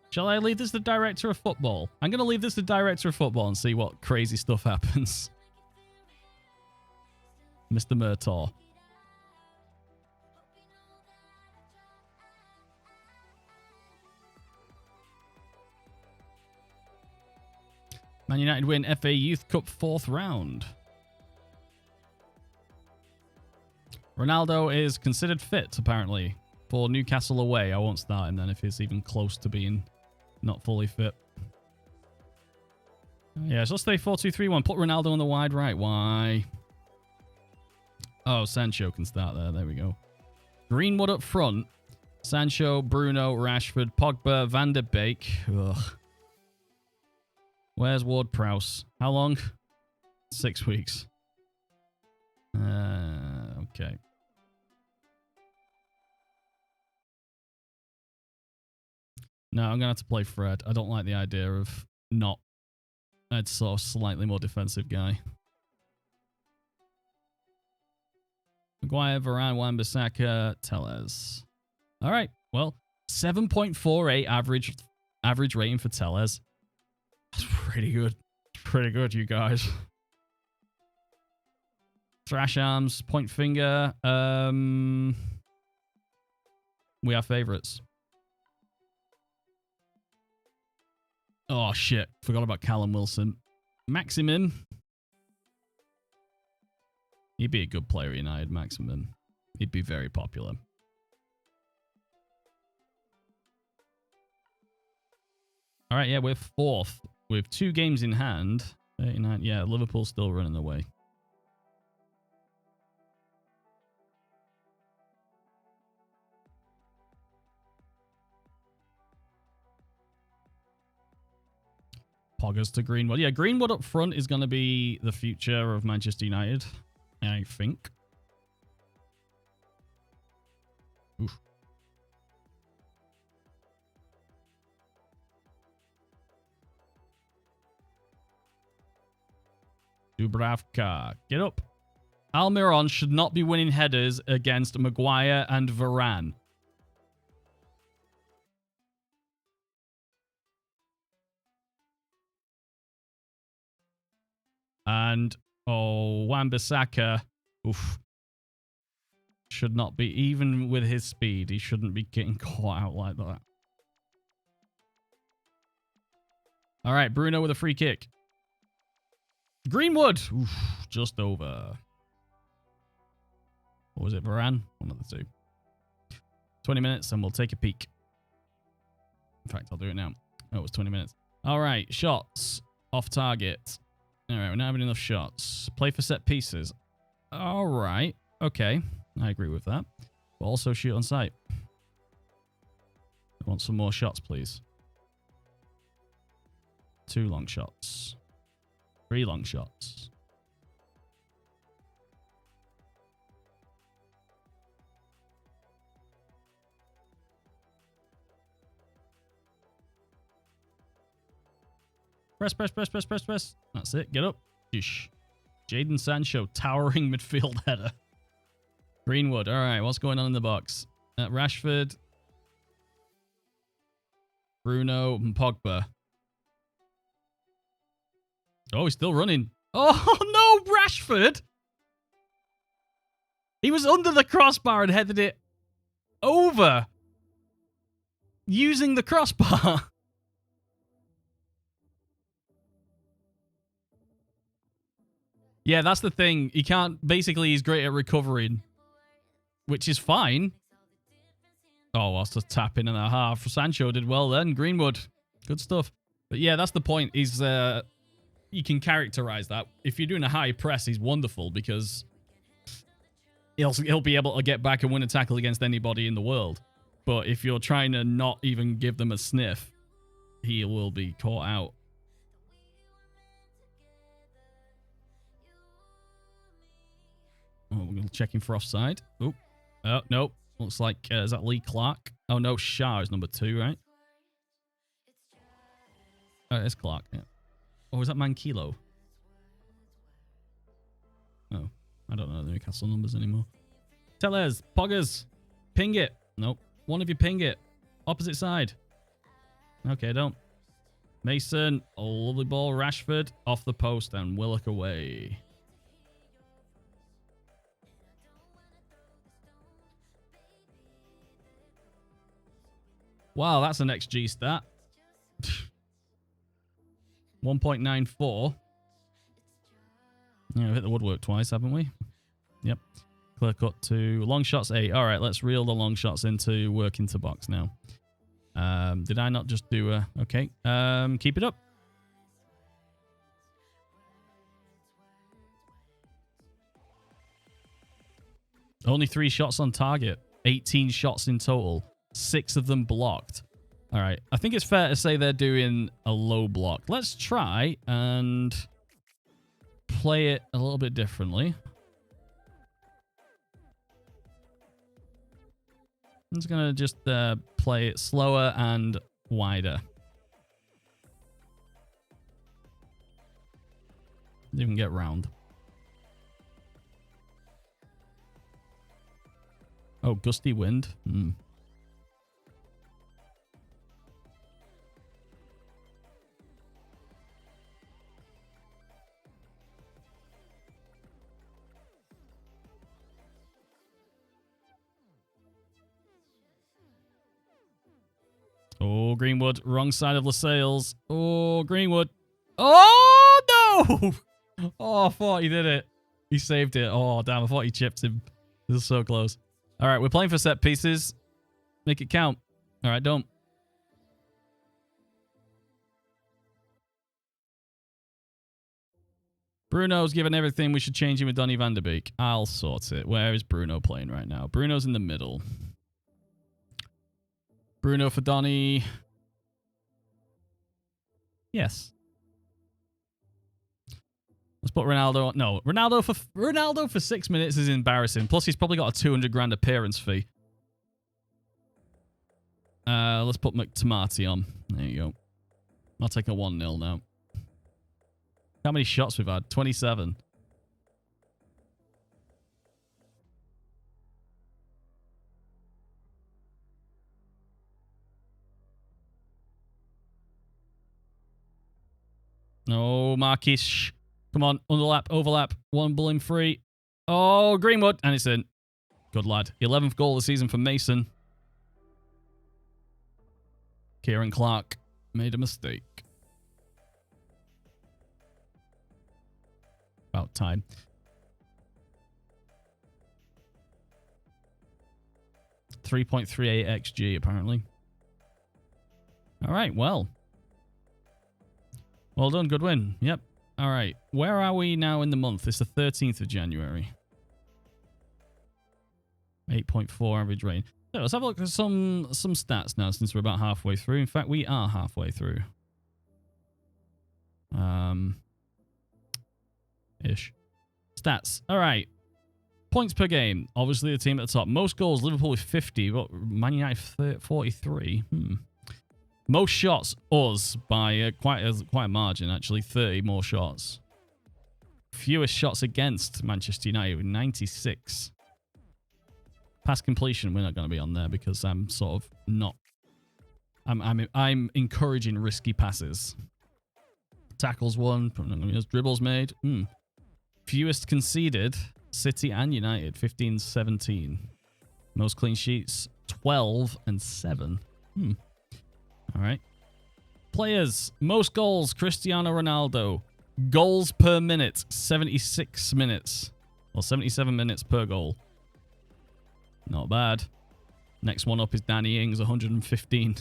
Shall I leave this to the director of football? I'm going to leave this to the director of football and see what crazy stuff happens. Mr. Murtaugh. Man United win FA Youth Cup 4th round. Ronaldo is considered fit, apparently, for Newcastle away. I won't start him then if he's even close to being not fully fit. Yeah, so let's stay 4-2-3-1. Put Ronaldo on the wide right. Why? Oh, Sancho can start there. There we go. Greenwood up front. Sancho, Bruno, Rashford, Pogba, Van der Beek. Ugh. Where's Ward-Prowse? How long? 6 weeks. Okay. No, I'm going to have to play Fred. I don't like the idea of not a sort of slightly more defensive guy. Maguire, Varane, Wan-Bissaka, Tellez. All right. Well, 7.48 average rating for Tellez. That's pretty good. Pretty good, you guys. Thrash arms, point finger. We have favorites. Oh, shit. Forgot about Callum Wilson. Maximin. He'd be a good player at United, Maximin. He'd be very popular. All right, yeah, we're 4th with 2 games in hand. 39, yeah, Liverpool's still running away. Poggers to Greenwood. Yeah, Greenwood up front is going to be the future of Manchester United, I think. Oof. Dubravka, get up. Almiron should not be winning headers against Maguire and Varane. And, oh, Wan-Bissaka, oof, should not be, even with his speed, he shouldn't be getting caught out like that. All right, Bruno with a free kick. Greenwood, oof, just over. Or was it Varane? One of the two. 20 minutes and we'll take a peek. In fact, I'll do it now. Oh, it was 20 minutes. All right, shots off target. All right, we're not having enough shots. Play for set pieces. All right. Okay. I agree with that. But also shoot on sight. I want some more shots, please. 2 long shots. 3 long shots. Press, press, press, press, press, press. That's it. Get up. Ish. Jadon Sancho, towering midfield header. Greenwood. All right, what's going on in the box? Rashford. Bruno and Pogba. Oh, he's still running. Oh, no, Rashford. He was under the crossbar and headed it over using the crossbar. Yeah, that's the thing. He can't... Basically, he's great at recovering, which is fine. Oh, whilst just tapping in that half. Sancho did well then. Greenwood. Good stuff. But yeah, that's the point. He's... you can characterize that. If you're doing a high press, he's wonderful because he'll be able to get back and win a tackle against anybody in the world. But if you're trying to not even give them a sniff, he will be caught out. Oh, we're going to check him for offside. Oh, nope. Looks like, is that Lee Clark? Oh, no, Shah is number 2, right? Oh, it's Clark, yeah. Or was that Mankilo? Oh, I don't know the Newcastle numbers anymore. Tellez, Poggers, ping it. Nope. One of you ping it. Opposite side. Okay, don't. Mason, a lovely ball. Rashford, off the post and Willock away. Wow, that's an XG stat. 1.94. Yeah, we've hit the woodwork twice, haven't we? Yep. Clear cut to long shots 8. All right, let's reel the long shots into work into box now. Did I not just do a... Okay. Keep it up. Only 3 shots on target. 18 shots in total. 6 of them blocked. All right. I think it's fair to say they're doing a low block. Let's try and play it a little bit differently. I'm just going to play it slower and wider. You can get round. Oh, gusty wind. Oh, Greenwood. Wrong side of Lascelles. Oh, Greenwood. Oh, no! Oh, I thought he did it. He saved it. Oh, damn. I thought he chipped him. This is so close. All right, we're playing for set pieces. Make it count. All right, don't. Bruno's given everything. We should change him with Donny van der Beek. I'll sort it. Where is Bruno playing right now? Bruno's in the middle. Bruno for Donny. Yes. Let's put Ronaldo on. No, Ronaldo for 6 minutes is embarrassing. Plus, he's probably got a 200 grand appearance fee. Let's put McTominay on. There you go. I'll take a 1-0 now. How many shots we've had? 27. No, Marquis. Come on, overlap. One bowling free. Oh, Greenwood. And it's in. Good lad. 11th goal of the season for Mason. Kieran Clark made a mistake. About time. .38 XG, apparently. All right, well. Well done, good win. Yep. All right. Where are we now in the month? It's the 13th of January. 8.4 average rain. So let's have a look at some stats now since we're about halfway through. In fact, we are halfway through. Ish. Stats. All right. Points per game. Obviously, the team at the top. Most goals, Liverpool with 50. But Man United 43. Most shots, us, by quite a margin, actually. 30 more shots. Fewest shots against Manchester United with 96. Pass completion, we're not going to be on there because I'm sort of not... I'm encouraging risky passes. Tackles won. Dribbles made. Fewest conceded, City and United, 15-17. Most clean sheets, 12 and 7. All right. Players, most goals, Cristiano Ronaldo. Goals per minute, 76 minutes. Or 77 minutes per goal. Not bad. Next one up is Danny Ings, 115.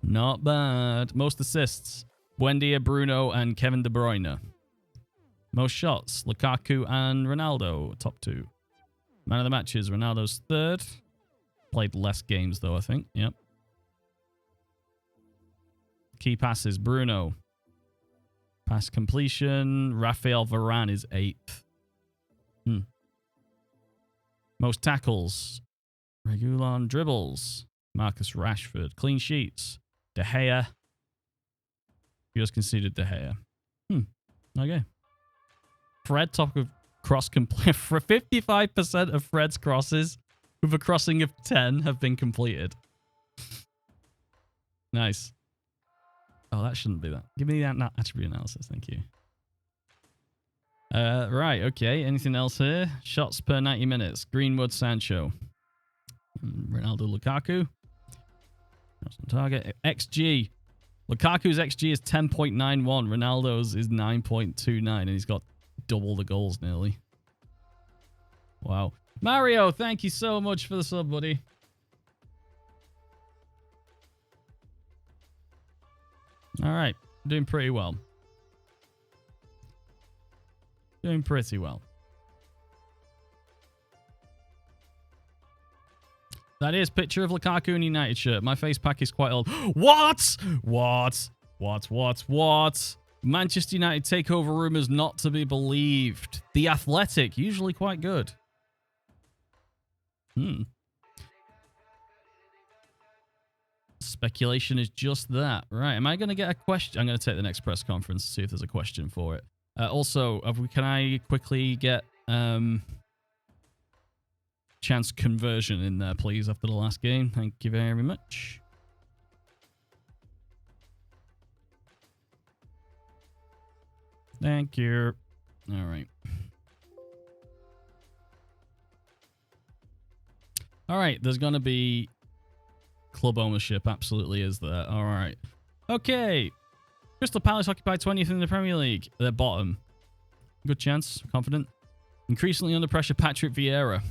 Not bad. Most assists, Buendia, Bruno, and Kevin De Bruyne. Most shots, Lukaku and Ronaldo, top 2. Man of the matches, Ronaldo's 3rd. Played less games, though, I think. Yep. Key passes, Bruno. Pass completion, Rafael Varane is 8th. Most tackles, Regulon dribbles. Marcus Rashford. Clean sheets. De Gea. You just conceded De Gea. Okay. Fred, top of cross complete. For 55% of Fred's crosses with a crossing of 10 have been completed. Nice. Oh, that shouldn't be that. Give me that attribute analysis. Thank you. Right. Okay. Anything else here? Shots per 90 minutes. Greenwood, Sancho. Ronaldo, Lukaku. That's on target. XG. Lukaku's XG is 10.91. Ronaldo's is 9.29. And he's got double the goals nearly. Wow. Mario, thank you so much for the sub, buddy. All right. Doing pretty well. Doing pretty well. That is picture of Lukaku in United shirt. My face pack is quite old. What? What? Manchester United takeover rumors not to be believed. The Athletic, usually quite good. Speculation is just that. Right, am I going to get a question? I'm going to take the next press conference to see if there's a question for it. Also, can I quickly get chance conversion in there, please, after the last game? Thank you very much. Thank you. All right. All right, there's going to be club ownership. Absolutely is there. All right. Okay. Crystal Palace occupied 20th in the Premier League. They're bottom. Good chance. Confident. Increasingly under pressure, Patrick Vieira.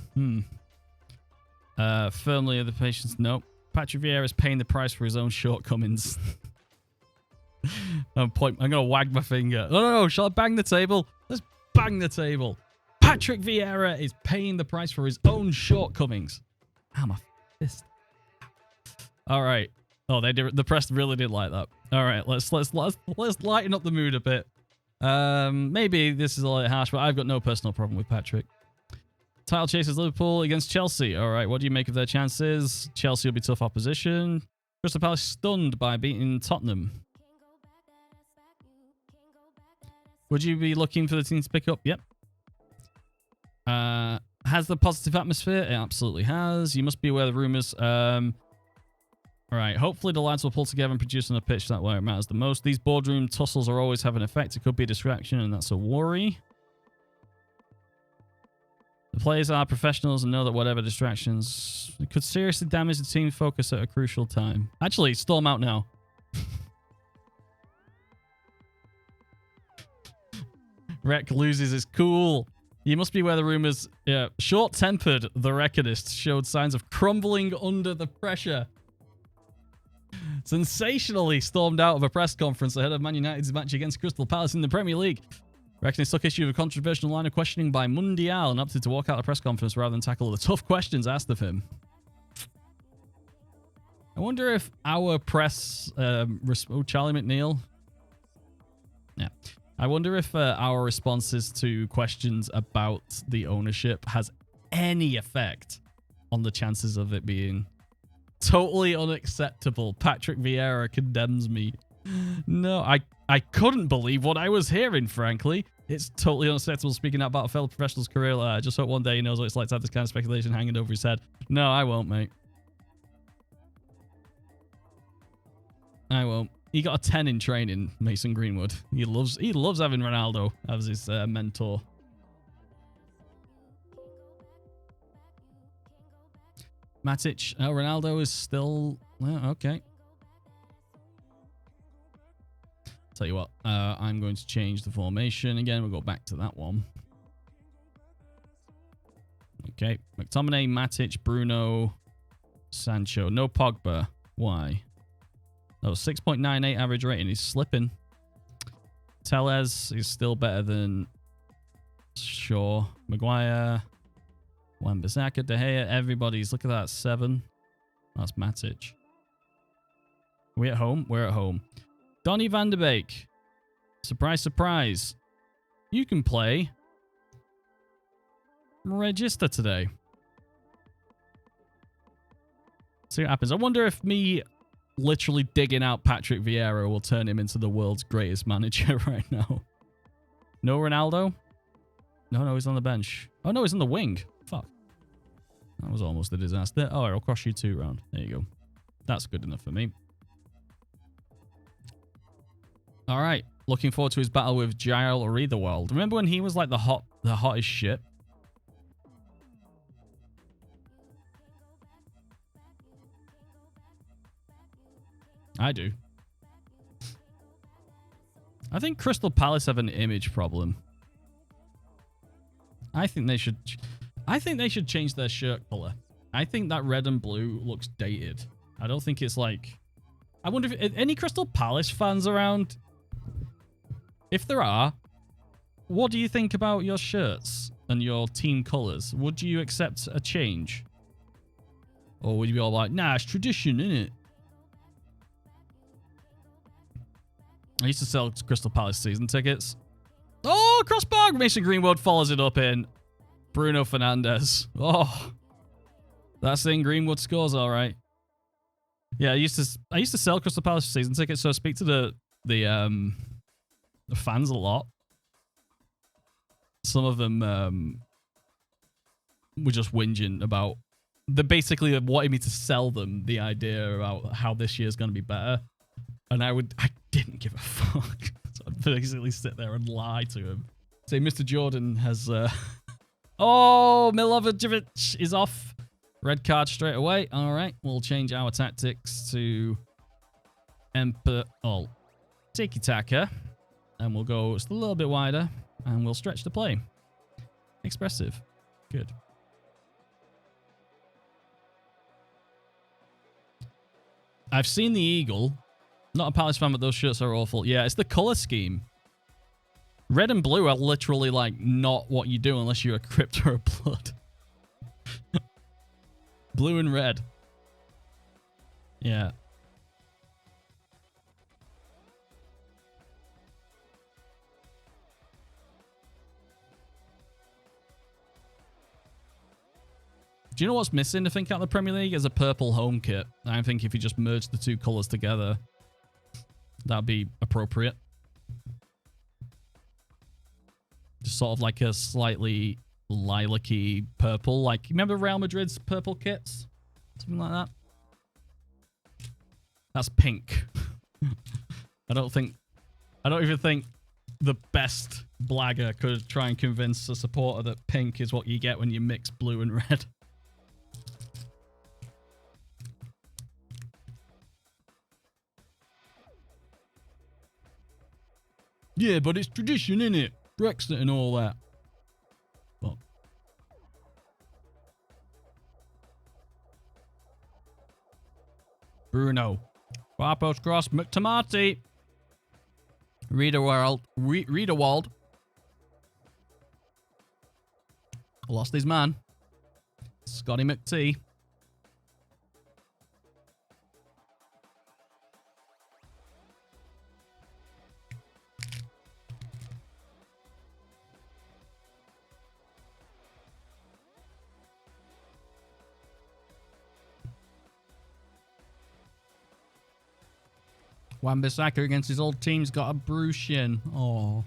Firmly under patience. Nope. Patrick Vieira is paying the price for his own shortcomings. I'm going to wag my finger. No. Shall I bang the table? Let's bang the table. Patrick Vieira is paying the price for his own shortcomings. Ow, my fist. All right. Oh, the press really did like that. All right, let's lighten up the mood a bit. Maybe this is a little harsh, but I've got no personal problem with Patrick. Title chasers Liverpool against Chelsea. All right, what do you make of their chances? Chelsea will be tough opposition. Crystal Palace stunned by beating Tottenham. Would you be looking for the team to pick up? Yep. Has the positive atmosphere? It absolutely has. You must be aware of the rumors. All right, hopefully the lads will pull together and produce on a pitch that way it matters the most. These boardroom tussles are always having an effect. It could be a distraction, and that's a worry. The players are professionals and know that whatever distractions it could seriously damage the team's focus at a crucial time. Actually, storm out now. Rec loses is cool. You must be where the rumors... Yeah, short-tempered, the Recordist showed signs of crumbling under the pressure. Sensationally stormed out of a press conference ahead of Man United's match against Crystal Palace in the Premier League. Reckonist took issue with a controversial line of questioning by Mundial and opted to walk out of the press conference rather than tackle the tough questions asked of him. I wonder if our press... Charlie McNeil? Yeah. I wonder if our responses to questions about the ownership has any effect on the chances of it being... Totally unacceptable. Patrick Vieira condemns me. No, I couldn't believe what I was hearing, frankly. It's totally unacceptable speaking out about a fellow professional's career. I just hope one day he knows what it's like to have this kind of speculation hanging over his head. No, I won't, mate. I won't. He got a 10 in training, Mason Greenwood. He loves having Ronaldo as his mentor. Matic. Oh, Ronaldo is still... okay. Tell you what, I'm going to change the formation again. We'll go back to that one. Okay. McTominay, Matic, Bruno, Sancho. No Pogba. Why? Oh, 6.98 average rating. He's slipping. Tellez is still better than Shaw. Maguire. Wan-Bissaka, De Gea, everybody's. Look at that, 7. That's Matic. Are we at home? We're at home. Donny van de Beek. Surprise, surprise. You can play Register today. See what happens. I wonder if me literally digging out Patrick Vieira will turn him into the world's greatest manager right now. No Ronaldo? No, he's on the bench. Oh, no, he's on the wing. Fuck. That was almost a disaster. Oh, I'll cross you 2 round. There you go. That's good enough for me. All right. Looking forward to his battle with Jael Riederwald. Remember when he was like the hottest shit? I do. I think Crystal Palace have an image problem. I think they should change their shirt color. I think that red and blue looks dated. I don't think it's like... I wonder if any Crystal Palace fans around? If there are, what do you think about your shirts and your team colors? Would you accept a change? Or would you be all like, nah, it's tradition, innit? I used to sell Crystal Palace season tickets. Oh, crossbar! Mason Greenwood follows it up in Bruno Fernandes. Oh, that's in Greenwood scores, all right. Yeah, I used to sell Crystal Palace season tickets, so I speak to the fans a lot. Some of them were just whinging about. They basically wanted me to sell them the idea about how this year's going to be better. And I didn't give a fuck. So I'd basically sit there and lie to him. Say, Mr. Jordan has... Oh, Milovojevic is off. Red card straight away. All right, we'll change our tactics to tiki-taka. And we'll go just a little bit wider. And we'll stretch the play. Expressive. Good. I've seen the Eagle. Not a Palace fan, but those shirts are awful. Yeah, it's the color scheme. Red and blue are literally like not what you do unless you're a Crypt or a Blood. Blue and red. Yeah. Do you know what's missing, I think, out of the Premier League? Is a purple home kit. I think if you just merge the 2 colors together, that'd be appropriate. Just sort of like a slightly lilac-y purple. Like, you remember Real Madrid's purple kits? Something like that. That's pink. I don't even think the best blagger could try and convince a supporter that pink is what you get when you mix blue and red. Yeah, but it's tradition, innit? Brexit and all that. Well. Bruno. Far post cross. McTomarty. Riederwald. Lost his man. Scotty McT. Wan-Bissaka against his old team's got a bruise shin. Oh.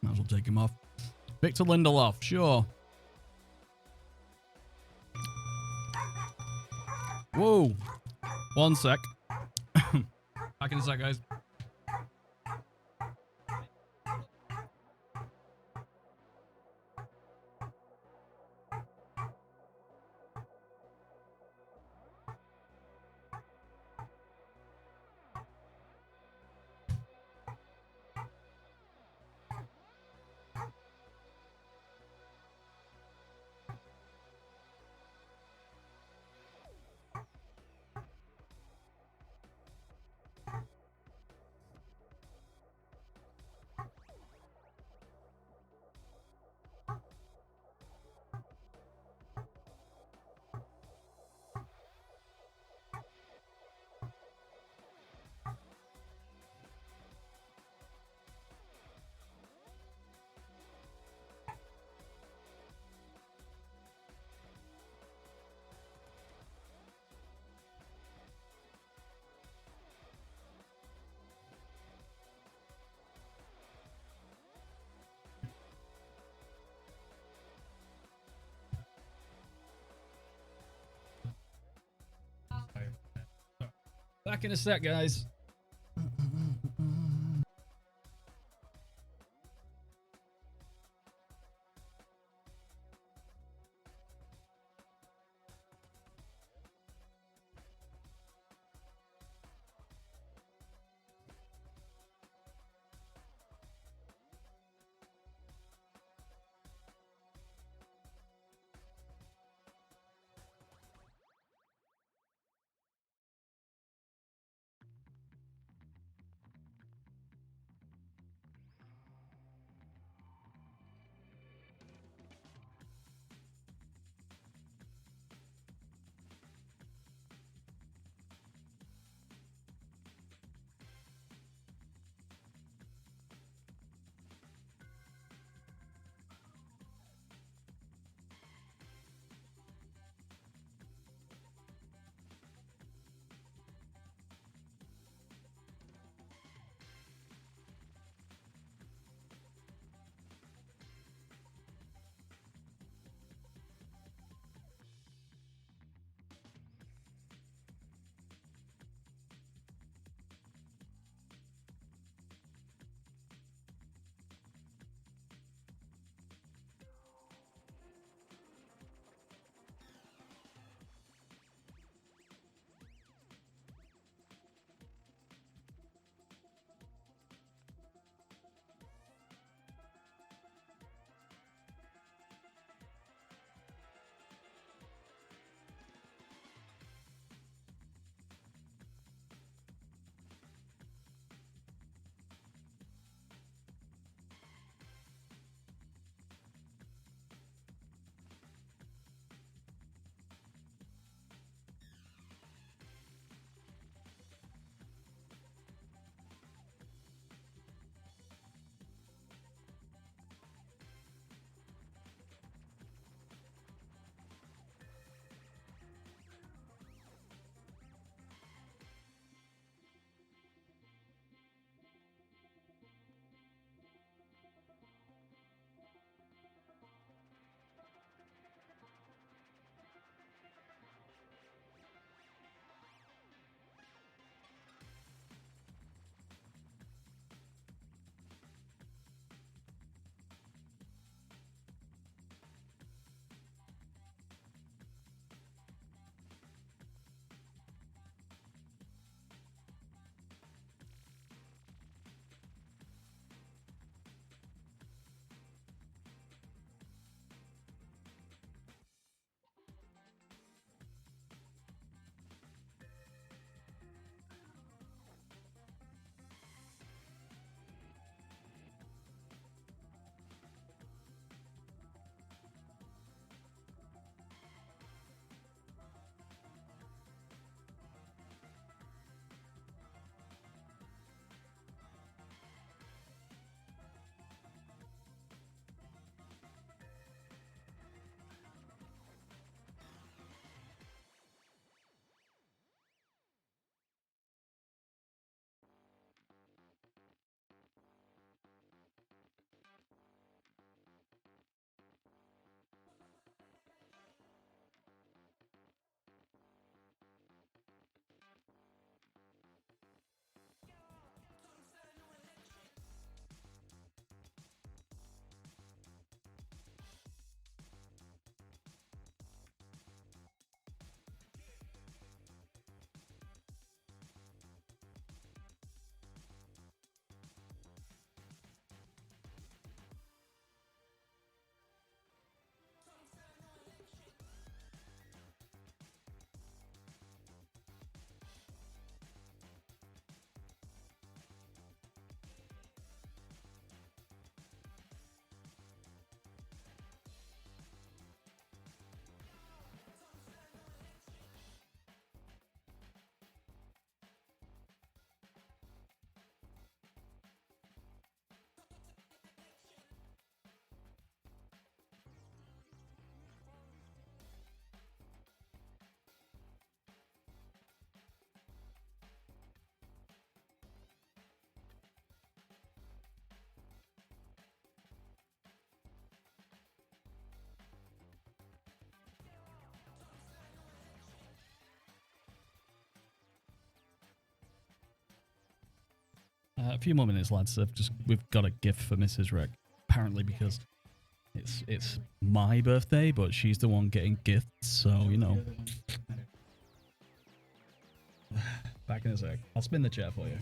Might as well take him off. Victor Lindelof, sure. Whoa. 1 sec. Back in a sec, guys. Back in a sec, guys. A few more minutes, lads. We've got a gift for Mrs. Rick. Apparently because it's my birthday, but she's the one getting gifts, so you know. Back in a sec. I'll spin the chair for you.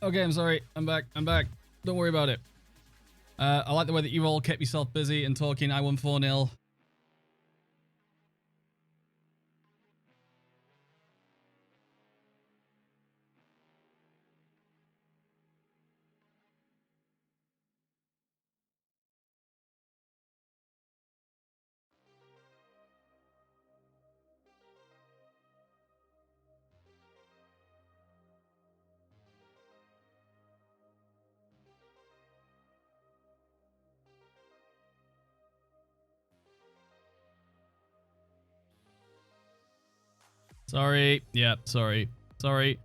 Okay, I'm sorry. I'm back. I'm back. Don't worry about it. I like the way that you all kept yourself busy and talking. I won 4-0. Sorry. Yeah, sorry. Sorry.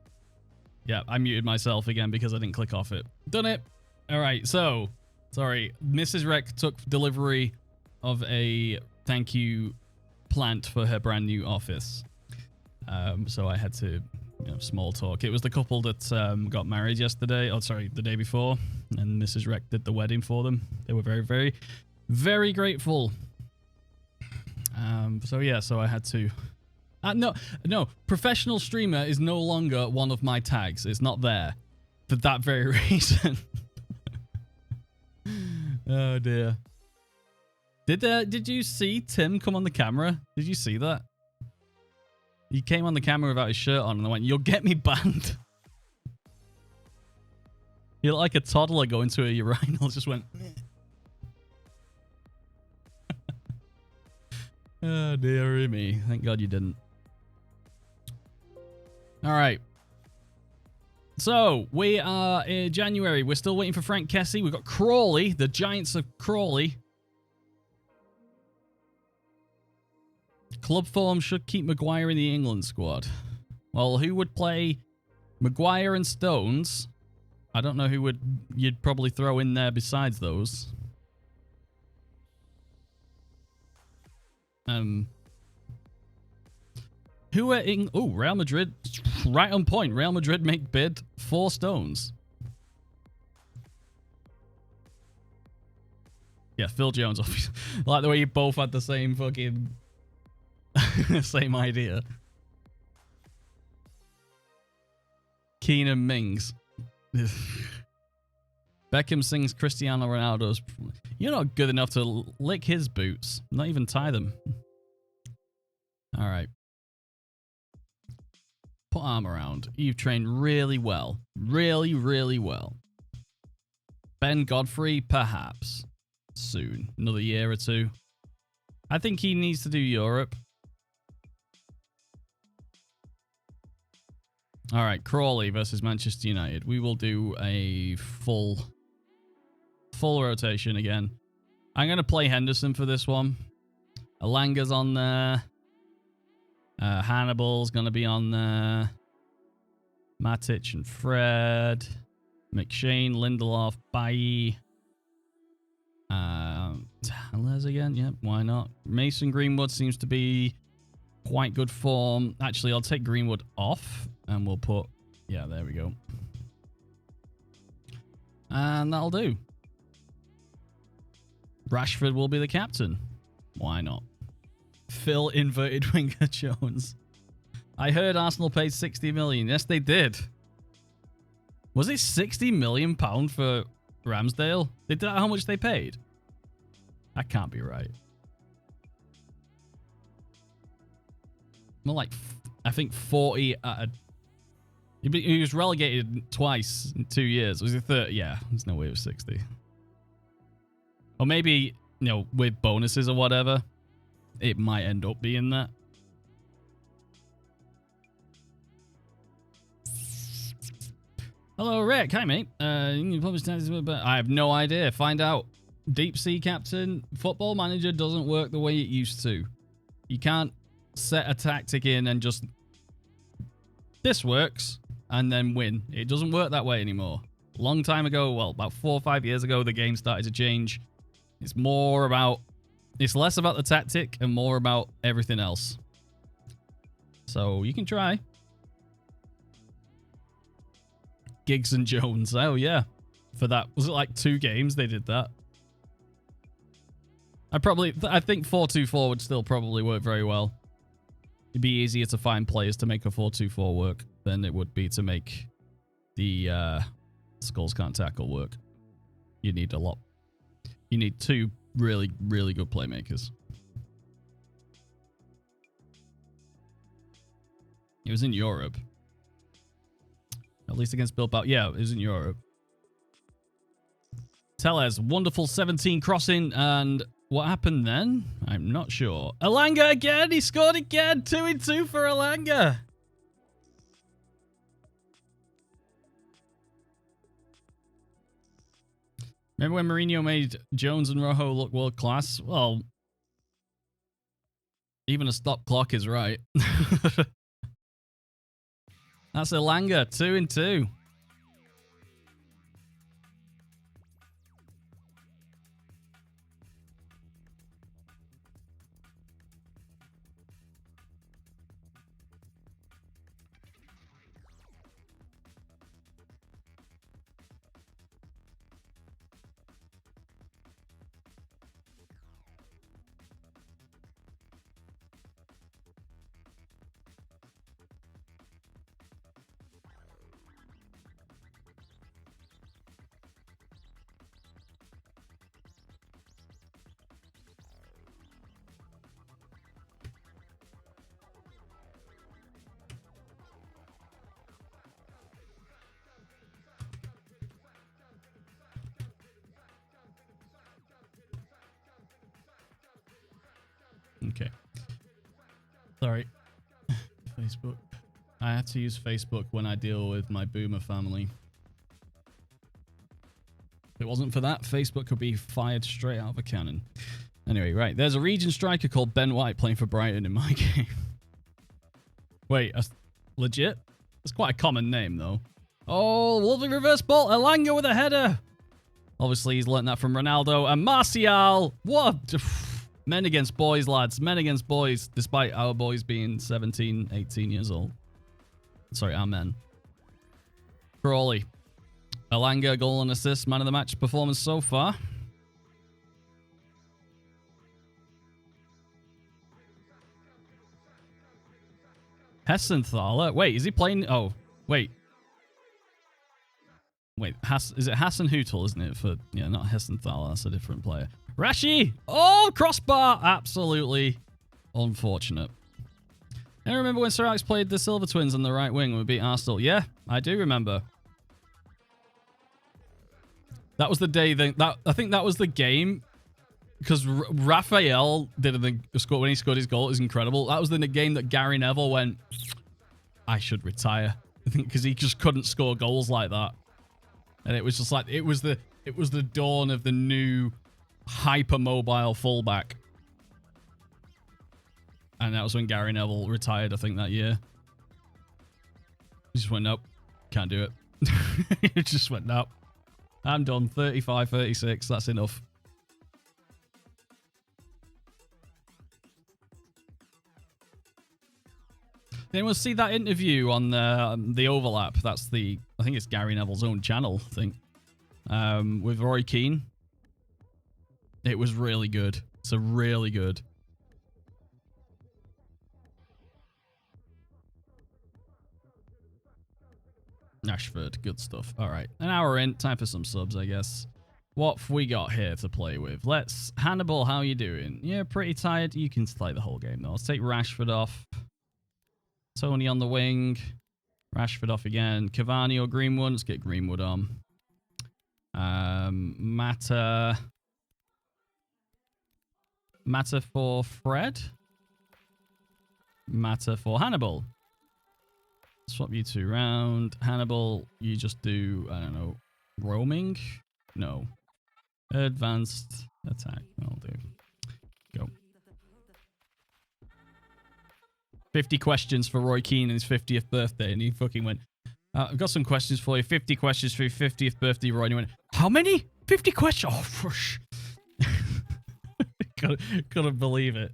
Yeah, I muted myself again because I didn't click off it. Done it. All right, so, sorry. Mrs. Rec took delivery of a thank you plant for her brand new office. So I had to, small talk. It was the couple that got married yesterday. Oh, sorry, the day before. And Mrs. Rec did the wedding for them. They were very, very, very grateful. So yeah, so I had to... no, professional streamer is no longer one of my tags. It's not there for that very reason. Oh dear. Did you see Tim come on the camera? Did you see that? He came on the camera without his shirt on and I went, "You'll get me banned." He looked like a toddler going to a urinal. Just went. Oh dear me. Thank God you didn't. All right. So, we are in January. We're still waiting for Frank Kessie. We've got Crawley, the Giants of Crawley. Club form should keep Maguire in the England squad. Well, who would play Maguire and Stones? I don't know who you'd probably throw in there besides those. Who are in... Oh, Real Madrid. Right on point. Real Madrid make bid for Stones. Yeah, Phil Jones. Obviously. I like the way you both had the same fucking... same idea. Keenan Mings. Beckham sings Cristiano Ronaldo's... You're not good enough to lick his boots. Not even tie them. All right. Put arm around. You've trained really well. Really, really well. Ben Godfrey, perhaps. Soon. Another year or two. I think he needs to do Europe. All right, Crawley versus Manchester United. We will do a full rotation again. I'm going to play Henderson for this one. Alanga's on there. Hannibal's going to be on there. Matic and Fred. McShane, Lindelof, Bailly. Tellez again. Yep, why not? Mason Greenwood seems to be quite good form. Actually, I'll take Greenwood off and we'll put... Yeah, there we go. And that'll do. Rashford will be the captain. Why not? Phil inverted winger Jones. I heard Arsenal paid 60 million. Yes, they did. Was it 60 million pound for Ramsdale? Is that how much they paid? That can't be right. More like, I think 40 at a... He was relegated twice in 2 years. Was it 30? Yeah, there's no way it was 60. Or maybe, with bonuses or whatever, it might end up being that. Hello, Rick. Hi, mate. I have no idea. Find out. Deep Sea Captain. Football Manager doesn't work the way it used to. You can't set a tactic in and just... This works, and then win. It doesn't work that way anymore. A long time ago, well, about 4 or 5 years ago, the game started to change. It's more about... It's less about the tactic and more about everything else. So, you can try. Giggs and Jones. Oh, yeah. For that. Was it like 2 games they did that? I think 4-2-4 would still probably work very well. It'd be easier to find players to make a 4-2-4 work than it would be to make the Skulls can't tackle work. You need a lot. You need two really, really good playmakers. It was in Europe. At least against Bilbao. Yeah, it was in Europe. Tellez, wonderful 17 crossing, and what happened then? I'm not sure. Elanga again! He scored again! 2-2 for Elanga! Remember when Mourinho made Jones and Rojo look world class? Well, even a stop clock is right. That's Elanga, 2-2. Okay. Sorry. Facebook. I have to use Facebook when I deal with my boomer family. If it wasn't for that, Facebook could be fired straight out of a cannon. Anyway, right. There's a region striker called Ben White playing for Brighton in my game. Wait, legit? That's quite a common name, though. Oh, lovely reverse ball. Elanga with a header. Obviously, he's learnt that from Ronaldo. And Martial. What? Men against boys, lads. Men against boys, despite our boys being 17, 18 years old. Sorry, our men. Crawley. Elanga, goal and assist. Man of the match performance so far. Hessenthaler. Wait, is he playing? Oh, wait. Wait, is it Hassan Hootel, isn't it? Yeah, not Hessenthaler. That's a different player. Rashi! Oh, crossbar! Absolutely unfortunate. I remember when Sir Alex played the Silver Twins on the right wing when we beat Arsenal. Yeah, I do remember. That was the day that I think that was the game because Raphael when he scored his goal. It was incredible. That was the game that Gary Neville went, I should retire. I think because he just couldn't score goals like that. And it was just like, it was the dawn of the new hyper-mobile fullback. And that was when Gary Neville retired, I think, that year. He just went, nope, can't do it. He just went, nope. I'm done. 35, 36, that's enough. Did anyone see that interview on the Overlap? That's I think it's Gary Neville's own channel, I think. With Roy Keane. It was really good. It's a really good. Ashford, good stuff. All right, an hour in. Time for some subs, I guess. What have we got here to play with? Hannibal, how you doing? Yeah, pretty tired. You can play the whole game, though. Let's take Rashford off. Tony on the wing. Rashford off again. Cavani or Greenwood? Let's get Greenwood on. Mata for Fred. Mata for Hannibal. Swap you two around. Hannibal, you just do, I don't know, roaming? No. Advanced attack. I'll do. Go. 50 questions for Roy Keane and his 50th birthday. And he fucking went, I've got some questions for you. 50 questions for your 50th birthday, Roy. And he went, how many? 50 questions? Oh, fush. Couldn't believe it.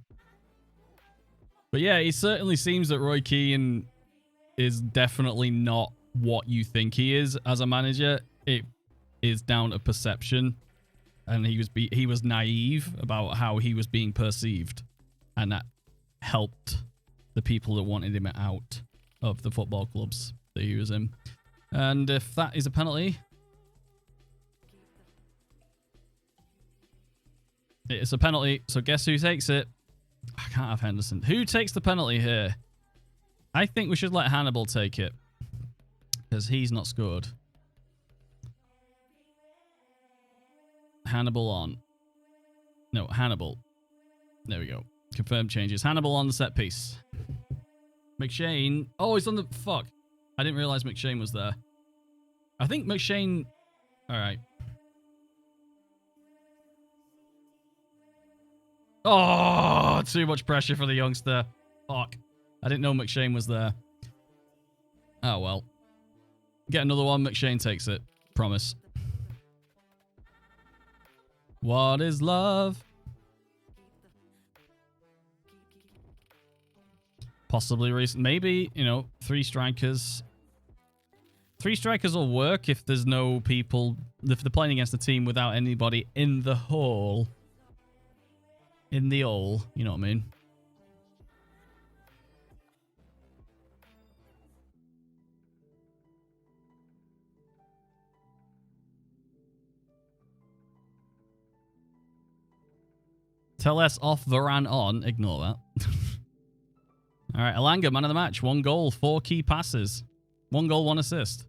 But yeah, it certainly seems that Roy Keane is definitely not what you think he is as a manager. It is down to perception. And he was naive about how he was being perceived. And that helped the people that wanted him out of the football clubs that he was in. And if that is a penalty, It's a penalty, so guess who takes it? I can't have Henderson. Who takes the penalty here? I think we should let Hannibal take it. Because he's not scored. Hannibal on. No, Hannibal. There we go. Confirm changes. Hannibal on the set piece. McShane. Oh, he's on the... Fuck. I didn't realize McShane was there. I think McShane... Alright. Oh, too much pressure for the youngster. Fuck. I didn't know McShane was there. Oh, well. Get another one. McShane takes it. Promise. What is love? Possibly recent. Maybe, you know, 3 strikers. 3 strikers will work if there's no people... If they're playing against a team without anybody in the hole. In the hole. You know what I mean? Tell us off, Varane on. Ignore that. All right, Elanga, man of the match. 1 goal, 4 key passes. 1 goal, 1 assist.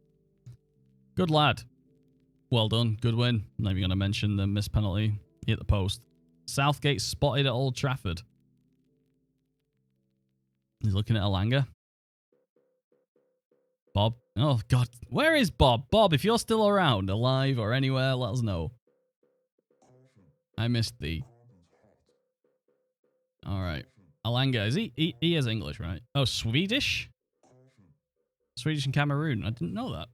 Good lad. Well done. Good win. I'm not even going to mention the missed penalty. He hit the post. Southgate spotted at Old Trafford. He's looking at Elanga. Bob. Oh, God. Where is Bob? Bob, if you're still around, alive or anywhere, let us know. I missed thee. All right. Elanga, is he is English, right? Oh, Swedish? Swedish and Cameroon. I didn't know that.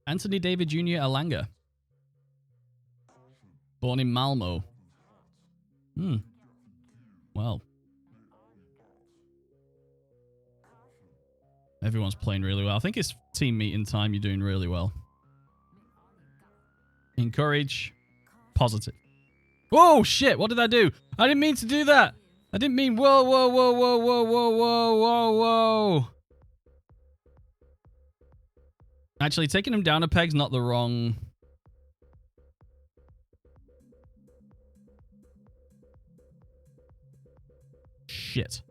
Anthony David Jr. Elanga. Born in Malmo. Well. Everyone's playing really well. I think it's team meeting time. You're doing really well. Encourage. Positive. Whoa, shit. What did I do? I didn't mean to do that. I didn't mean... Whoa, whoa, whoa, whoa, whoa, whoa, whoa, whoa, whoa. Actually, taking him down a peg's not the wrong... Shit.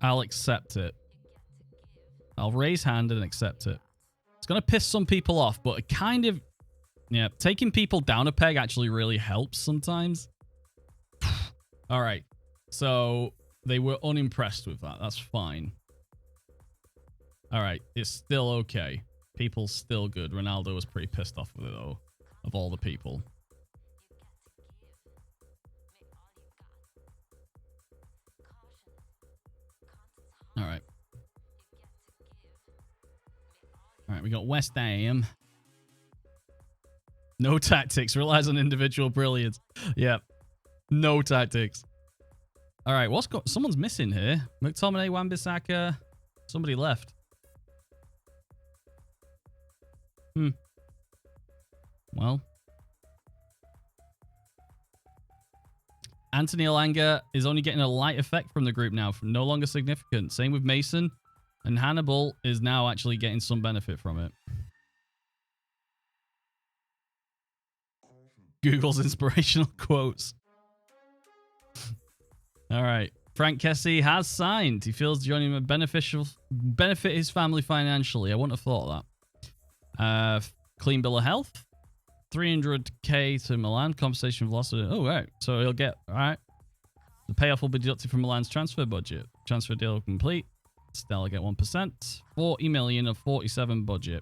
I'll accept it. I'll raise hand and accept it. It's going to piss some people off, but it kind of... Yeah, taking people down a peg actually really helps sometimes. All right. So they were unimpressed with that. That's fine. All right. It's still okay. People's still good. Ronaldo was pretty pissed off with it, though, of all the people. All right. All right, we got West Ham. No tactics. Relies on individual brilliance. Yep. No tactics. All right, someone's missing here. McTominay, Wan-Bissaka. Somebody left. Well. Anthony Elanga is only getting a light effect from the group now, from no longer significant. Same with Mason. And Hannibal is now actually getting some benefit from it. Google's inspirational quotes. All right. Frank Kessie has signed. He feels joining him benefit his family financially. I wouldn't have thought that. Clean bill of health. 300k to Milan. Compensation for loss. Oh, right. So he'll get... All right. The payoff will be deducted from Milan's transfer budget. Transfer deal complete. Stella get 1%. 40 million of 47 budget.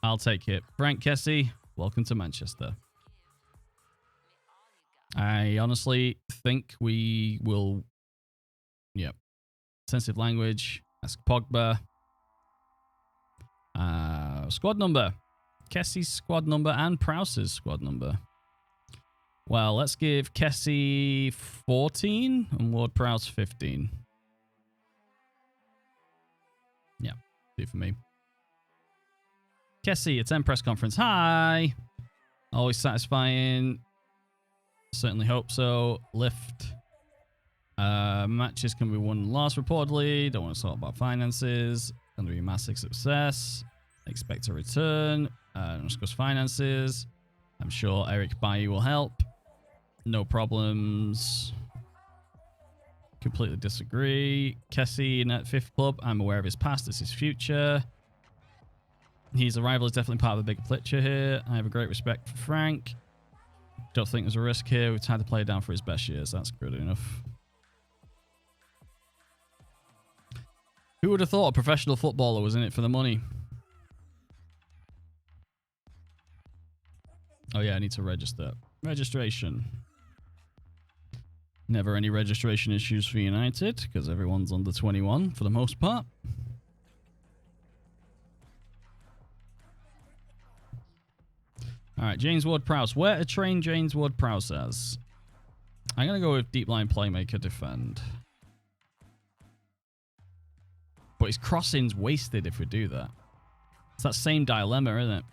I'll take it. Frank Kessie, welcome to Manchester. I honestly think we will... Yep. Sensitive language. Ask Pogba. Squad number. Kessie's squad number and Prowse's squad number. Well, let's give Kessie 14 and Ward-Prowse 15. Yeah, do for me. Kessie, attend press conference. Hi. Always satisfying. Certainly hope so. Lift. Matches can be won and lost reportedly. Don't want to talk about finances. Going to be massive success. Expect a return. Don't discuss finances. I'm sure Eric Bailly will help. No problems. Completely disagree. Kessie in at 5th club. I'm aware of his past. It's his future. His arrival is definitely part of a bigger picture here. I have a great respect for Frank. Don't think there's a risk here. We've tried to play it down for his best years. That's good enough. Who would have thought a professional footballer was in it for the money? Oh yeah, I need to register. Registration. Never any registration issues for United because everyone's under 21 for the most part. Alright, James Ward-Prowse. Where to train James Ward-Prowse as? I'm going to go with deep line playmaker defend. But his crossing's wasted if we do that. It's that same dilemma, isn't it?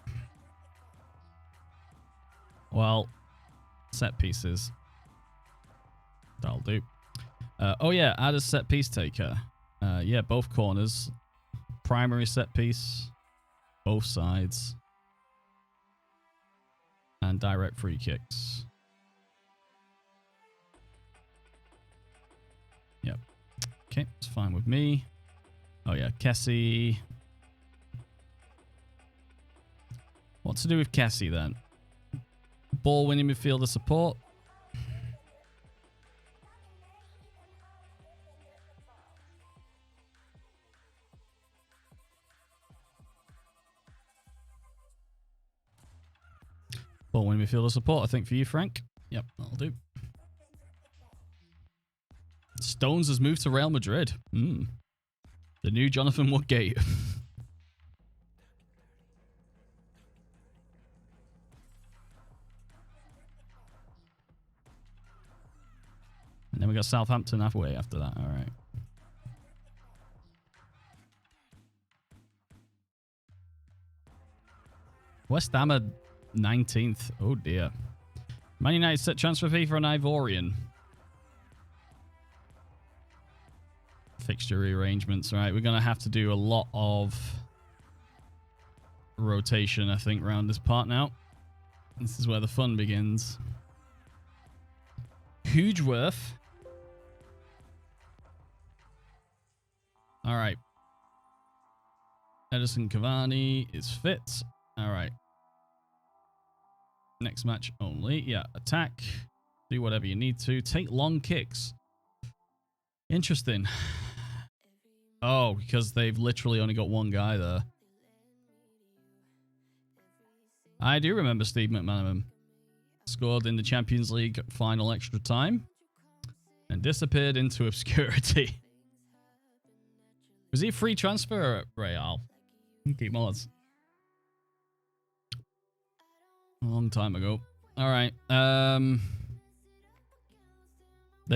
Well, set pieces. That'll do. Oh yeah, add a set piece taker. Yeah, both corners. Primary set piece. Both sides. And direct free kicks. Yep. Okay, it's fine with me. Oh yeah, Kessie. What to do with Kessie then? Ball winning midfielder support. Ball winning midfielder support, I think, for you, Frank. Yep, that'll do. Stones has moved to Real Madrid. The new Jonathan Woodgate. And then we got Southampton halfway after that. All right. West Ham are 19th. Oh dear. Man United set transfer fee for an Ivorian. Fixture rearrangements. All right, we're going to have to do a lot of rotation, I think, around this part now. This is where the fun begins. Hugeworth. All right. Edison Cavani is fit. All right. Next match only. Yeah, attack. Do whatever you need to. Take long kicks. Interesting. Oh, because they've literally only got one guy there. I do remember Steve McManaman. Scored in the Champions League final extra time. And disappeared into obscurity. Was he a free transfer at Real? He was. A long time ago. Alright. They're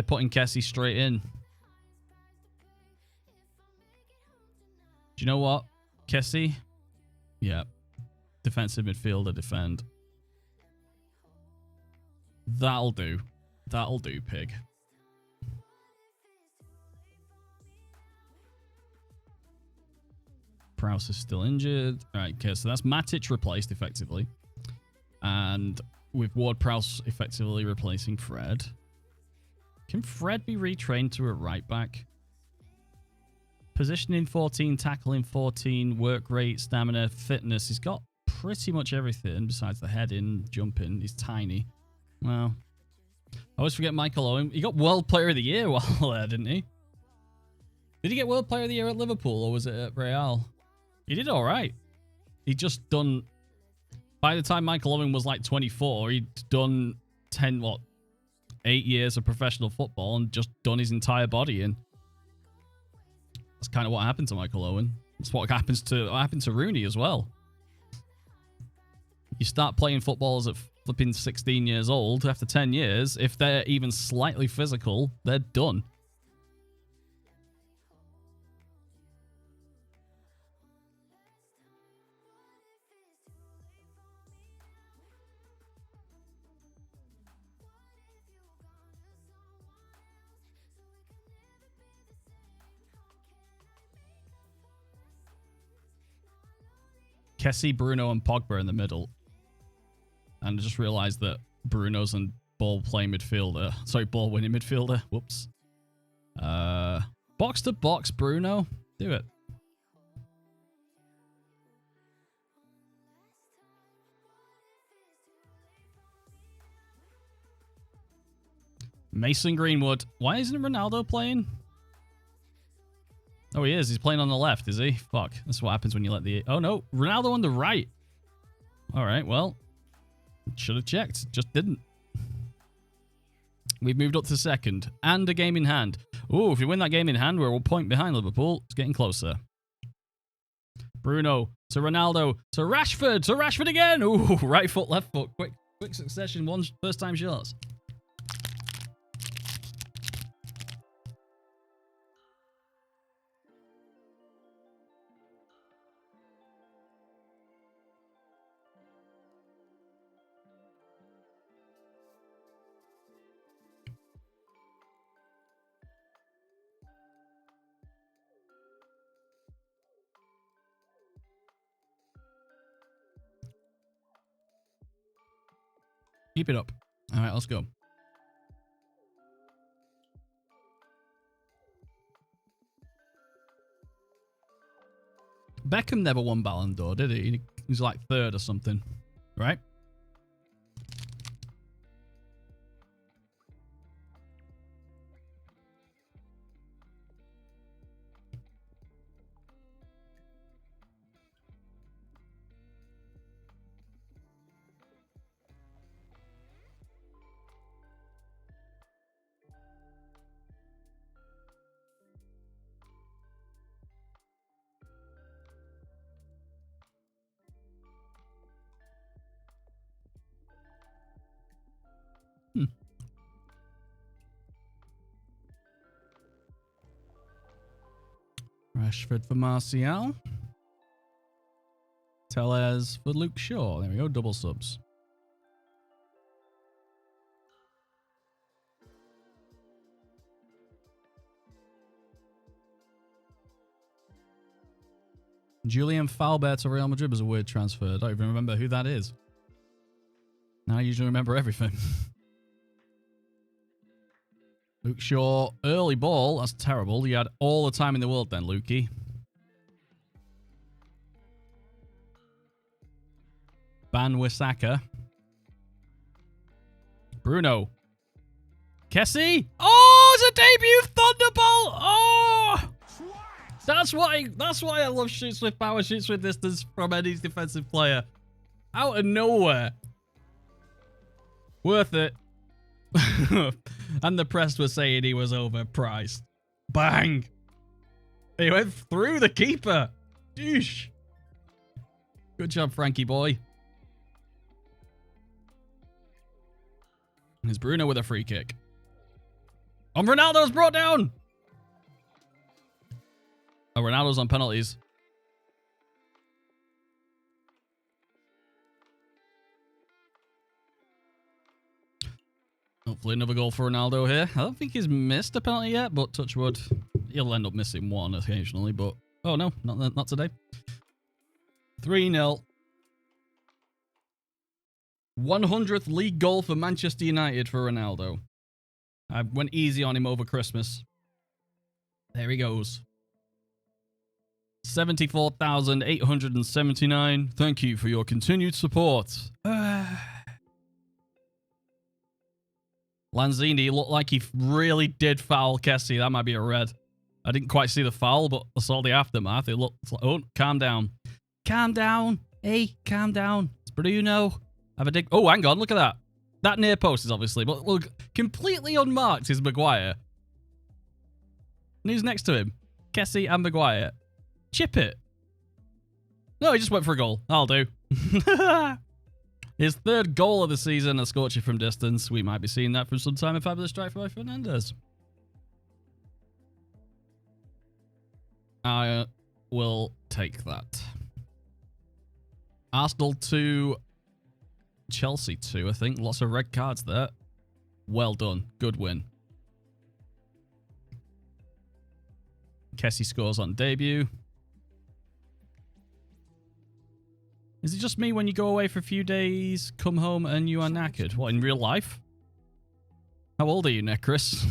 putting Kessie straight in. Do you know what? Kessie? Yeah. Defensive midfielder, defend. That'll do. That'll do, pig. Prowse is still injured. Alright, okay, so that's Matic replaced effectively. And with Ward-Prowse effectively replacing Fred. Can Fred be retrained to a right back? Positioning 14, tackling 14, work rate, stamina, fitness. He's got pretty much everything besides the heading, jumping. He's tiny. Well, I always forget Michael Owen. He got World Player of the Year while there, didn't he? Did he get World Player of the Year at Liverpool or was it at Real? He did all right. He just done... By the time Michael Owen was like 24, he'd done 8 years of professional football and just done his entire body in. That's kind of what happened to Michael Owen. That's what happened to Rooney as well. You start playing footballers at flipping 16 years old. After 10 years, if they're even slightly physical, they're done. Kessie, Bruno, and Pogba in the middle. And I just realized that Bruno's and ball playing midfielder. Sorry, ball winning midfielder. Whoops. Box to box, Bruno. Do it. Mason Greenwood. Why isn't Ronaldo playing? Oh, he is. He's playing on the left, is he? Fuck. That's what happens when you let the... Oh, no. Ronaldo on the right. All right, well. Should have checked. Just didn't. We've moved up to second. And a game in hand. Ooh, if we win that game in hand, we're a point behind Liverpool. It's getting closer. Bruno to Ronaldo to Rashford. To Rashford again. Ooh, right foot, left foot. Quick succession. One first time shots. Keep it up. All right, let's go. Beckham never won Ballon d'Or, did he? He was like third or something, right? Rashford for Martial. Tellez for Luke Shaw. There we go, double subs. Julian Faubert to Real Madrid was a weird transfer. I don't even remember who that is. Now I usually remember everything. Luke Shaw, early ball. That's terrible. You had all the time in the world then, Lukey. Ban Wisaka. Bruno. Kessie. Oh, it's a debut thunderbolt. Oh, that's why I love shoots with power, shoots with distance from any defensive player. Out of nowhere. Worth it. And the press were saying he was overpriced. Bang! He went through the keeper. Douche. Good job, Frankie boy. Here's Bruno with a free kick. And Ronaldo's brought down. Oh, Ronaldo's on penalties. Hopefully another goal for Ronaldo here. I don't think he's missed a penalty yet, but touch wood. He'll end up missing one occasionally, but... Oh, no, not today. 3-0. 100th league goal for Manchester United for Ronaldo. I went easy on him over Christmas. There he goes. 74,879. Thank you for your continued support. Lanzini looked like he really did foul Kessie. That might be a red. I didn't quite see the foul, but I saw the aftermath. It looked like, oh, calm down. Calm down. Hey, calm down. It's Bruno. Have a dig. Oh, hang on. Look at that. That near post is obviously, but look, completely unmarked is Maguire. And who's next to him? Kessie and Maguire. Chip it. No, he just went for a goal. I'll do. His third goal of the season, a scorcher from distance. We might be seeing that from some time. A fabulous strike by Fernandes. I will take that. Arsenal 2, Chelsea 2, I think. Lots of red cards there. Well done. Good win. Kessie scores on debut. Is it just me when you go away for a few days, come home and you are knackered? What, in real life? How old are you, Necris?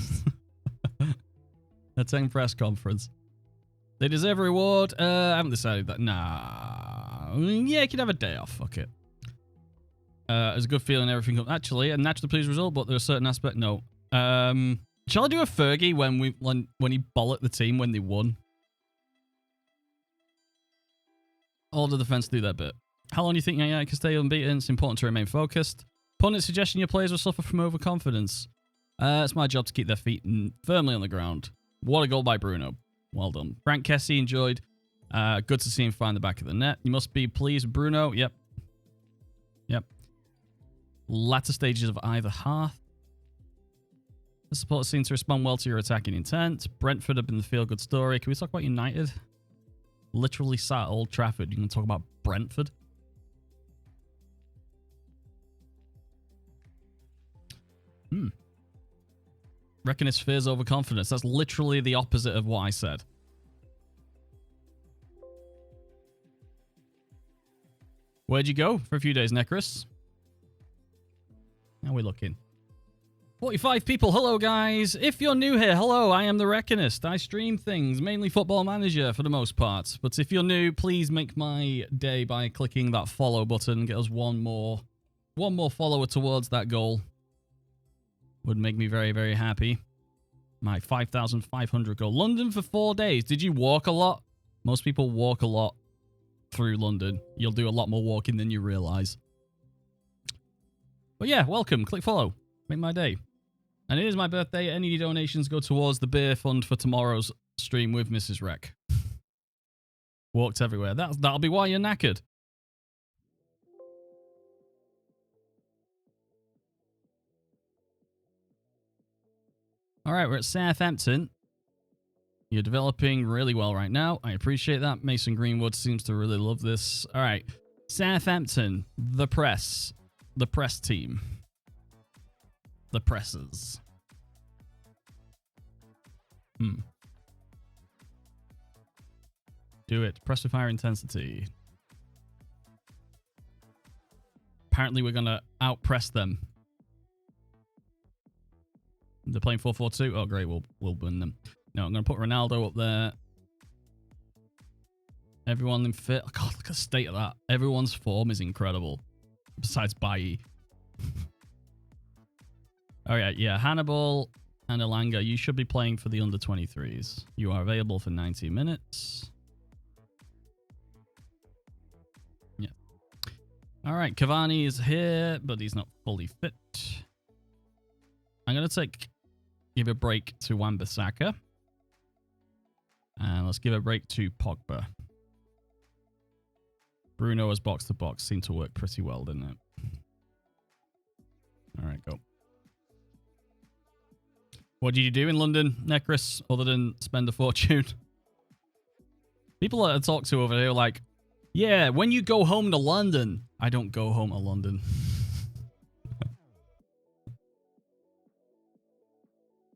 Attend press conference. They deserve a reward. I haven't decided that. Nah. Yeah, you can have a day off. Fuck it. It's a good feeling everything. Actually, a naturally pleased result, but there's a certain aspect. No. Shall I do a Fergie when he bollocked the team when they won? All the defense do that bit. How long do you think United can stay unbeaten? It's important to remain focused. Opponent suggestion your players will suffer from overconfidence. It's my job to keep their feet firmly on the ground. What a goal by Bruno. Well done. Frank Kessie enjoyed. Good to see him find the back of the net. You must be pleased with Bruno. Yep. Yep. Latter stages of either half. The supporters seem to respond well to your attacking intent. Brentford have been the feel-good story. Can we talk about United? Literally sat at Old Trafford. You can talk about Brentford. Reckon it's fears over confidence. That's literally the opposite of what I said. Where'd you go for a few days, Necris? How are we looking? 45 people. Hello, guys. If you're new here, hello. I am the Reckonist. I stream things, mainly Football Manager for the most part. But if you're new, please make my day by clicking that follow button. Get us one more follower towards that goal. Would make me very, very happy. My 5,500 goal. London for 4 days. Did you walk a lot? Most people walk a lot through London. You'll do a lot more walking than you realize. But yeah, welcome. Click follow. Make my day. And it is my birthday. Any donations go towards the beer fund for tomorrow's stream with Mrs. Rec. Walked everywhere. That'll be why you're knackered. All right, we're at Southampton. You're developing really well right now. I appreciate that. Mason Greenwood seems to really love this. All right, Southampton, the press team. The presses. Do it. Press with higher intensity. Apparently, we're going to outpress them. They're playing 4-4-2. Oh, great. We'll win them. No, I'm going to put Ronaldo up there. Everyone in fit. Oh, God, look at the state of that. Everyone's form is incredible. Besides Bailly. All right, yeah. Hannibal and Elanga, you should be playing for the under-23s. You are available for 90 minutes. Yeah. All right, Cavani is here, but he's not fully fit. I'm going to give a break to Wan-Bissaka. And let's give a break to Pogba. Bruno as box-to-box seemed to work pretty well, didn't it? All right, go. What did you do in London, Necris, other than spend a fortune? People that I talk to over here are like, yeah, when you go home to London. I don't go home to London.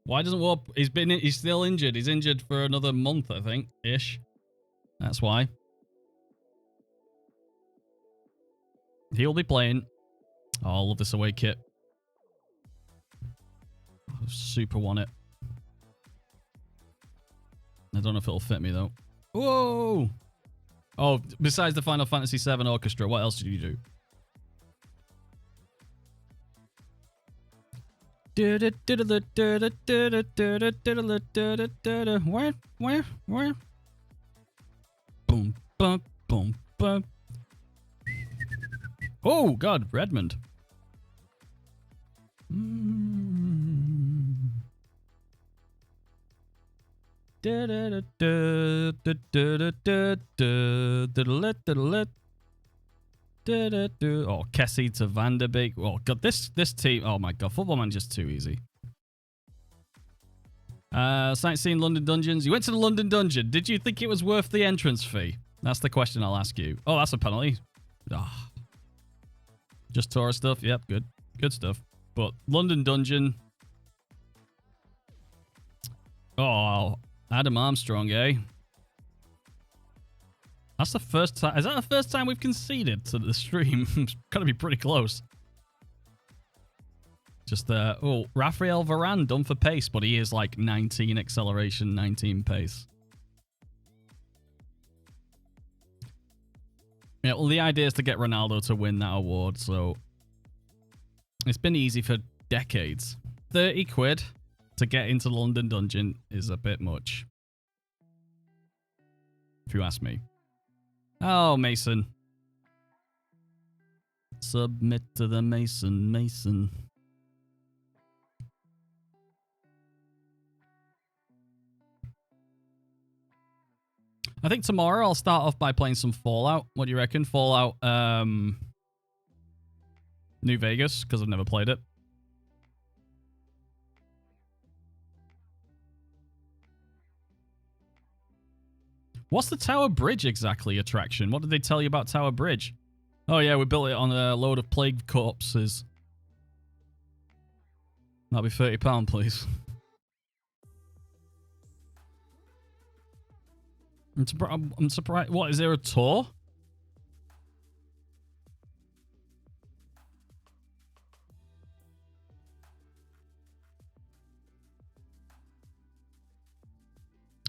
Why doesn't Warp? He's still injured. He's injured for another month, I think, ish. That's why. He'll be playing. Oh, I love this away kit. I super want it. I don't know if it'll fit me though. Whoa! Oh, besides the Final Fantasy VII Orchestra, what else did you do? Where? Boom, bum, boom, bum. Oh, God, Redmond. Oh, Kessie to Van der Beek. Oh, God, this team. Oh, my God. Football Manager's too easy. Sightseeing London Dungeons. You went to the London Dungeon. Did you think it was worth the entrance fee? That's the question I'll ask you. Oh, that's a penalty. Oh. Just tourist stuff. Yep, good. Good stuff. But London Dungeon. Oh, Adam Armstrong, eh? That's the first time. Is that the first time we've conceded to the stream? It's got to be pretty close. Just, oh, Rafael Varane done for pace, but he is like 19 acceleration, 19 pace. Yeah, well, the idea is to get Ronaldo to win that award, so it's been easy for decades. 30 quid to get into the London Dungeon is a bit much, if you ask me. Oh, Mason. Submit to the Mason, Mason. I think tomorrow I'll start off by playing some Fallout. What do you reckon? Fallout, New Vegas, because I've never played it. What's the Tower Bridge exactly attraction? What did they tell you about Tower Bridge? Oh yeah, we built it on a load of plague corpses. That'll be £30, please. I'm surprised. What, is there a tour?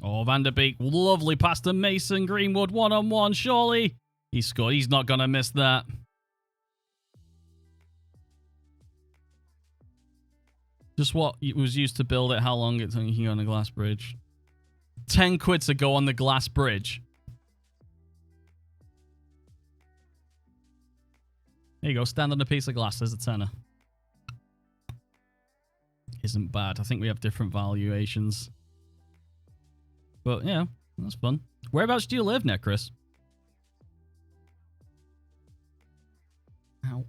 Oh, Van der Beek. Lovely pass to Mason Greenwood. One-on-one, surely. He scored. He's not going to miss that. Just what it was used to build it. How long it's taking on the glass bridge. 10 quid to go on the glass bridge. There you go. Stand on a piece of glass. There's a tenner. Isn't bad. I think we have different valuations. But, yeah, that's fun. Whereabouts do you live, Necris? Ow.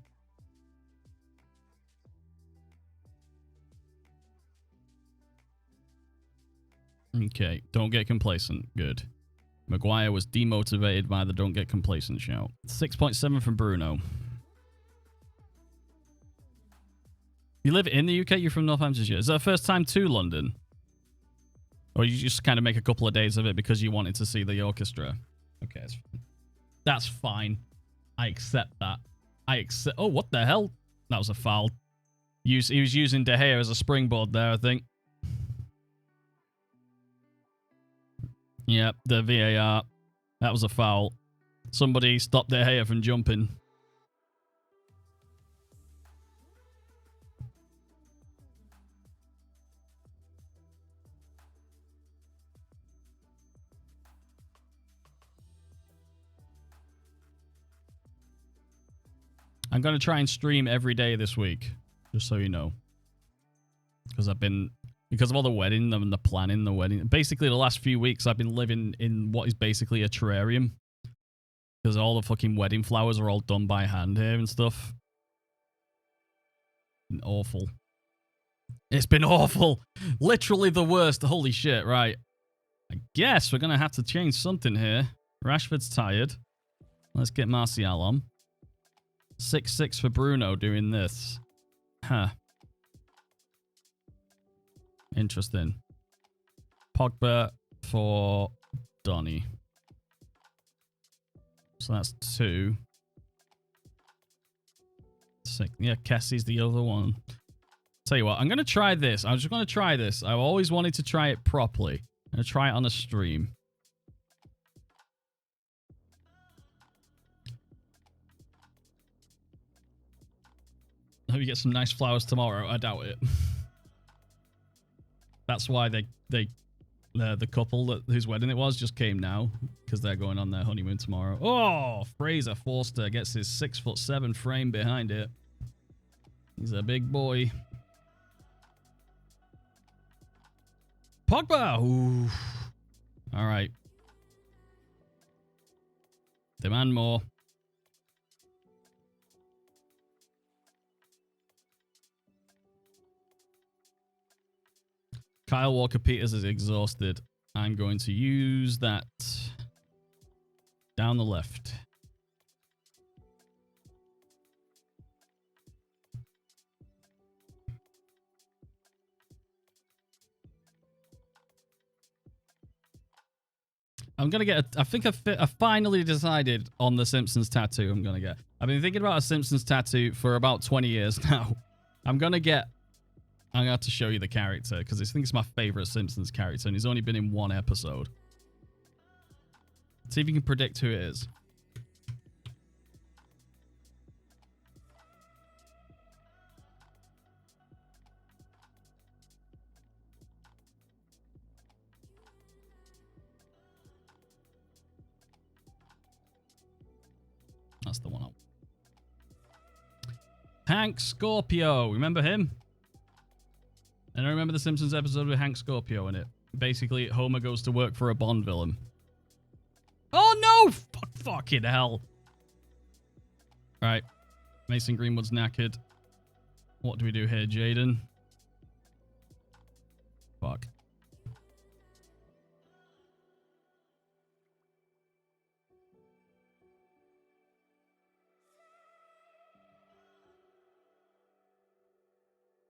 Okay, don't get complacent. Good. Maguire was demotivated by the don't get complacent shout. 6.7 from Bruno. You live in the UK? You're from Northamptonshire. Is that the first time to London? Or you just kind of make a couple of days of it because you wanted to see the orchestra? Okay, that's fine. I accept that. I accept... Oh, what the hell? That was a foul. He was using De Gea as a springboard there, I think. Yep, the VAR. That was a foul. Somebody stopped De Gea from jumping. I'm going to try and stream every day this week, just so you know. Because of all the wedding and the planning, the wedding. Basically, the last few weeks, I've been living in what is basically a terrarium. Because all the fucking wedding flowers are all done by hand here and stuff. Awful. It's been awful. Literally the worst. Holy shit, right. I guess we're going to have to change something here. Rashford's tired. Let's get Martial on. 6-6 for Bruno doing this. Huh. Interesting. Pogba for Donny. So that's 2. 6. Yeah, Kessie's the other one. Tell you what, I'm going to try this. I'm just going to try this. I've always wanted to try it properly. I'm going to try it on a stream. I hope you get some nice flowers tomorrow. I doubt it. That's why the couple whose wedding it was just came now, because they're going on their honeymoon tomorrow. Oh, Fraser Forster gets his 6'7" frame behind it. He's a big boy. Pogba. Ooh. All right. Demand more. Kyle Walker-Peters is exhausted. I'm going to use that down the left. I'm going to get, I think I finally decided on the Simpsons tattoo I'm going to get. I've been thinking about a Simpsons tattoo for about 20 years now. I'm going to have to show you the character because I think it's my favorite Simpsons character and he's only been in one episode. See if you can predict who it is. That's the one. Hank Scorpio. Remember him? And I remember the Simpsons episode with Hank Scorpio in it. Basically, Homer goes to work for a Bond villain. Oh no! Fucking hell. Right. Mason Greenwood's knackered. What do we do here, Jaden? Fuck.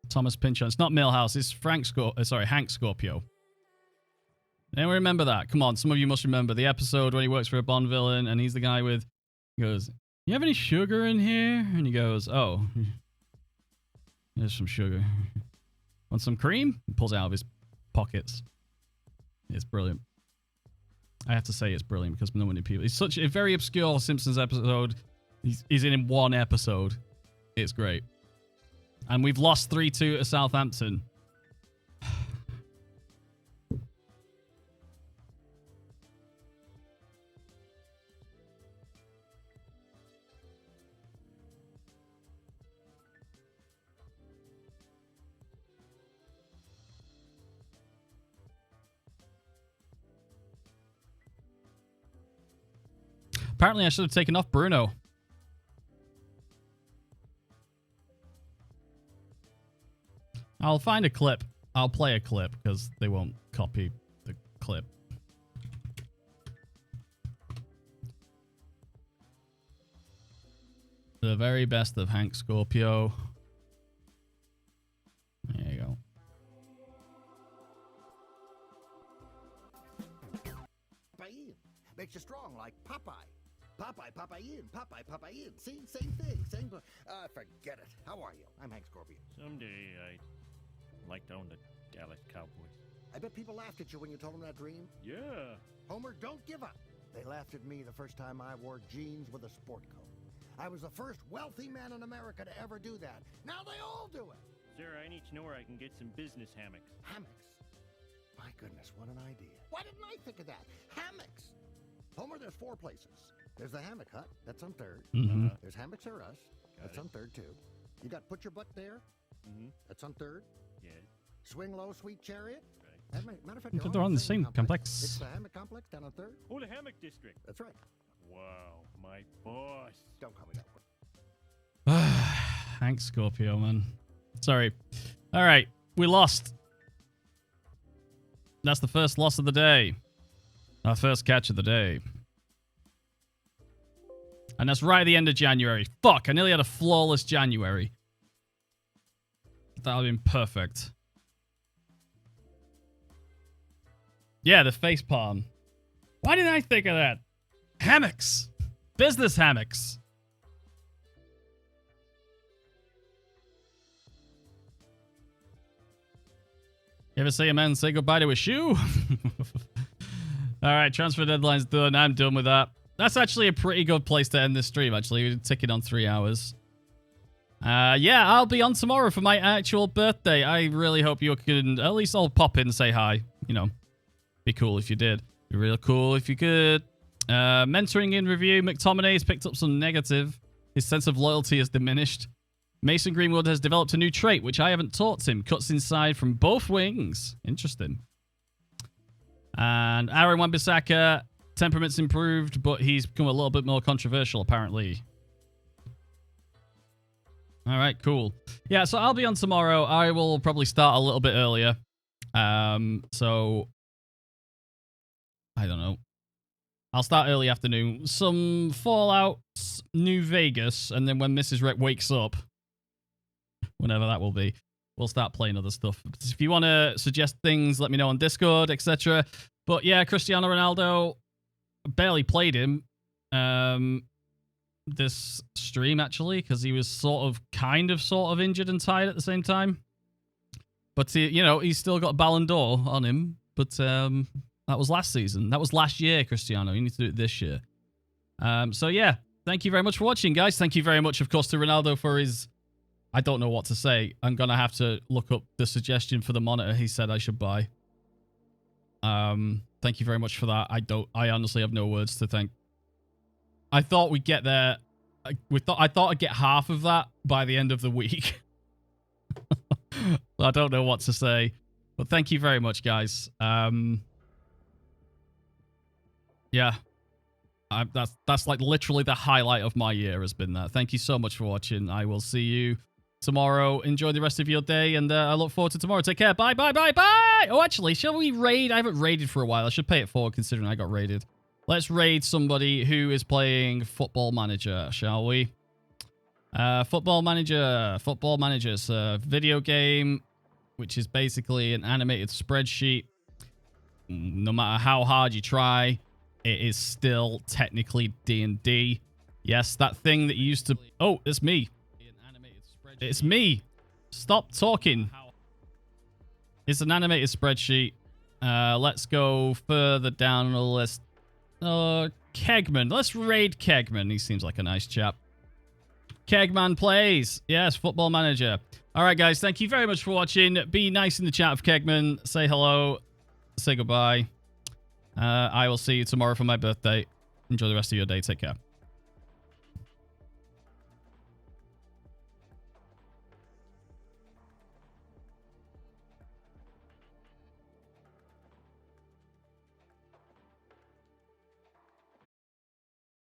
Thomas Pinchon. It's not Millhouse. It's Hank Scorpio. Anyone remember that? Come on, some of you must remember the episode when he works for a Bond villain and he's the guy with... He goes, you have any sugar in here? And he goes, oh, there's some sugar. Want some cream? He pulls it out of his pockets. It's brilliant. I have to say it's brilliant because no many people... It's such a very obscure Simpsons episode. He's in one episode. It's great. And we've lost 3-2 to Southampton. Apparently, I should have taken off Bruno. I'll find a clip. I'll play a clip because they won't copy the clip. The very best of Hank Scorpio. There you go. Makes you strong like Popeye. Popeye. See, same thing. Forget it. How are you? I'm Hank Scorpio. Someday I'd like to own the Dallas Cowboys. I bet people laughed at you when you told them that dream. Yeah. Homer, don't give up. They laughed at me the first time I wore jeans with a sport coat. I was the first wealthy man in America to ever do that. Now they all do it. Sir, I need to know where I can get some business hammocks. Hammocks? My goodness, what an idea. Why didn't I think of that? Hammocks. Homer, there's 4 places. There's the Hammock Hut. That's on 3rd. Mm-hmm. There's Hammocks R Us. That's on 3rd, too. You got Put Your Butt There. Mm-hmm. That's on 3rd. Yes. Swing Low, Sweet Chariot. Right. Matter of fact, They're on the same complex. It's the Hammock Complex down on 3rd. Oh, the Hammock District. That's right. Wow, my boss. Don't call me that. Hank Scorpio, man. Sorry. All right, we lost. That's the first loss of the day. Our first catch of the day. And that's right at the end of January. Fuck, I nearly had a flawless January. That would have been perfect. Yeah, the face palm. Why didn't I think of that? Hammocks. Business hammocks. You ever see a man say goodbye to a shoe? All right, transfer deadline's done. I'm done with that. That's actually a pretty good place to end this stream, actually. We're ticking on 3 hours. Yeah, I'll be on tomorrow for my actual birthday. I really hope you can... At least I'll pop in and say hi. You know, be cool if you did. Be real cool if you could. Mentoring in review. McTominay's picked up some negative. His sense of loyalty has diminished. Mason Greenwood has developed a new trait, which I haven't taught him. Cuts inside from both wings. Interesting. And Aaron Wan-Bissaka, temperament's improved, but he's become a little bit more controversial, apparently. All right, cool. Yeah, so I'll be on tomorrow. I will probably start a little bit earlier. So, I don't know. I'll start early afternoon. Some Fallout, New Vegas, and then when Mrs. Rec wakes up, whenever that will be, we'll start playing other stuff. If you want to suggest things, let me know on Discord, etc. But yeah, Cristiano Ronaldo, barely played him this stream, actually, because he was sort of injured and tired at the same time. But, you know, he's still got Ballon d'Or on him. But that was last season. That was last year, Cristiano. You need to do it this year. So, yeah. Thank you very much for watching, guys. Thank you very much, of course, to Ronaldo for his... I don't know what to say. I'm going to have to look up the suggestion for the monitor he said I should buy. Thank you very much for that. I honestly have no words to thank. I thought we'd get there. I thought I'd get half of that by the end of the week. I don't know what to say. But thank you very much, guys. Yeah. That's like literally the highlight of my year has been that. Thank you so much for watching. I will see you tomorrow. Enjoy the rest of your day, and I look forward to tomorrow. Take care. Bye, bye, bye, bye. Oh, actually, shall we raid? I haven't raided for a while. I should pay it forward considering I got raided. Let's raid somebody who is playing Football Manager, shall we? Football Manager. Football Manager. It's a video game, which is basically an animated spreadsheet. No matter how hard you try, it is still technically D&D. Yes, that thing that used to... Oh, it's me. It's me. Stop talking. It's an animated spreadsheet. Let's go further down the list. Kegman. Let's raid Kegman. He seems like a nice chap. Kegman plays. Yes, Football Manager. All right, guys. Thank you very much for watching. Be nice in the chat of Kegman. Say hello. Say goodbye. I will see you tomorrow for my birthday. Enjoy the rest of your day. Take care.